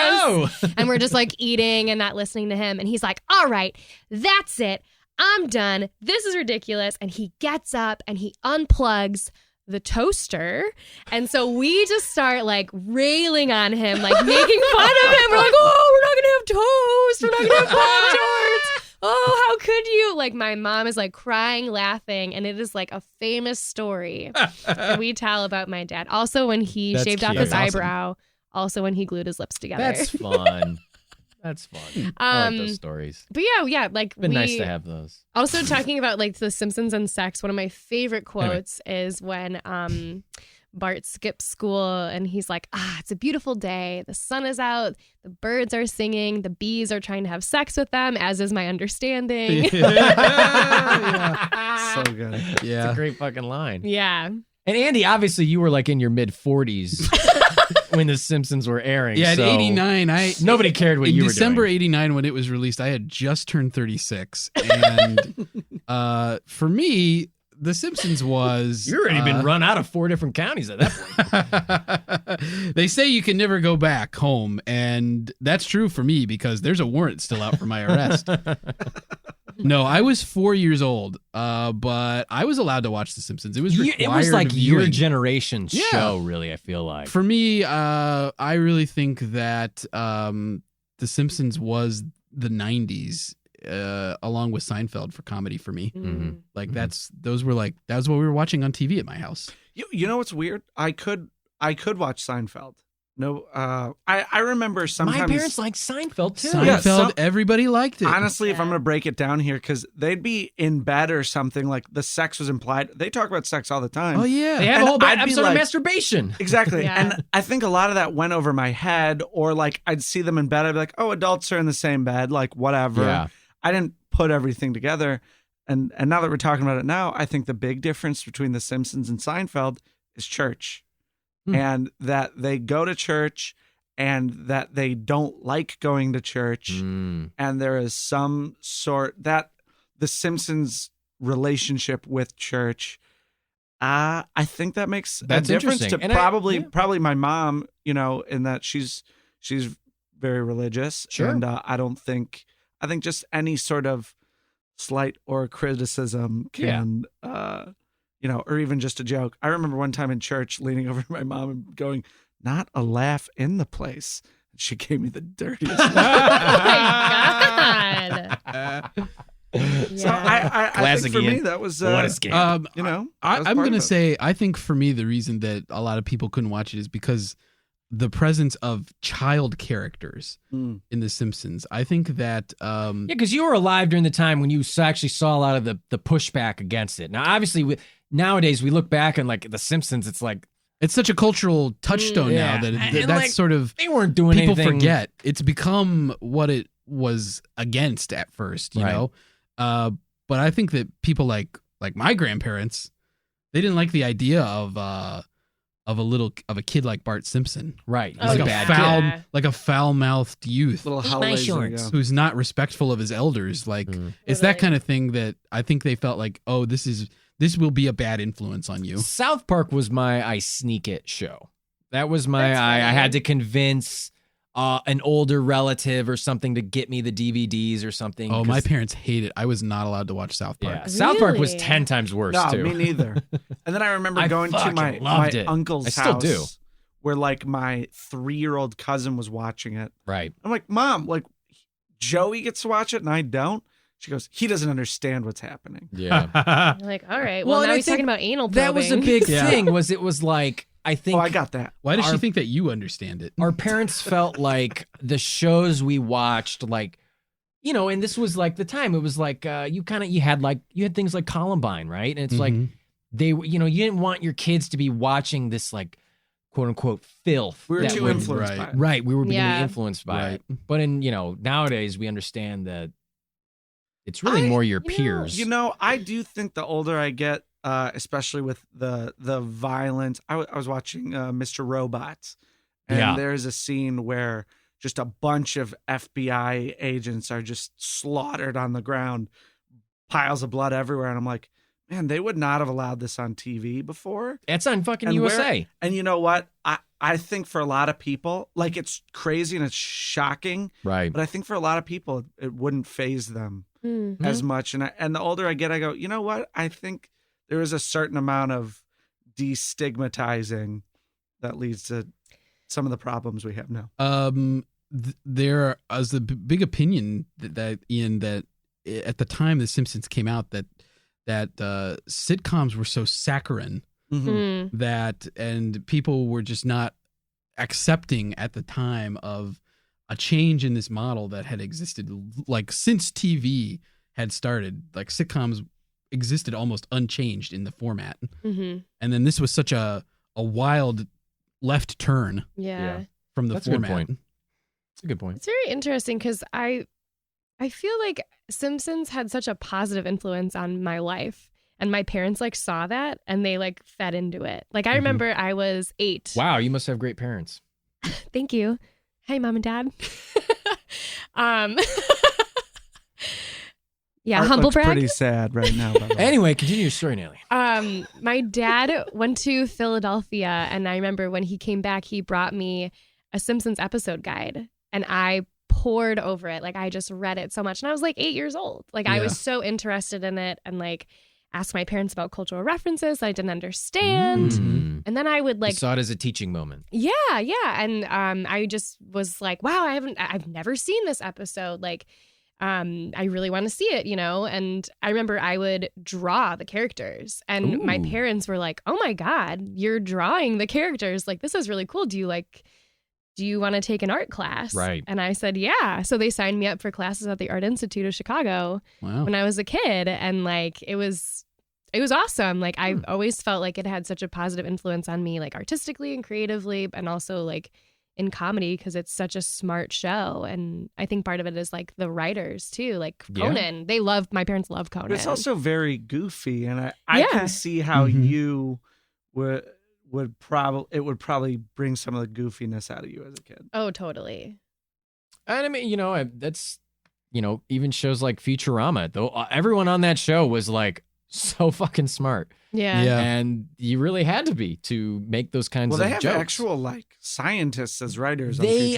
S2: show.
S5: And we're just like eating and not listening to him. And he's like, "All right, that's it. I'm done. This is ridiculous." And he gets up and he unplugs the toaster. And so we just start like railing on him, like making fun of him. We're like, "Oh, we're not gonna have toast. We're not gonna have Pop-Tarts. Oh, how could you?" Like my mom is like crying, laughing, and it is like a famous story that we tell about my dad. Also when he
S2: That's
S5: shaved off
S2: cute.
S5: his
S2: That's awesome.
S5: eyebrow. Also when he glued his lips together.
S2: That's fun. That's fun. I like those stories.
S5: But yeah, like
S2: Been nice to have those.
S5: Also talking about like The Simpsons and sex, one of my favorite quotes is when Bart skips school and he's like, "It's a beautiful day. The sun is out. The birds are singing. The bees are trying to have sex with them, as is my understanding."
S4: So good.
S2: It's a great fucking line.
S5: Yeah.
S2: And Andy, obviously you were like in your mid 40s when The Simpsons were airing.
S3: Yeah,
S2: so
S3: at 89,
S2: nobody cared what
S3: in
S2: you were
S3: December
S2: doing.
S3: '89 when it was released, I had just turned 36, and for me, The Simpsons was
S2: You've already been run out of 4 different counties at that point.
S3: They say you can never go back home, and that's true for me because there's a warrant still out for my arrest. No, I was 4 years old, but I was allowed to watch The Simpsons. It was required
S2: It was like your
S3: viewing.
S2: generation's
S3: Yeah.
S2: show, really, I feel like.
S3: For me, I really think that The Simpsons was the 90s. along with Seinfeld for comedy for me.
S5: Mm.
S3: Like that's what we were watching on TV at my house.
S4: You know what's weird? I could watch Seinfeld. No, I remember sometimes
S2: My parents liked Seinfeld too.
S3: Seinfeld, everybody liked it.
S4: Honestly, if I'm going to break it down here, because they'd be in bed or something, like the sex was implied. They talk about sex all the time.
S3: Oh yeah,
S2: They have
S4: And
S2: a whole
S4: I'd be
S2: episode
S4: like-
S2: of masturbation.
S4: Exactly.
S5: Yeah.
S4: And I think a lot of that went over my head, or like I'd see them in bed. I'd be like, oh, adults are in the same bed, like whatever.
S2: Yeah.
S4: I didn't put everything together. And now that we're talking about it now, I think the big difference between The Simpsons and Seinfeld is church. And that they go to church and that they don't like going to church.
S2: Mm.
S4: And there is some sort that The Simpsons relationship with church, I think that makes
S2: That's
S4: a difference to
S2: interesting. And
S4: probably my mom, you know, in that she's very religious.
S2: Sure.
S4: And I think just any sort of slight or criticism can, you know, or even just a joke. I remember one time in church leaning over to my mom and going, "Not a laugh in the place." She gave me the dirtiest look.
S5: Oh my God.
S4: So I
S2: Classic
S4: think for me
S2: Ian.
S4: that was
S2: What a scam.
S4: you know,
S3: I'm going to say, I think for me, the reason that a lot of people couldn't watch it is because the presence of child characters in The Simpsons. I think that
S2: Yeah, because you were alive during the time when you actually saw a lot of the pushback against it. Now, obviously, nowadays we look back and like The Simpsons, it's like
S3: it's such a cultural touchstone
S2: Yeah.
S3: now that
S2: And,
S3: that's
S2: like,
S3: sort of
S2: they weren't doing
S3: people
S2: anything.
S3: forget. It's become what it was against at first, you
S2: Right.
S3: know. But I think that people like my grandparents, they didn't like the idea of a kid like Bart Simpson,
S2: Right.
S5: Oh,
S2: He's
S3: like
S2: a
S5: yeah.
S2: bad kid.
S3: a foul-mouthed youth
S4: little
S5: Eat my
S4: holidays
S5: shorts.
S4: ago.
S3: who's not respectful of his elders. Like it's
S5: Right.
S3: that kind of thing that I think they felt like, oh, this will be a bad influence on you.
S2: South Park was my I sneak it show. That was my
S5: That's
S2: I
S5: funny.
S2: had to convince an older relative or something to get me the DVDs or something.
S3: Oh, my
S2: 'cause-
S3: parents hate it. I was not allowed to watch South Park.
S2: Yeah, South Park was
S5: Really?
S2: 10 times worse
S4: No,
S2: too.
S4: me neither. And then I remember
S2: I
S4: going to
S2: fucking
S4: my
S2: loved it.
S4: uncle's
S2: I still
S4: house
S2: do.
S4: where like my 3-year-old cousin was watching it.
S2: Right.
S4: I'm like, Mom, like Joey gets to watch it and I don't. She goes, he doesn't understand what's happening.
S2: Yeah.
S5: You're like, all right.
S2: Well,
S5: Well,
S2: and
S5: now
S2: I
S5: he's
S2: think
S5: talking about anal
S2: That was a
S5: probing.
S2: big
S3: Yeah.
S2: thing. It was like I think
S4: Oh, I got that.
S3: Why does
S2: Our-
S3: she think that you understand it?
S2: our parents felt like the shows we watched, like, you know, and this was like the time. It was like you had things like Columbine, right? And it's like
S3: Mhm.
S2: you didn't want your kids to be watching this like quote unquote filth.
S4: We were
S2: that
S4: too
S2: would-
S4: influenced
S3: right.
S4: by it.
S2: Right, we were being
S5: Yeah.
S2: influenced by
S3: Right.
S2: it. But nowadays we understand that it's really more your
S5: you know-
S2: peers.
S4: You know, I do think the older I get, especially with the violence. I was watching Mr. Robot, and
S2: Yeah.
S4: there's a scene where just a bunch of FBI agents are just slaughtered on the ground, piles of blood everywhere, and I'm like, man, they would not have allowed this on TV before.
S2: It's on fucking
S4: And
S2: USA.
S4: And you know what? I think for a lot of people, like it's crazy and it's shocking,
S2: Right.
S4: but I think for a lot of people, it wouldn't phase them
S5: Hmm.
S4: as much. And the older I get, I go, you know what? I think there is a certain amount of destigmatizing that leads to some of the problems we have now.
S3: There is a big opinion that Ian, that at the time The Simpsons came out, that sitcoms were so saccharine
S4: Mhm.
S5: Hmm.
S3: that, and people were just not accepting at the time of a change in this model that had existed like since TV had started. Like sitcoms existed almost unchanged in the format,
S5: Hmm.
S3: and then this was such a wild left turn
S5: Yeah.
S3: from the
S2: That's a good
S3: format.
S2: point. It's a good point.
S5: It's very interesting because I feel like Simpsons had such a positive influence on my life. And my parents like saw that and they like fed into it. Like I remember I was 8.
S2: Wow, you must have great parents.
S5: Thank you. Hey, Mom and Dad. Yeah,
S4: Art
S5: humble
S4: looks
S5: brag.
S4: pretty sad right now. By the way.
S2: Anyway, continue your story, Natalie.
S5: My dad went to Philadelphia, and I remember when he came back, he brought me a Simpsons episode guide, and I poured over it. Like I just read it so much, and I was like 8 years old. Like I
S3: Yeah.
S5: was so interested in it, and like asked my parents about cultural references I didn't understand.
S2: Mm.
S5: And then I would
S2: You
S5: like,
S2: saw it as a teaching moment.
S5: yeah, and I just was like, wow, I've never seen this episode. Like, I really want to see it, And I remember I would draw the characters, and my parents were like, "Oh my God, you're drawing the characters! Like, this is really cool. Do you want to take an art class?"
S2: Right.
S5: And I said, yeah. So they signed me up for classes at the Art Institute of Chicago when I was a kid, and like it was awesome. Like I've always felt like it had such a positive influence on me, like artistically and creatively, and also like in comedy, because it's such a smart show. And I think part of it is like the writers too, like Conan. My parents love Conan.
S4: But it's also very goofy, and I can see how you would probably bring some of the goofiness out of you as a kid.
S5: Oh, totally.
S2: And I mean, that's, even shows like Futurama, though everyone on that show was like so fucking smart.
S5: Yeah.
S2: And you really had to be to make those kinds of jokes.
S4: Well, they have actual like scientists as writers.
S2: They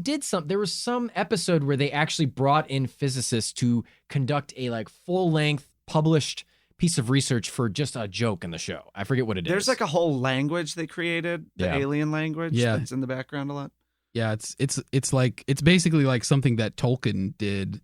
S2: did some. There was some episode where they actually brought in physicists to conduct a like full length published piece of research for just a joke in the show. I forget what it is.
S4: There's like a whole language they created, the alien language that's in the background a lot.
S3: Yeah, it's basically like something that Tolkien did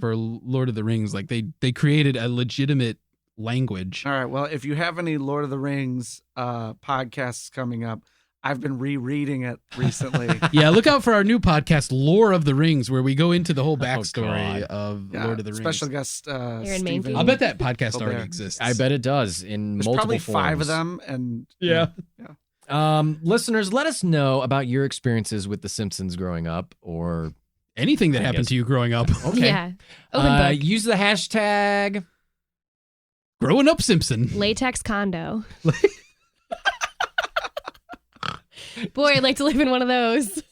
S3: for Lord of the Rings. Like they created a legitimate language.
S4: All right. Well, if you have any Lord of the Rings podcasts coming up, I've been rereading it recently.
S3: Yeah, look out for our new podcast, Lore of the Rings, where we go into the whole backstory of Lord of the Rings.
S4: Special guest
S5: Aaron
S4: Steven.
S5: Mankey.
S3: I'll bet that podcast already exists.
S2: I bet it does in
S4: There's
S2: multiple
S4: probably
S2: forms.
S4: 5 of them, and
S2: Listeners, let us know about your experiences with The Simpsons growing up, or
S3: anything that happened to you growing up.
S2: Okay.
S5: Yeah. Open book.
S2: Use the hashtag
S3: Growing Up Simpson.
S5: Latex condo. Boy, I'd like to live in one of those.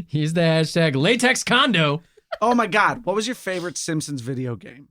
S2: Use the hashtag latex condo.
S4: Oh my God, what was your favorite Simpsons video game?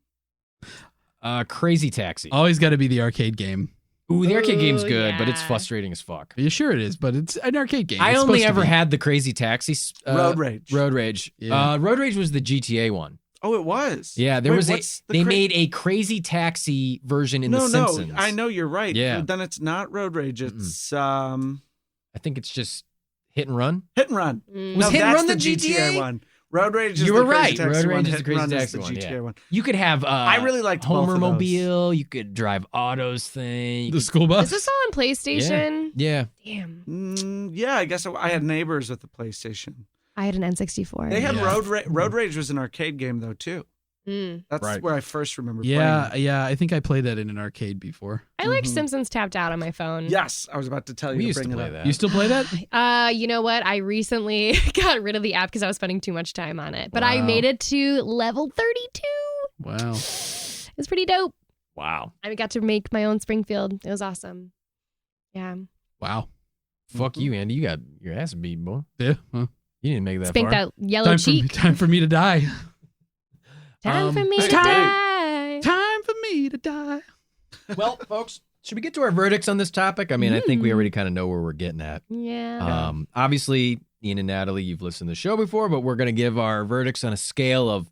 S2: Crazy Taxi.
S3: Always got to be the arcade game.
S2: Ooh, the arcade game's good, but
S5: yeah.
S2: it's frustrating as fuck.
S3: Yeah, sure it is, but it's an arcade game.
S2: I
S3: It's
S2: only
S3: supposed to
S2: ever
S3: be.
S2: had the Crazy Taxi.
S4: Road Rage.
S2: Road Rage.
S3: Yeah.
S2: Road Rage was the GTA one.
S4: Oh, it was.
S2: Yeah, there
S4: Wait,
S2: was
S4: what's the
S2: they made a Crazy Taxi version in The Simpsons.
S4: No, I know you're right.
S2: Yeah.
S4: But then it's not Road Rage. It's
S2: I think it's just Hit and Run.
S4: Hit and Run.
S5: Mm.
S2: Was
S4: No,
S2: Hit and
S4: that's
S2: Run the
S4: GTA
S2: GTA?
S4: one. Road Rage is
S2: You
S4: the
S2: were
S4: Crazy
S2: right.
S4: Taxi
S2: Road Rage
S4: one.
S2: is the
S4: Hit
S2: Crazy
S4: and Run
S2: Taxi
S4: is the
S2: one,
S4: GTA
S2: yeah.
S4: one.
S2: You could have
S4: I really liked both of those.
S2: Homermobile. You could drive Otto's thing.
S3: The school bus.
S5: Is this all on PlayStation?
S2: Yeah.
S5: Damn.
S4: Yeah, I guess I had neighbors with the PlayStation.
S5: I had an N64.
S4: They had
S3: Yeah.
S4: Road Rage was an arcade game though too.
S5: Mm.
S4: That's
S2: Right.
S4: where I first remember
S3: Yeah,
S4: playing.
S3: yeah. I think I played that in an arcade before.
S5: I liked Simpsons Tapped Out on my phone.
S4: Yes, I was about to tell you
S2: We
S4: to
S2: used to
S4: bring it
S2: play
S4: up.
S2: that.
S3: You still play that?
S5: You know what? I recently got rid of the app because I was spending too much time on it. But I
S3: Wow.
S5: made it to level 32.
S3: Wow.
S5: It was pretty dope.
S2: Wow.
S5: I got to make my own Springfield. It was awesome. Yeah.
S3: Wow.
S2: Fuck you, Andy. You got your ass beat, boy.
S3: Yeah. Well,
S2: You didn't make that
S5: Spank
S2: far.
S5: that yellow cheek.
S3: time for me to die.
S5: Time for me to
S3: time-
S5: die.
S3: Time for me to die.
S2: Well, folks, should we get to our verdicts on this topic? I mean, I think we already kind of know where we're getting at.
S5: Yeah.
S2: Obviously, Ian and Natalie, you've listened to the show before, but we're going to give our verdicts on a scale of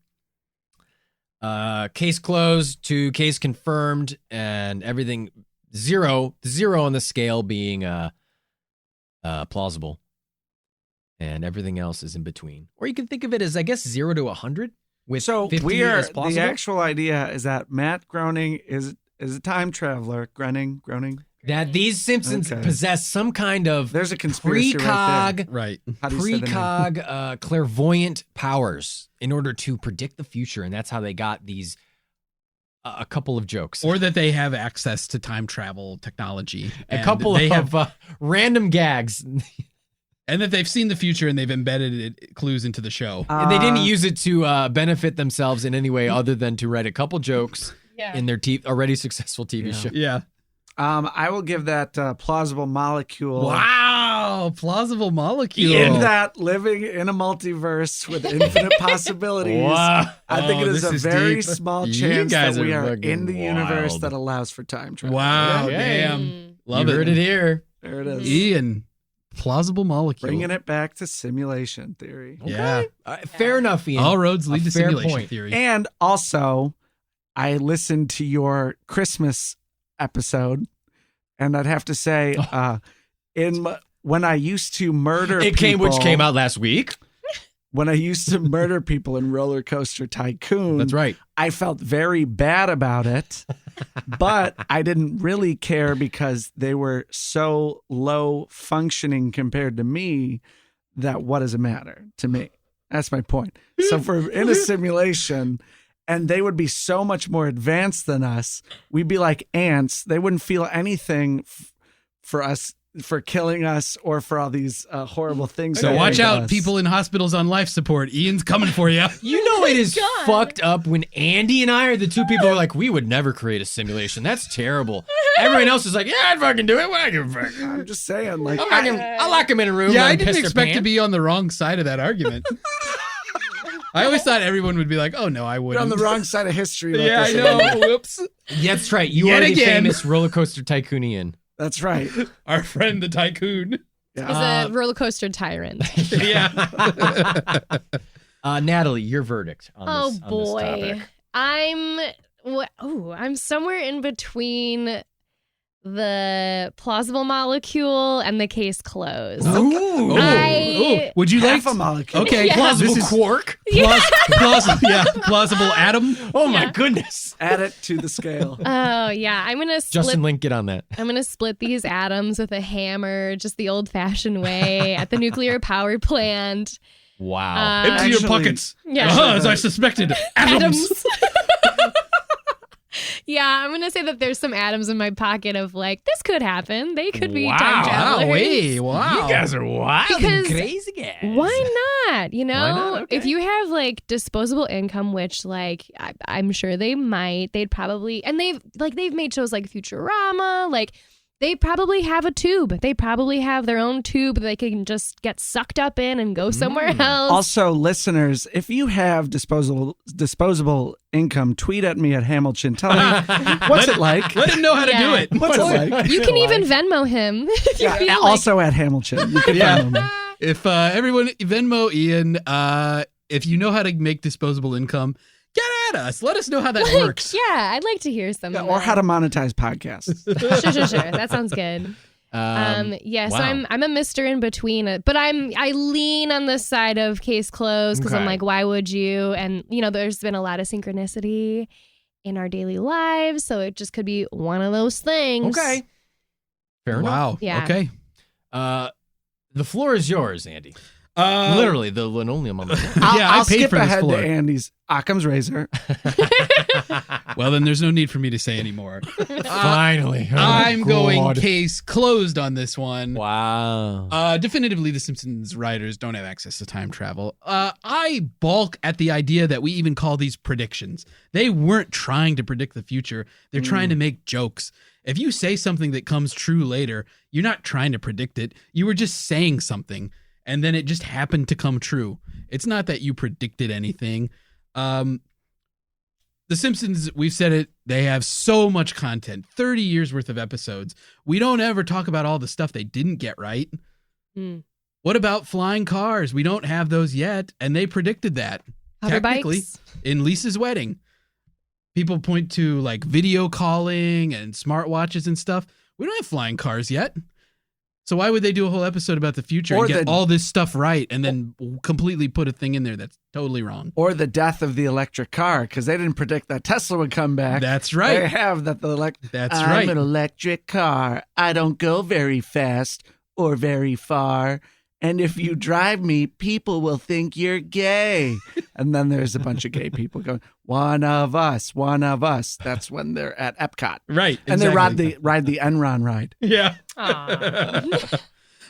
S2: case closed to case confirmed, and everything zero on the scale being plausible, and everything else is in between. Or you can think of it as, I guess, 0 to 100. With
S4: So
S2: 50
S4: we are
S2: as plausible.
S4: the actual idea is that Matt Groening is a time traveler. Groening.
S2: That these Simpsons
S4: Okay.
S2: possess some kind of
S4: There's a conspiracy right
S2: precog,
S3: Right.
S4: there. How do you say the name?
S2: precog clairvoyant powers in order to predict the future, and that's how they got these a couple of jokes,
S3: Or that they have access to time travel technology.
S2: a
S3: and
S2: couple
S3: they
S2: of
S3: have,
S2: random gags,
S3: and that they've seen the future and they've embedded clues into the show.
S2: and they didn't use it to benefit themselves in any way other than to write a couple jokes in their already successful TV show.
S3: Yeah.
S4: I will give that plausible molecule.
S3: Wow. Plausible molecule.
S4: In that living in a multiverse with infinite possibilities,
S2: Wow.
S4: I think it
S3: Oh,
S4: is
S3: this
S4: a
S3: is
S4: very
S3: deep.
S4: small
S2: You
S4: chance
S2: guys
S4: that we
S2: are
S4: are
S2: fucking
S4: in the universe
S2: wild.
S4: that allows for time travel.
S3: Wow.
S2: Okay.
S3: Damn. Love
S2: You
S3: it.
S2: heard it here.
S4: There it is.
S3: Ian. Plausible molecule.
S4: Bringing it back to simulation theory.
S3: Yeah.
S2: Fair enough, Ian.
S3: All roads lead
S2: A
S3: to
S2: fair
S3: simulation
S2: point.
S3: theory.
S4: And also, I listened to your Christmas episode, and I'd have to say, when I used to murder
S2: Which
S4: people,
S2: came out last week.
S4: when I used to murder people in Roller Coaster Tycoon.
S3: That's right.
S4: I felt very bad about it, but I didn't really care because they were so low functioning compared to me that what does it matter to me? That's my point. So for in a simulation, and they would be so much more advanced than us, we'd be like ants. They wouldn't feel anything for us, for killing us, or for all these horrible things.
S3: So
S4: that
S3: watch
S4: happen to
S3: out,
S4: us.
S3: people in hospitals on life support. Ian's coming for you.
S2: You know it is
S5: God.
S2: fucked up when Andy and I are the two people who are like, we would never create a simulation. That's terrible. Everyone else is like, yeah, I'd fucking do it. What I give a fuck?
S4: I'm just saying, like,
S2: I'll lock him in a room.
S3: Yeah,
S2: let
S3: I
S2: him
S3: didn't
S2: piss their
S3: expect to
S2: pants.
S3: be on the wrong side of that argument. I always thought everyone would be like, oh, no, I
S4: you're
S3: wouldn't.
S4: on the wrong side of history. About
S3: Yeah, I
S4: this.
S3: know. Whoops.
S2: Yeah, that's right. You
S3: Yet
S2: are the
S3: again.
S2: famous roller coaster tycoonian.
S4: That's right.
S3: Our friend, the tycoon.
S5: He's a roller coaster tyrant.
S3: Yeah.
S2: Natalie, your verdict on
S5: Oh
S2: this, on this
S5: boy,
S2: topic.
S5: I'm somewhere in between the plausible molecule and the case closed.
S2: Ooh.
S3: Would you
S4: Half
S3: like
S4: a molecule.
S3: Okay,
S5: Yeah.
S2: Plausible
S3: this is
S2: quark.
S3: plausible atom.
S2: Oh my goodness.
S4: Add it to the scale.
S5: Oh yeah, I'm gonna split.
S2: Justin Link, get on that.
S5: I'm gonna split these atoms with a hammer, just the old-fashioned way, at the nuclear power plant.
S2: Wow.
S3: Empty your
S4: Actually-
S3: pockets.
S5: Yeah.
S3: As I suspected. Atoms.
S5: Yeah, I'm gonna say that there's some atoms in my pocket of like this could happen. They could be
S2: Wow.
S5: time travelers.
S3: Wow.
S2: You guys are wild
S5: Because
S2: and crazy guys.
S5: Why not? You know,
S2: not? Okay.
S5: if you have like disposable income, which like I'm sure they might, they'd probably, and they've made shows like Futurama, like they probably have a tube. They probably have their own tube that they can just get sucked up in and go somewhere else.
S4: Also, listeners, if you have disposable income, tweet at me at Hamilton. Tell me what's it like.
S3: Let him know how to do
S5: Yeah.
S3: it.
S4: What's it like?
S5: You can even Venmo him if you feel like.
S4: Also at Hamilton. You can Venmo me.
S3: If everyone Venmo Ian, if you know how to make disposable income, get at us. Let us know how that
S5: Like,
S3: works.
S5: yeah, I'd like to hear some.
S4: Yeah,
S5: of
S4: or
S5: that.
S4: how to monetize podcasts.
S5: Sure. That sounds good. Yeah, so
S2: wow.
S5: I'm a Mr. in between, but I lean on the side of case closed because I'm
S2: Okay.
S5: like, why would you? And you know, there's been a lot of synchronicity in our daily lives, so it just could be one of those things.
S2: Okay. Fair enough.
S3: Wow.
S5: Yeah.
S3: Okay.
S2: The floor is yours, Andy. Literally, the linoleum on the floor.
S3: I
S4: I'll
S3: paid
S4: skip
S3: for this
S4: ahead
S3: floor.
S4: to Andy's Occam's razor.
S3: Well, then there's no need for me to say anymore.
S2: Finally. Oh,
S3: I'm going
S2: God.
S3: case closed on this one.
S2: Wow.
S3: Definitively, the Simpsons writers don't have access to time travel. I balk at the idea that we even call these predictions. They weren't trying to predict the future. They're trying to make jokes. If you say something that comes true later, you're not trying to predict it. You were just saying something, and then it just happened to come true. It's not that you predicted anything. The Simpsons, we've said it, they have so much content, 30 years worth of episodes. We don't ever talk about all the stuff they didn't get right. What about flying cars? We don't have those yet, and they predicted that.
S5: Hover
S3: Technically,
S5: bikes.
S3: in Lisa's wedding. People point to like video calling and smartwatches and stuff. We don't have flying cars yet. So why would they do a whole episode about the future
S4: Or
S3: and get
S4: the-
S3: all this stuff right and then completely put a thing in there that's totally wrong?
S4: Or the death of the electric car, because they didn't predict that Tesla would come back.
S3: That's
S4: They
S3: right.
S4: have that
S3: That's
S4: I'm
S3: right.
S4: an electric car. I don't go very fast or very far. And if you drive me, people will think you're gay. And then there's a bunch of gay people going, one of us, one of us. That's when they're at Epcot.
S3: Right.
S4: And
S3: exactly.
S4: they ride the Enron ride.
S3: Yeah.
S5: Aw.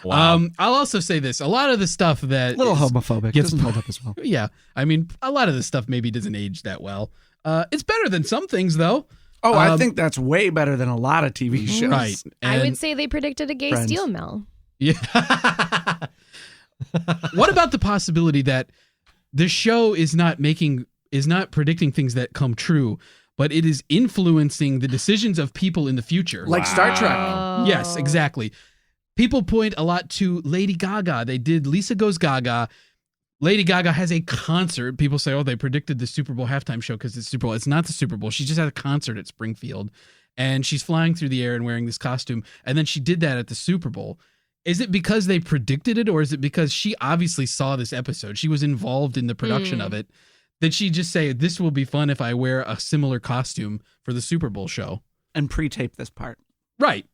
S2: Wow.
S3: I'll also say this. A lot of the stuff that
S4: A little
S3: is-
S4: homophobic.
S3: gets
S4: Doesn't hold up as well.
S3: Yeah. I mean, a lot of the stuff maybe doesn't age that well. It's better than some things, though.
S4: Oh, I
S3: Um,
S4: think that's way better than a lot of TV shows.
S3: Right.
S5: I
S3: And-
S5: would say they predicted a gay
S4: Friends.
S5: steel mill.
S3: Yeah. What about the possibility that the show is not predicting things that come true, but it is influencing the decisions of people in the future?
S4: Like Star Trek.
S5: Oh.
S3: Yes, exactly. People point a lot to Lady Gaga. They did Lisa Goes Gaga. Lady Gaga has a concert. People say, oh, they predicted the Super Bowl halftime show because it's Super Bowl. It's not the Super Bowl. She just had a concert at Springfield, and she's flying through the air and wearing this costume. And then she did that at the Super Bowl. Is it because they predicted it, or is it because she obviously saw this episode? She was involved in the production of it. Did she just say, this will be fun if I wear a similar costume for the Super Bowl show?
S4: And pre-tape this part.
S3: Right.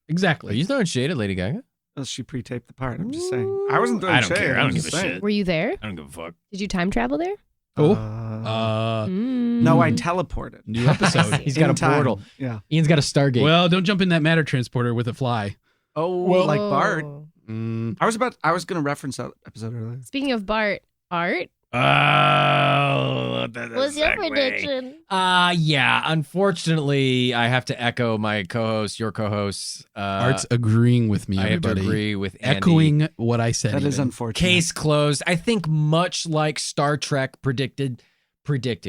S3: Exactly.
S2: Are you throwing shade at Lady Gaga?
S4: Well, she pre-taped the part. I'm just saying. I wasn't throwing
S2: I don't
S4: shade.
S2: care. I
S4: I'm
S2: don't give
S4: just
S2: a
S4: saying.
S2: shit.
S5: Were you there?
S2: I don't give a fuck.
S5: Did you time travel there?
S3: Oh.
S4: No, I teleported.
S3: New episode.
S2: He's got
S4: In
S2: a
S4: time.
S2: portal.
S4: Yeah.
S2: Ian's got a Stargate.
S3: Well, don't jump in that matter transporter with a fly.
S4: Oh, like Bart.
S5: Oh.
S4: I was going to reference that episode earlier.
S5: Speaking of Bart, Art.
S2: Oh,
S5: What's your prediction?
S2: Yeah. Unfortunately, I have to echo my co-host, your co-host.
S3: Art's agreeing with me,
S2: I have to
S3: everybody.
S2: agree with Andy.
S3: Echoing what I said.
S4: That is
S3: even.
S4: unfortunate.
S2: Case closed. I think much like Star Trek predicted,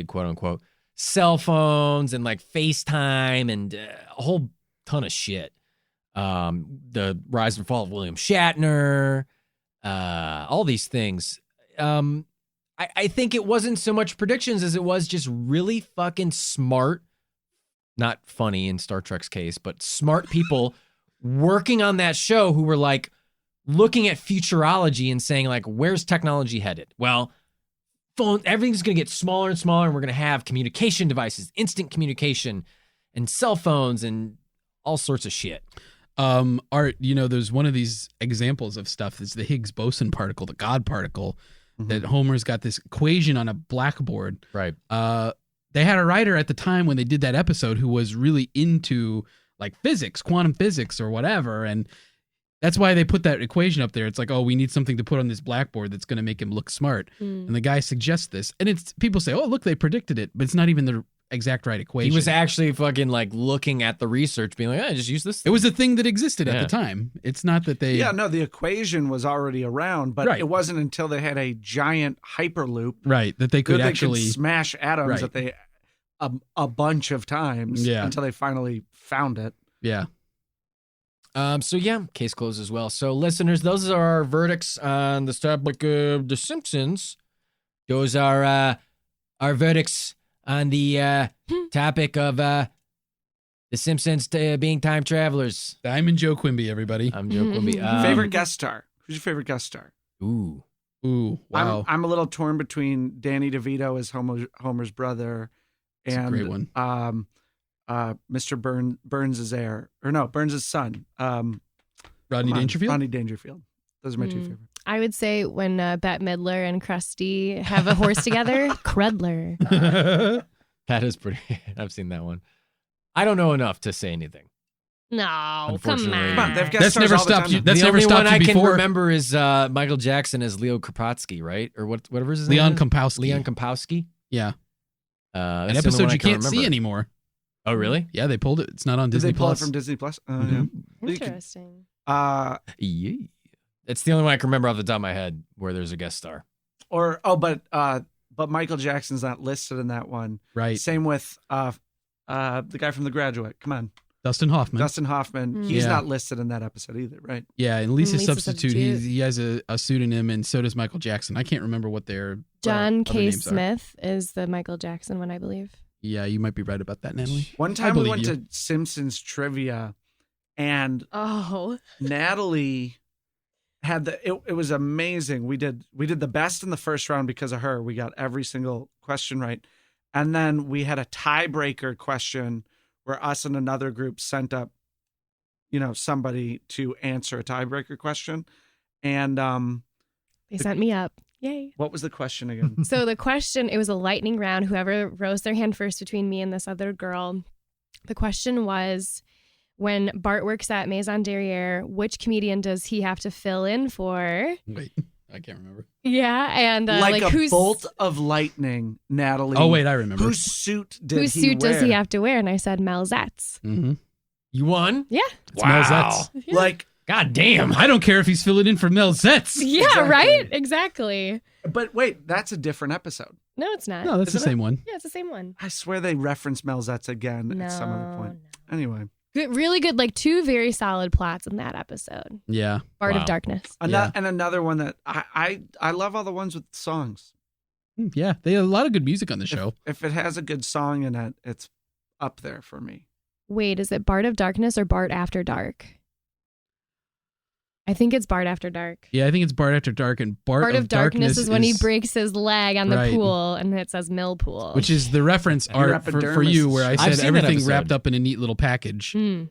S2: quote unquote, cell phones and like FaceTime and a whole ton of shit. The rise and fall of William Shatner, all these things. I think it wasn't so much predictions as it was just really fucking smart, not funny in Star Trek's case, but smart people working on that show who were like looking at futurology and saying like, where's technology headed? Well, everything's going to get smaller and smaller, and we're going to have communication devices, instant communication, and cell phones and all sorts of shit.
S3: Art, there's one of these examples of stuff is the Higgs boson particle, the God particle, that Homer's got this equation on a blackboard.
S2: Right.
S3: They had a writer at the time when they did that episode who was really into like physics, quantum physics or whatever. And that's why they put that equation up there. It's like, oh, we need something to put on this blackboard that's going to make him look smart. And the guy suggests this. And it's people say, oh, look, they predicted it. But it's not even the exact right equation.
S2: He was actually fucking like looking at the research being like, just use this.
S3: It was a thing that existed at the time. It's not that they...
S4: Yeah, no, the equation was already around, but it wasn't until they had a giant hyperloop.
S3: Right, that they could actually...
S4: They could smash atoms that they a bunch of times until they finally found it.
S3: Yeah.
S2: So yeah, case closed as well. So listeners, those are our verdicts on this topic of The Simpsons. Those are our verdicts on the topic of The Simpsons being time travelers.
S3: I'm Joe Quimby, everybody.
S2: I'm Joe Quimby.
S4: Favorite guest star? Who's your favorite guest star?
S2: Ooh,
S3: wow.
S4: I'm a little torn between Danny DeVito as Homer's brother
S3: That's
S4: and
S3: a great one.
S4: Mr. Burns' son.
S3: Rodney Dangerfield?
S4: Rodney Dangerfield. Those are my two favorites.
S5: I would say when Bette Midler and Krusty have a horse together, Crudler.
S2: that is pretty. I've seen that one. I don't know enough to say anything.
S5: No, come
S2: Unfortunately.
S5: on.
S4: Come on, they've got
S3: That's
S4: stars
S3: never
S4: all the
S3: stopped
S4: time.
S3: you. That's
S2: the
S3: never
S2: only
S3: stopped
S2: one
S3: you
S2: I can
S3: before.
S2: remember is Michael Jackson as Leo Kropotsky, right? Or whatever his
S3: Leon
S2: name is.
S3: Kompowski.
S2: Leon Kompowski.
S3: Yeah.
S2: An
S3: An episode you can't see anymore.
S2: Oh, really?
S3: Yeah, they pulled it. It's not on
S4: Did
S3: Disney
S4: they pull
S3: Plus.
S4: it from Disney Plus?
S5: Interesting.
S2: Yeah. It's the only one I can remember off the top of my head where there's a guest star.
S4: But Michael Jackson's not listed in that one.
S3: Right.
S4: Same with the guy from The Graduate. Come on,
S3: Dustin Hoffman.
S4: Dustin Hoffman. He's not listed in that episode either, right?
S3: Yeah, and Lisa
S5: Lisa
S3: Substitute,
S5: Substitute.
S3: he has a pseudonym, and so does Michael Jackson. I can't remember what their
S5: John
S3: other
S5: K.
S3: names are.
S5: Smith is the Michael Jackson one, I believe.
S3: Yeah, you might be right about that, Natalie.
S4: One
S3: I
S4: time we
S3: believe
S4: went
S3: you.
S4: to Simpsons trivia, and
S5: Oh.
S4: Natalie had it was amazing. We did the best in the first round because of her. We got every single question right. And then we had a tiebreaker question where us and another group sent up, somebody to answer a tiebreaker question. And
S5: They sent me up. Yay.
S4: what was the question again?
S5: So the question, it was a lightning round. Whoever rose their hand first between me and this other girl. The question was, when Bart works at Maison Derriere, which comedian does he have to fill in for?
S3: Wait, I can't remember.
S5: Yeah, and
S4: like a
S5: who's
S4: bolt of lightning, Natalie.
S3: Oh, wait, I remember.
S4: Whose suit did
S5: whose
S4: he
S5: suit
S4: wear?
S5: does he have to wear? And I said Mel Zetz.
S3: Mm-hmm.
S2: You won?
S5: Yeah.
S3: It's Mel Zetz.
S5: Yeah.
S4: Like,
S2: God damn.
S3: I don't care if he's filling in for Mel Zetz.
S5: Yeah,
S4: Exactly.
S5: right? Exactly.
S4: but wait, that's a different episode.
S5: No, it's not.
S3: No, that's the
S4: Isn't it?
S3: same one.
S5: Yeah, it's the same one.
S4: I swear they reference Mel Zetz again at some other point. Anyway.
S5: Good, really good, like two very solid plots in that episode.
S3: Yeah.
S5: Bart
S2: Wow.
S5: of Darkness.
S3: Yeah.
S4: And another one that I love all the ones with songs.
S3: Yeah, they have a lot of good music on the show.
S4: If it has a good song in it, it's up there for me.
S5: Wait, is it Bart of Darkness or Bart After Dark? I think it's Bart After Dark.
S3: Yeah, I think it's Bart After Dark, and Bart
S5: of Darkness is when he breaks his leg on the
S3: Right.
S5: pool, and it says mill pool.
S3: which is the reference art for you, where I
S2: I've
S3: said
S2: seen that
S3: everything
S2: episode.
S3: wmarked up in a neat little package.
S5: Mm.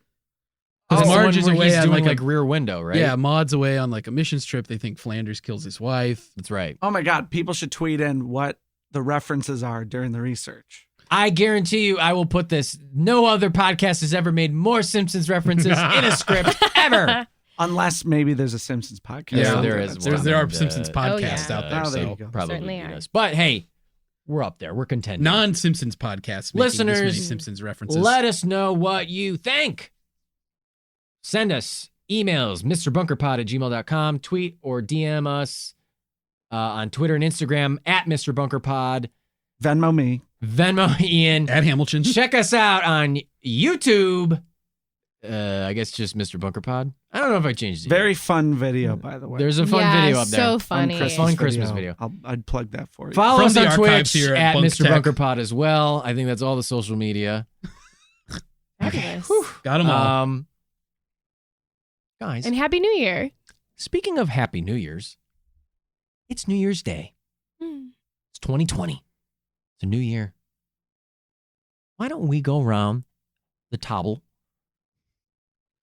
S2: That's the
S3: Marge
S2: one
S3: is
S2: where
S3: away
S2: he's
S3: on
S2: doing
S3: like a
S2: Rear Window, right?
S3: Yeah, Maud's away on like a missions trip. They think Flanders kills his wife.
S2: That's right.
S4: Oh my God, people should tweet in what the references are during the research.
S2: I guarantee you, I will put this. No other podcast has ever made more Simpsons references in a script ever.
S4: Unless maybe there's a Simpsons podcast.
S2: Yeah,
S4: out
S2: there
S4: there.
S2: is
S4: That's
S2: one.
S3: There are
S2: And,
S3: Simpsons podcasts
S5: yeah.
S3: out there.
S4: Oh, there
S3: So
S4: you go.
S2: Probably
S5: Certainly
S2: beat
S5: are.
S2: us. But hey, we're up there. We're contending.
S3: non-Simpsons podcasts making this many
S2: Listeners,
S3: Simpsons references.
S2: Let us know what you think. Send us emails, MrBunkerPod@gmail.com. Tweet or DM us on Twitter and Instagram at MrBunkerPod.
S4: Venmo me.
S2: Venmo Ian.
S3: At Hamilton.
S2: Check us out on YouTube. I guess just Mr. Bunker Pod. I don't know if I changed it.
S4: Very fun video, by the way.
S2: There's a fun
S5: Yeah,
S2: video up there.
S5: so funny.
S2: Fun Christmas video.
S4: I'd plug that for you.
S2: Follow
S3: From
S2: us
S3: the
S2: on
S3: archives
S2: Twitch
S3: here
S2: at
S3: at Bunk
S2: Mr.
S3: Tech.
S2: Bunker Pod as well. I think that's all the social media.
S5: Fabulous.
S3: Got them all.
S2: Guys,
S5: And Happy New Year.
S2: speaking of Happy New Year's, it's New Year's Day. It's 2020. It's a new year. Why don't we go around the table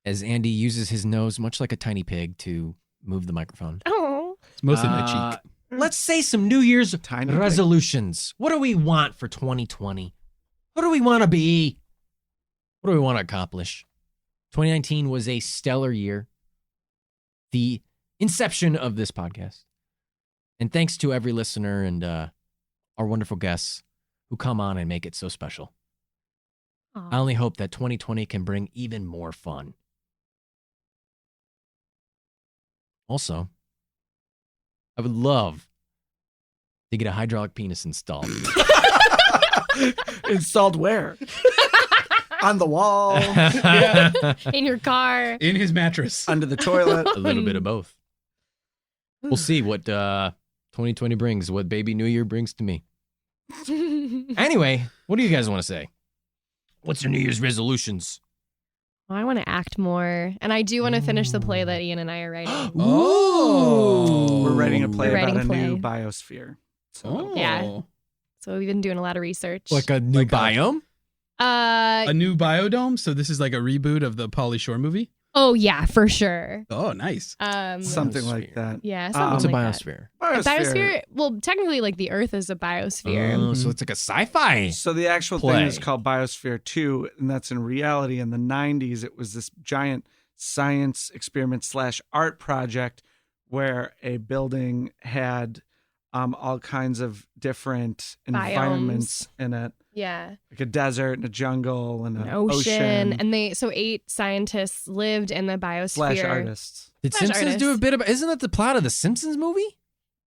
S2: as Andy uses his nose, much like a tiny pig, to move the microphone?
S5: Oh.
S3: It's mostly my cheek.
S2: Let's say some New Year's
S4: Tiny pig.
S2: resolutions. What do we want for 2020? Who do we want to be? What do we want to accomplish? 2019 was a stellar year. The inception of this podcast. And thanks to every listener and our wonderful guests who come on and make it so special.
S5: Aw.
S2: I only hope that 2020 can bring even more fun. Also, I would love to get a hydraulic penis installed.
S4: Installed where? On the wall,
S5: In your car.
S3: In his mattress.
S4: under the toilet.
S2: A little bit of both. We'll see what 2020 brings, what baby New Year brings to me. Anyway, what do you guys want to say? What's your New Year's resolutions?
S5: Well, I want to act more. And I do want to finish the play that Ian and I are writing.
S3: Oh.
S4: We're writing a play
S5: We're
S4: about
S5: writing
S4: a new
S5: play.
S4: biosphere.
S3: Oh.
S5: Yeah. So we've been doing a lot of research.
S2: Like a new
S3: Like a-
S2: biome?
S3: A new biodome? So this is like a reboot of the Pauly Shore movie?
S5: Oh, yeah, for sure.
S3: Oh, nice.
S4: Something like that.
S5: Yeah,
S2: What's a
S5: something like
S2: biosphere?
S5: that. A biosphere, well, technically, like the Earth is a biosphere.
S2: Oh, so it's like a sci-fi.
S4: So the actual
S2: Play.
S4: thing is called Biosphere 2, and that's in reality. In the 90s, it was this giant science experiment / art project where a building had all kinds of different environments in it,
S5: Yeah.
S4: like a desert and a jungle and
S5: An
S4: an
S5: ocean. And 8 scientists lived in the biosphere.
S4: / artists.
S2: Did
S5: Slash
S2: Simpsons
S5: artist.
S2: do a bit about? Isn't that the plot of the Simpsons movie?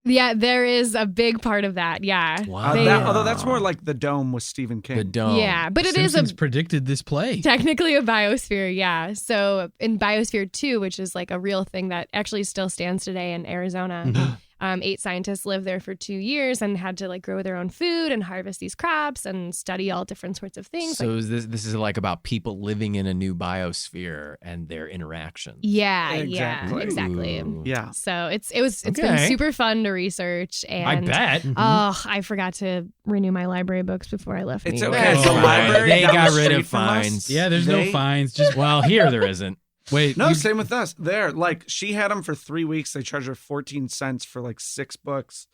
S5: Yeah, there is a big part of that. Yeah.
S2: Wow.
S5: They-
S4: Although that's more like The Dome with Stephen King.
S2: The dome.
S5: Yeah, but it is
S3: Simpsons predicted this play.
S5: technically a biosphere. Yeah. So in Biosphere 2, which is like a real thing that actually still stands today in Arizona, 8 scientists lived there for 2 years and had to like grow their own food and harvest these crops and study all different sorts of things.
S2: So
S5: like,
S2: is this is like about people living in a new biosphere and their interactions.
S5: yeah,
S4: Exactly.
S5: exactly.
S2: Ooh.
S4: Yeah.
S5: So it's been
S2: Okay.
S5: super fun to research,
S2: I
S5: and
S2: bet.
S5: oh, I forgot to renew my library books before I left.
S4: It's
S5: New York.
S4: okay. It's a
S2: Alright.
S4: library.
S2: They
S4: down
S2: got
S4: the
S2: rid
S4: street
S2: of
S4: from us.
S2: fines.
S3: Yeah, there's no
S4: They-
S3: fines. Just
S2: Well, here there isn't.
S3: wait.
S4: No,
S3: you-
S4: same with us. There, like she had them for 3 weeks. They charged her 14 cents for like 6 books,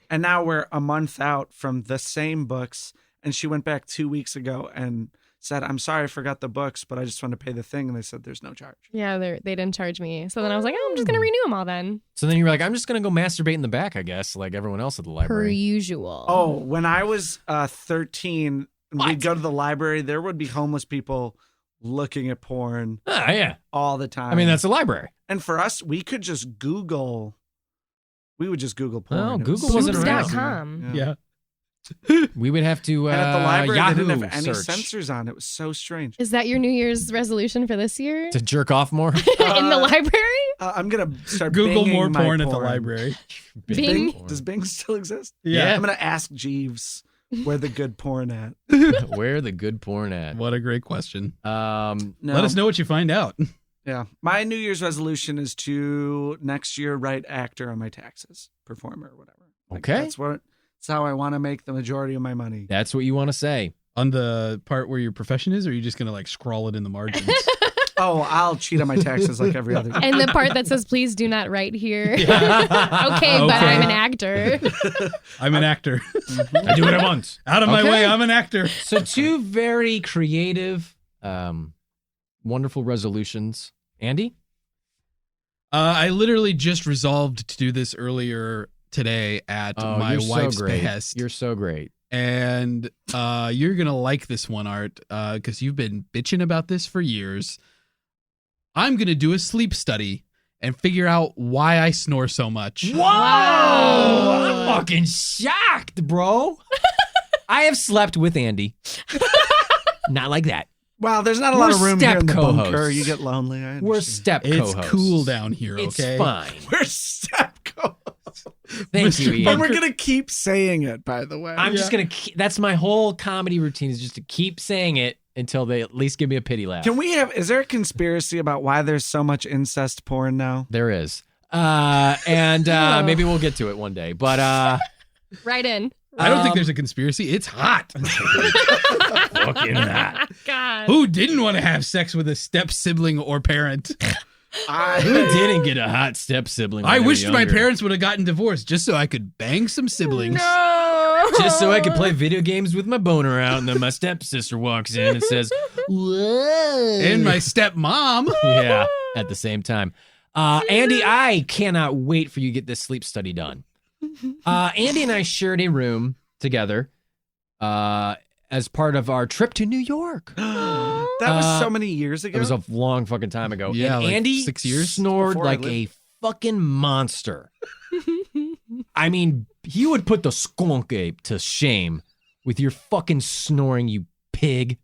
S4: and now we're a month out from the same books. And she went back 2 weeks ago and said, "I'm sorry, I forgot the books, but I just want to pay the thing." And they said, "There's no charge."
S5: Yeah, they didn't charge me. So then I was like, oh, I'm just gonna renew them all then,
S2: So then you were like, I'm just gonna go masturbate in the back, I guess, like everyone else at the
S5: per
S2: library.
S5: usual.
S4: Oh, when I was 13, and
S2: What?
S4: we'd go to the library. There would be homeless people looking at porn
S2: Ah, yeah.
S4: all the time.
S2: I mean, that's a library.
S4: and for us, we could just Google. We would just Google porn.
S2: Oh,
S4: It was
S2: Google wasn't
S4: super
S2: around.
S4: easy.
S5: Boobs.com.
S3: yeah.
S2: We would have to
S4: And at the library,
S2: Yahoo
S4: they didn't have any
S2: search
S4: censors on. It was so strange.
S5: Is that your New Year's resolution for this year?
S2: to jerk off more.
S5: In the library?
S4: I'm gonna start
S3: Google
S4: binging
S3: more
S4: my
S3: porn at the library.
S5: Bing.
S4: Does Bing still exist?
S2: Yeah.
S4: I'm gonna ask Jeeves where the good porn at.
S2: Where the good porn at?
S3: What a great question.
S4: No.
S3: Let us know what you find out.
S4: Yeah. My New Year's resolution is to next year write actor on my taxes, performer, or whatever.
S2: Okay.
S4: That's how I want to make the majority of my money.
S2: That's what you want to say.
S3: On the part where your profession is, or are you just going to like scrawl it in the margins?
S4: Oh, I'll cheat on my taxes like every other.
S5: And the part that says, please do not write here. Okay, but I'm an actor.
S3: I'm an actor.
S2: I do what I want.
S3: Out of my
S2: Okay.
S3: way, I'm an actor.
S2: So 2 very creative, wonderful resolutions. Andy?
S3: I literally just resolved to do this earlier today at my
S2: you're
S3: wife's
S2: so great.
S3: behest.
S2: You're so great.
S3: And you're going to like this one, Art, because you've been bitching about this for years. I'm going to do a sleep study and figure out why I snore so much.
S2: Whoa! I'm fucking shocked, bro. I have slept with Andy. Not like that.
S4: Wow, there's not a lot of
S2: We're
S4: room here in the
S2: step
S4: bunker.
S2: co-hosts.
S4: You get lonely. I
S2: We're
S4: understand.
S2: step
S3: It's
S2: co-hosts.
S3: cool down here,
S2: It's
S3: okay?
S2: fine.
S4: We're step co-hosts.
S2: Thank you,
S3: Mr.
S2: Ian.
S4: And we're going to keep saying it, by the way.
S2: I'm just going to... That's my whole comedy routine, is just to keep saying it until they at least give me a pity laugh.
S4: Is there a conspiracy about why there's so much incest porn now?
S2: There is. And maybe we'll get to it one day. But...
S5: Right in.
S3: I don't think there's a conspiracy. It's hot.
S2: Fucking that.
S5: God.
S3: Who didn't want to have sex with a step sibling or parent?
S2: Who didn't get a hot step sibling? when
S3: I
S2: they were
S3: wished my
S2: younger?
S3: parents would have gotten divorced just so I could bang some siblings.
S5: No.
S2: Just so I could play video games with my boner out, and then my stepsister walks in and says, "Whoa!"
S3: And my stepmom.
S2: yeah, at the same time. Andy, I cannot wait for you to get this sleep study done. Andy and I shared a room together as part of our trip to New York.
S4: That was so many years ago.
S2: It was a long fucking time ago.
S3: Yeah,
S2: and
S3: like
S2: Andy
S3: 6 years
S2: snored
S4: before I
S2: like a fucking monster. I mean, he would put the skunk ape to shame with your fucking snoring, you pig.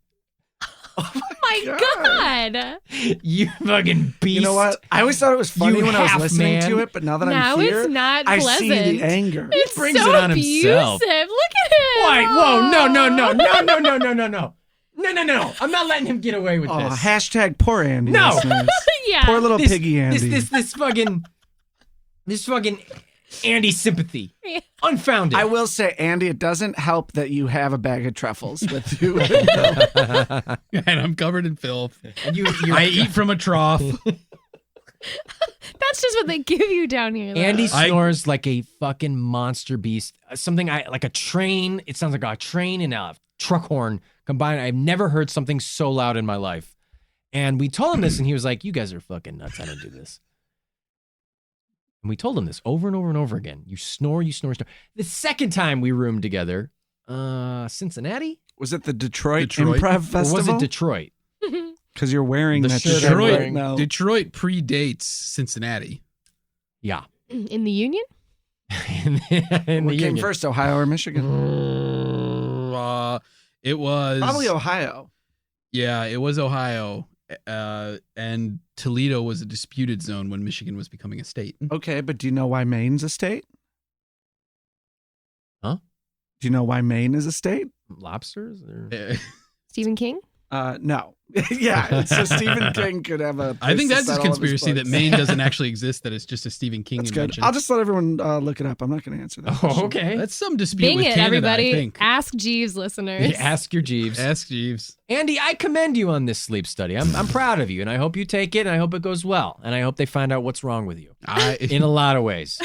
S5: My God.
S2: You fucking beast.
S4: You know what? I always thought it was funny
S2: You
S4: when I was
S2: half
S4: listening
S2: man.
S4: to it, but now that
S5: Now
S4: I'm here,
S5: it's not
S4: I
S5: pleasant.
S4: see the anger.
S5: It's
S2: brings
S5: so
S2: it on
S5: abusive.
S2: himself.
S5: Look at him.
S2: Why? Whoa, no. No. I'm not letting him get away with
S4: Oh,
S2: this.
S4: hashtag poor Andy.
S2: No.
S4: listeners.
S5: Yeah.
S4: Poor little
S2: This-
S4: piggy Andy.
S2: This fucking Andy sympathy. Unfounded.
S4: I will say, Andy, it doesn't help that you have a bag of truffles with you.
S3: And I'm covered in filth. I eat from a trough.
S5: That's just what they give you down here. though.
S2: Andy snores like a fucking monster beast. Something like a train. It sounds like a train and a truck horn combined. I've never heard something so loud in my life. And we told him this, and he was like, "You guys are fucking nuts. I don't do this." And we told him this over and over and over again. You snore. The second time we roomed together, Cincinnati?
S4: Was it the Detroit
S3: Detroit.
S4: Improv
S2: Or
S4: Festival?
S2: was it Detroit?
S4: Because you're wearing
S2: The
S4: that
S2: shirt
S4: shirt
S2: I'm
S4: right
S2: wearing.
S4: now.
S3: Detroit predates Cincinnati.
S2: Yeah.
S5: In the Union?
S2: in
S4: What
S2: the
S4: came
S2: Union.
S4: first, Ohio or Michigan?
S3: It was
S4: Probably Ohio.
S3: Yeah, it was Ohio, and Toledo was a disputed zone when Michigan was becoming a state.
S4: Okay, but do you know why Maine's a state?
S2: Huh?
S4: Do you know why Maine is a state?
S2: Lobsters? Or...
S5: Stephen King?
S4: No. Yeah, so Stephen King could have a.
S3: I think
S4: place
S3: that's
S4: to
S3: a
S4: set all of his
S3: conspiracy that
S4: books.
S3: Maine doesn't actually exist. That it's just a Stephen King
S4: That's good.
S3: invention.
S4: I'll just let everyone look it up. I'm not going to answer that. question.
S2: Oh, okay.
S3: That's some dispute
S5: Bing
S3: with
S5: it,
S3: Canada,
S5: everybody.
S3: I think.
S5: Ask Jeeves, listeners.
S2: Yeah, ask your Jeeves.
S3: Ask Jeeves.
S2: Andy, I commend you on this sleep study. I'm proud of you, and I hope you take it, and I hope it goes well, and I hope they find out what's wrong with you in a lot of ways.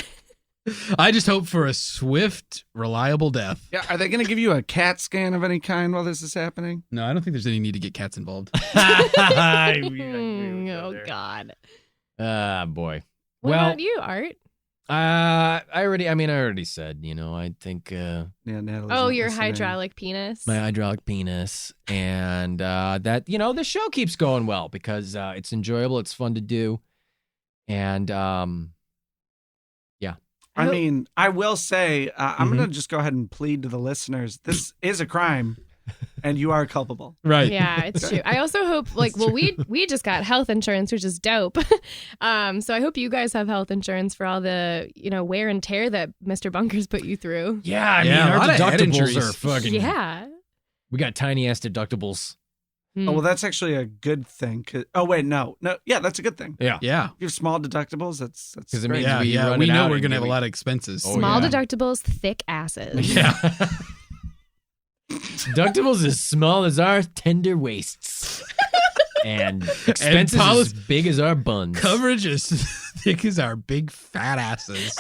S3: I just hope for a swift, reliable death.
S4: Yeah, are they going to give you a CAT scan of any kind while this is happening?
S3: No, I don't think there's any need to get cats involved.
S5: Oh, God.
S2: Boy.
S5: What
S2: Well,
S5: about you, Art?
S2: I already said, I think
S4: Yeah, Natalie's
S5: Oh,
S4: not
S5: your
S4: listening.
S5: hydraulic penis.
S2: my hydraulic penis, and that, the show keeps going well because it's enjoyable, it's fun to do, and
S4: I mean, I will say, I'm going to just go ahead and plead to the listeners. This is a crime, and you are culpable.
S3: Right.
S5: Yeah, it's true. I also hope, we just got health insurance, which is dope. So I hope you guys have health insurance for all the, wear and tear that Mr. Bunkers put you through.
S2: yeah,
S3: Yeah, a
S2: our
S3: lot of head
S2: deductibles
S3: injuries.
S2: are fucking.
S5: Yeah.
S2: We got tiny ass deductibles.
S4: Oh, well, that's actually a good thing. Oh, wait, no. Yeah, that's a good thing.
S2: Yeah.
S3: Yeah.
S4: If you have small deductibles, that's
S2: 'Cause it
S4: great.
S2: means
S3: Yeah,
S2: run
S3: we
S2: it
S3: know
S2: out
S3: we're
S2: and
S3: going to have a
S2: we-
S3: lot of expenses.
S2: Oh,
S5: Small
S2: yeah.
S5: deductibles, thick asses.
S2: Yeah. Deductibles as small as our tender waists. And expenses as big as our buns.
S3: Coverage as thick as our big fat asses.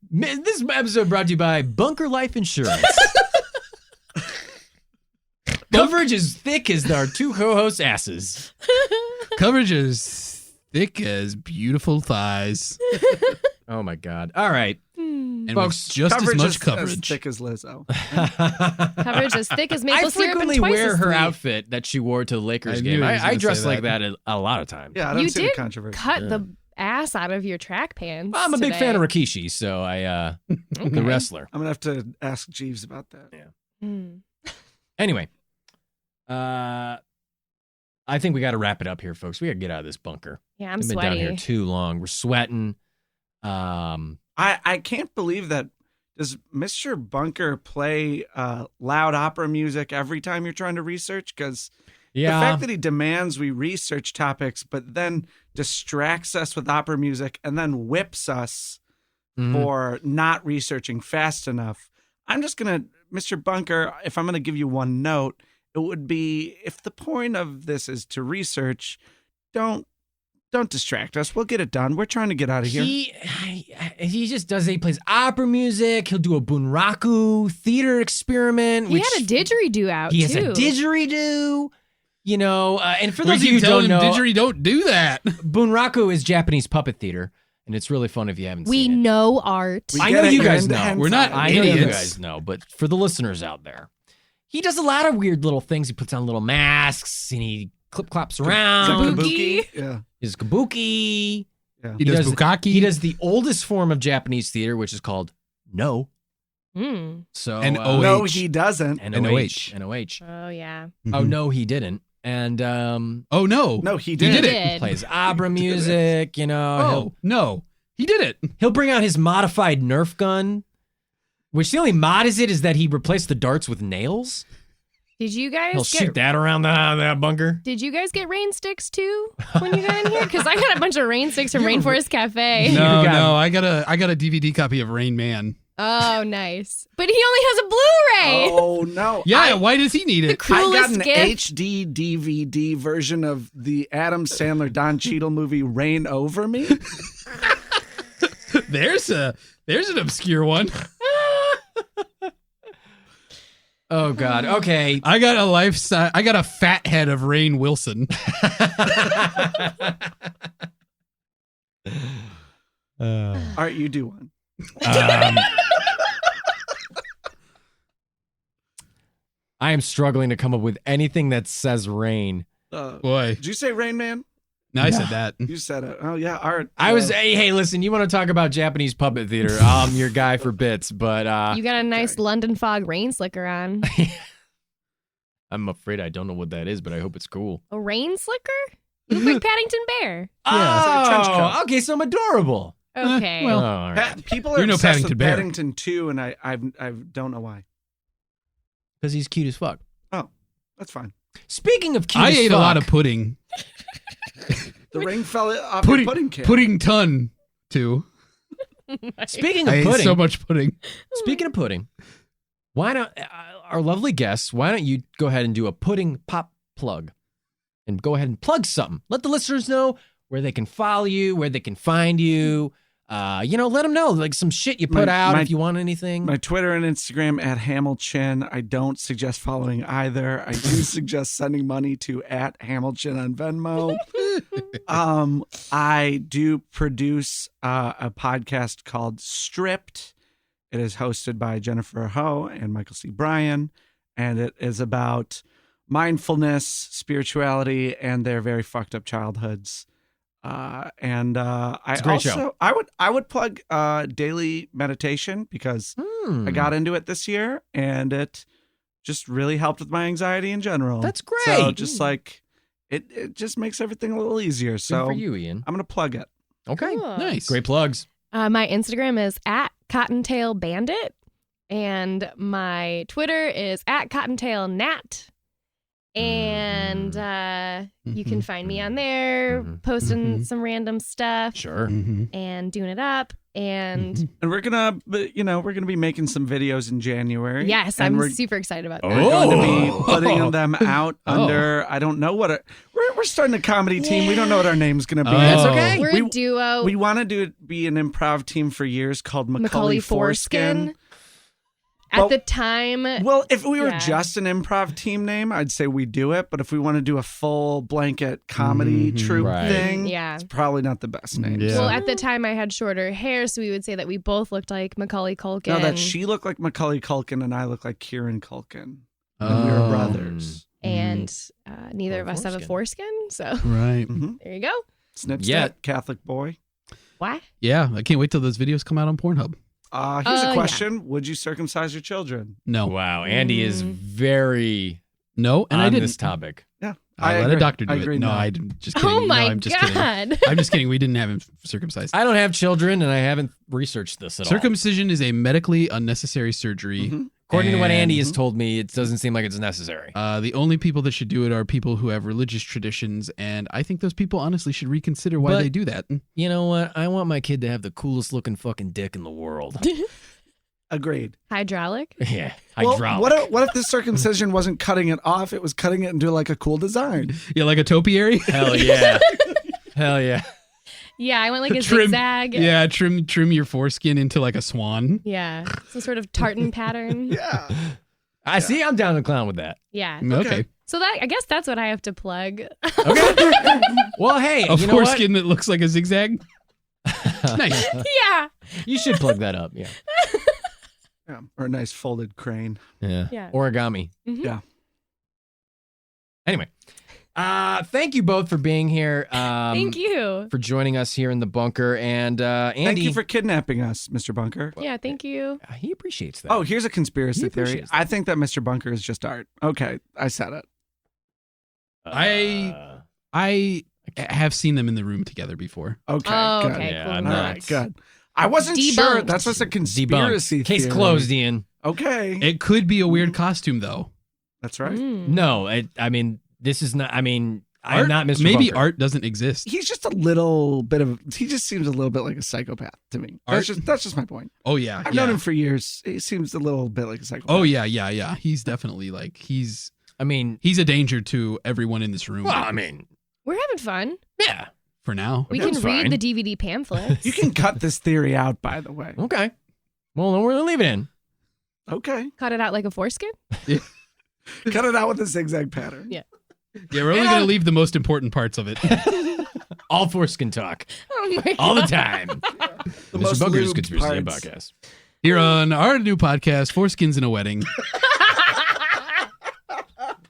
S2: This episode brought to you by Bunker Life Insurance. Coverage as thick as our two co-hosts' asses.
S3: Coverage as thick as beautiful thighs.
S2: Oh my God! All right,
S3: And
S2: folks,
S3: with just
S4: Coverage
S3: as much
S4: as
S3: coverage.
S4: thick as Lizzo.
S5: Coverage as thick as maple
S2: I
S5: syrup and
S2: frequently
S5: twice
S2: wear
S5: as
S2: her
S5: sweet.
S2: outfit that she wore to the Lakers
S3: I knew
S2: game.
S3: he was
S2: I
S3: gonna
S2: dress
S3: say
S2: like
S3: that.
S2: that a lot of times.
S4: Yeah, I don't
S5: You
S4: see the
S5: did
S4: controversy.
S5: cut the ass out of your track pants.
S2: Well, I'm a big
S5: today.
S2: fan of Rikishi, so I the wrestler.
S4: I'm going to have to ask Jeeves about that.
S5: Mm.
S2: Anyway, I think we got to wrap it up here, folks. We got to get out of this bunker.
S5: Yeah, I'm
S2: We've been down here
S5: sweaty.
S2: too long. We're sweating.
S4: I can't believe that. Does Mr. Bunker play loud opera music every time you're trying to research? Because the fact that he demands we research topics, but then distracts us with opera music and then whips us for not researching fast enough. I'm just going to, Mr. Bunker, if I'm going to give you one note, it would be, if the point of this is to research, don't distract us. We'll get it done. We're trying to get out of here.
S2: He just does it. He plays opera music. He'll do a bunraku theater experiment.
S5: He had a didgeridoo out,
S2: He has
S5: too.
S2: a didgeridoo. You know, and for
S3: We
S2: those of you
S3: keep
S2: who
S3: telling
S2: don't
S3: him,
S2: know,
S3: Didgeridoo, don't do that.
S2: bunraku is Japanese puppet theater, and it's really fun if you haven't
S5: We
S2: seen it.
S5: know art.
S4: We
S2: I
S4: get
S2: know
S4: it.
S2: you guys
S4: You're
S2: know.
S4: into
S3: We're not
S4: hentai.
S2: I know you
S3: idiots.
S2: guys know, but for the listeners out there, he does a lot of weird little things. He puts on little masks and he clip-clops
S4: Is that
S2: around.
S5: Kabuki?
S4: Yeah.
S2: His kabuki.
S3: He does bukkake.
S2: He does the oldest form of Japanese theater, which is called no.
S5: Mm.
S2: So
S3: And
S4: No,
S3: OH.
S4: he doesn't.
S2: NOH.
S5: Oh, yeah.
S2: Oh no, he didn't. And
S3: Oh, no.
S4: No, he
S3: He
S4: did.
S3: did
S5: He
S3: it.
S5: did.
S2: plays opera music. You know,
S3: Oh, no. He did it.
S2: he'll bring out his modified Nerf gun, which the only mod is that he replaced the darts with nails.
S5: Did you guys
S2: He'll
S5: get
S2: shoot that around that bunker.
S5: Did you guys get rain sticks too when you got in here? Because I got a bunch of rain sticks from
S2: You-
S5: Rainforest Cafe.
S3: No,
S2: You got-
S3: I got a DVD copy of Rain Man.
S5: Oh, nice. But he only has a Blu-ray.
S4: Oh, no.
S3: Yeah, why does he need
S5: The
S3: it?
S4: I
S5: cruelest
S4: got an
S5: gift.
S4: HD DVD version of the Adam Sandler Don Cheadle movie Rain Over Me.
S3: There's an obscure one.
S2: Oh God. Okay.
S3: I got a fat head of Rain Wilson.
S4: All right, you do one.
S2: I am struggling to come up with anything that says rain.
S3: Boy.
S4: Did you say Rain Man?
S3: No, I said that.
S4: You said it. Oh, yeah. Art.
S2: I was, hey, listen, you want to talk about Japanese puppet theater? I'm your guy for bits, but
S5: You got a nice London fog rain slicker on.
S2: I'm afraid I don't know what that is, but I hope it's cool.
S5: A rain slicker? You look like Paddington Bear.
S4: Yeah, it's like a trench coat.
S2: Oh, okay, so I'm adorable.
S5: Okay.
S2: Oh, all right.
S4: People are
S3: You're no
S4: obsessed
S3: Paddington
S4: with
S3: Bear.
S4: Paddington 2, and I don't know why.
S2: Because he's cute as fuck.
S4: Oh, that's fine.
S2: Speaking of cute
S3: I
S2: as
S3: ate
S2: fuck,
S3: a lot of pudding.
S4: The ring fell off your pudding can.
S3: Pudding ton, too.
S2: Speaking
S3: I
S2: of
S3: ate
S2: pudding,
S3: so much pudding.
S2: speaking of pudding, why don't our lovely guests? Why don't you go ahead and do a pudding pop plug, and go ahead and plug something? Let the listeners know where they can follow you, where they can find you. Let them know like some shit you put out if you want anything.
S4: My Twitter and Instagram at Hamilchin. I don't suggest following either. I do suggest sending money to at Hamilchin on Venmo. I do produce a podcast called Stripped. It is hosted by Jennifer Ho and Michael C. Bryan, and it is about mindfulness, spirituality, and their very fucked up childhoods. I
S2: a great show.
S4: I would plug daily meditation because I got into it this year and it just really helped with my anxiety in general.
S2: That's great.
S4: So just like it just makes everything a little easier.
S2: Good
S4: So
S2: for you, Ian.
S4: I'm gonna plug it.
S2: Okay,
S5: Cool.
S3: Nice.
S2: great plugs.
S5: My Instagram is at Cottontail Bandit, and my Twitter is at Cottontail Nat. And you can find me on there, posting some random stuff
S2: Sure.
S5: and doing it up. And
S4: And we're gonna be making some videos in January.
S5: yes,
S4: and
S5: I'm super excited about that.
S4: we're going to be putting them out under. I don't know what we're starting a comedy team. We don't know what our name's gonna be.
S2: That's okay.
S5: We're a duo.
S4: We want to be an improv team for years called Macaulay Foreskin.
S5: At the time,
S4: Well, if we were
S5: Yeah.
S4: just an improv team name, I'd say we do it. But if we want to do a full blanket comedy troupe
S2: Right.
S4: thing,
S5: Yeah.
S4: it's probably not the best name.
S3: Yeah.
S5: well, at the time I had shorter hair, so we would say that we both looked like Macaulay Culkin.
S4: No, that she looked like Macaulay Culkin and I look like Kieran Culkin. And we were brothers.
S5: and neither
S2: Or
S5: of us have a foreskin, so
S3: Right.
S5: there you go.
S4: Snip,
S2: Yeah.
S4: snap, Catholic boy.
S5: What?
S3: Yeah, I can't wait till those videos come out on Pornhub.
S4: Here's a
S5: yeah.
S4: question. Would you circumcise your children?
S3: No.
S2: Wow. Andy is very
S3: No, and I
S2: on
S3: didn't.
S2: this topic.
S4: Yeah.
S3: I let a
S4: agree.
S3: doctor do
S4: I
S3: it.
S4: agree
S3: No,
S4: now.
S3: I didn't. Just kidding.
S5: Oh my
S3: no, I'm just kidding.
S5: god!
S3: I'm just kidding. We didn't have him circumcised.
S2: I don't have children, and I haven't researched this at all.
S3: Circumcision is a medically unnecessary surgery.
S4: Mhm.
S2: According to what
S3: And-
S2: Andy has told me, it doesn't seem like it's necessary.
S3: The only people that should do it are people who have religious traditions, and I think those people honestly should reconsider why
S2: But-
S3: they do that.
S2: You know what? I want my kid to have the coolest looking fucking dick in the world.
S4: Agreed.
S5: Hydraulic.
S2: Yeah.
S4: Well,
S2: Hydraulic.
S4: what if the circumcision wasn't cutting it off? It was cutting it into like a cool design.
S3: Yeah, like a topiary.
S2: Hell yeah. Hell yeah.
S5: Yeah, I went like a
S3: Trim-
S5: zigzag.
S3: Yeah, trim your foreskin into like a swan.
S5: Yeah, some sort of tartan pattern.
S4: Yeah.
S2: I see. I'm down to clown with that.
S5: Yeah.
S3: Okay.
S5: So that I guess that's what I have to plug.
S2: Okay. Well, hey,
S3: A
S2: you know what?
S3: foreskin that looks like a zigzag. Nice.
S5: Yeah.
S2: You should plug that up. Yeah.
S4: Yeah. Or a nice folded crane.
S2: Yeah.
S5: Yeah.
S2: Origami.
S5: Mhm.
S4: Yeah.
S2: Anyway, thank you both for being here.
S5: Thank you.
S2: For joining us here in the bunker. And Andy,
S4: Thank you for kidnapping us, Mr. Bunker.
S5: Yeah, thank you.
S2: he appreciates that.
S4: Oh, here's a
S2: He
S4: conspiracy theory.
S2: appreciates that.
S4: I think that Mr. Bunker is just art. Okay, I said it.
S3: I have seen them in the room together before.
S4: Okay,
S5: Oh,
S4: good.
S5: okay,
S2: Yeah,
S5: cool.
S2: I'm
S4: All
S2: not-
S4: right, good. I wasn't sure.
S5: Debunked.
S4: That's what's a
S2: debunked.
S4: conspiracy
S2: Case
S4: theory.
S2: closed, Ian.
S4: Okay,
S3: It could be a weird costume though.
S4: that's right.
S5: Mm.
S2: No, I mean, this is not. I mean, I'm
S3: Art-
S2: not Mr.
S3: Maybe
S2: Bunker.
S3: art doesn't exist.
S4: He's just a little bit of. He just seems a little bit like a psychopath to me.
S3: Art-
S4: That's just my point.
S3: Oh yeah.
S4: I've
S3: yeah.
S4: known him for years. He seems a little bit like a psychopath.
S3: Oh yeah. He's definitely like he's
S2: I mean,
S3: a danger to everyone in this room.
S2: well, I mean,
S5: We're having fun.
S2: yeah.
S3: for now.
S5: We
S2: That's
S5: can read
S2: fine.
S5: the DVD pamphlets.
S4: You can cut this theory out, by the way.
S2: Okay. Well, then we're gonna leave it in.
S4: Okay,
S5: Cut it out like a foreskin.
S4: cut it out with a zigzag pattern.
S5: Yeah.
S3: Yeah, we're only going to leave the most important parts of it.
S2: All foreskin talk,
S5: Oh my god.
S2: all the time.
S4: The
S2: Mr.
S4: most
S2: Bunker's
S4: lubed
S2: Conspiracy
S4: parts.
S2: Podcast.
S3: Here on our new podcast, Foreskins in a Wedding.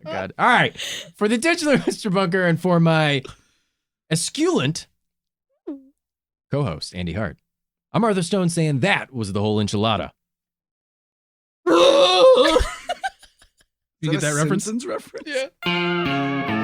S2: God. All right. For the titular Mr. Bunker and for my esculent co-host, Andy Hart, I'm Arthur Stone saying that was the whole enchilada.
S3: You get that reference?
S4: Simpsons reference?
S3: Yeah.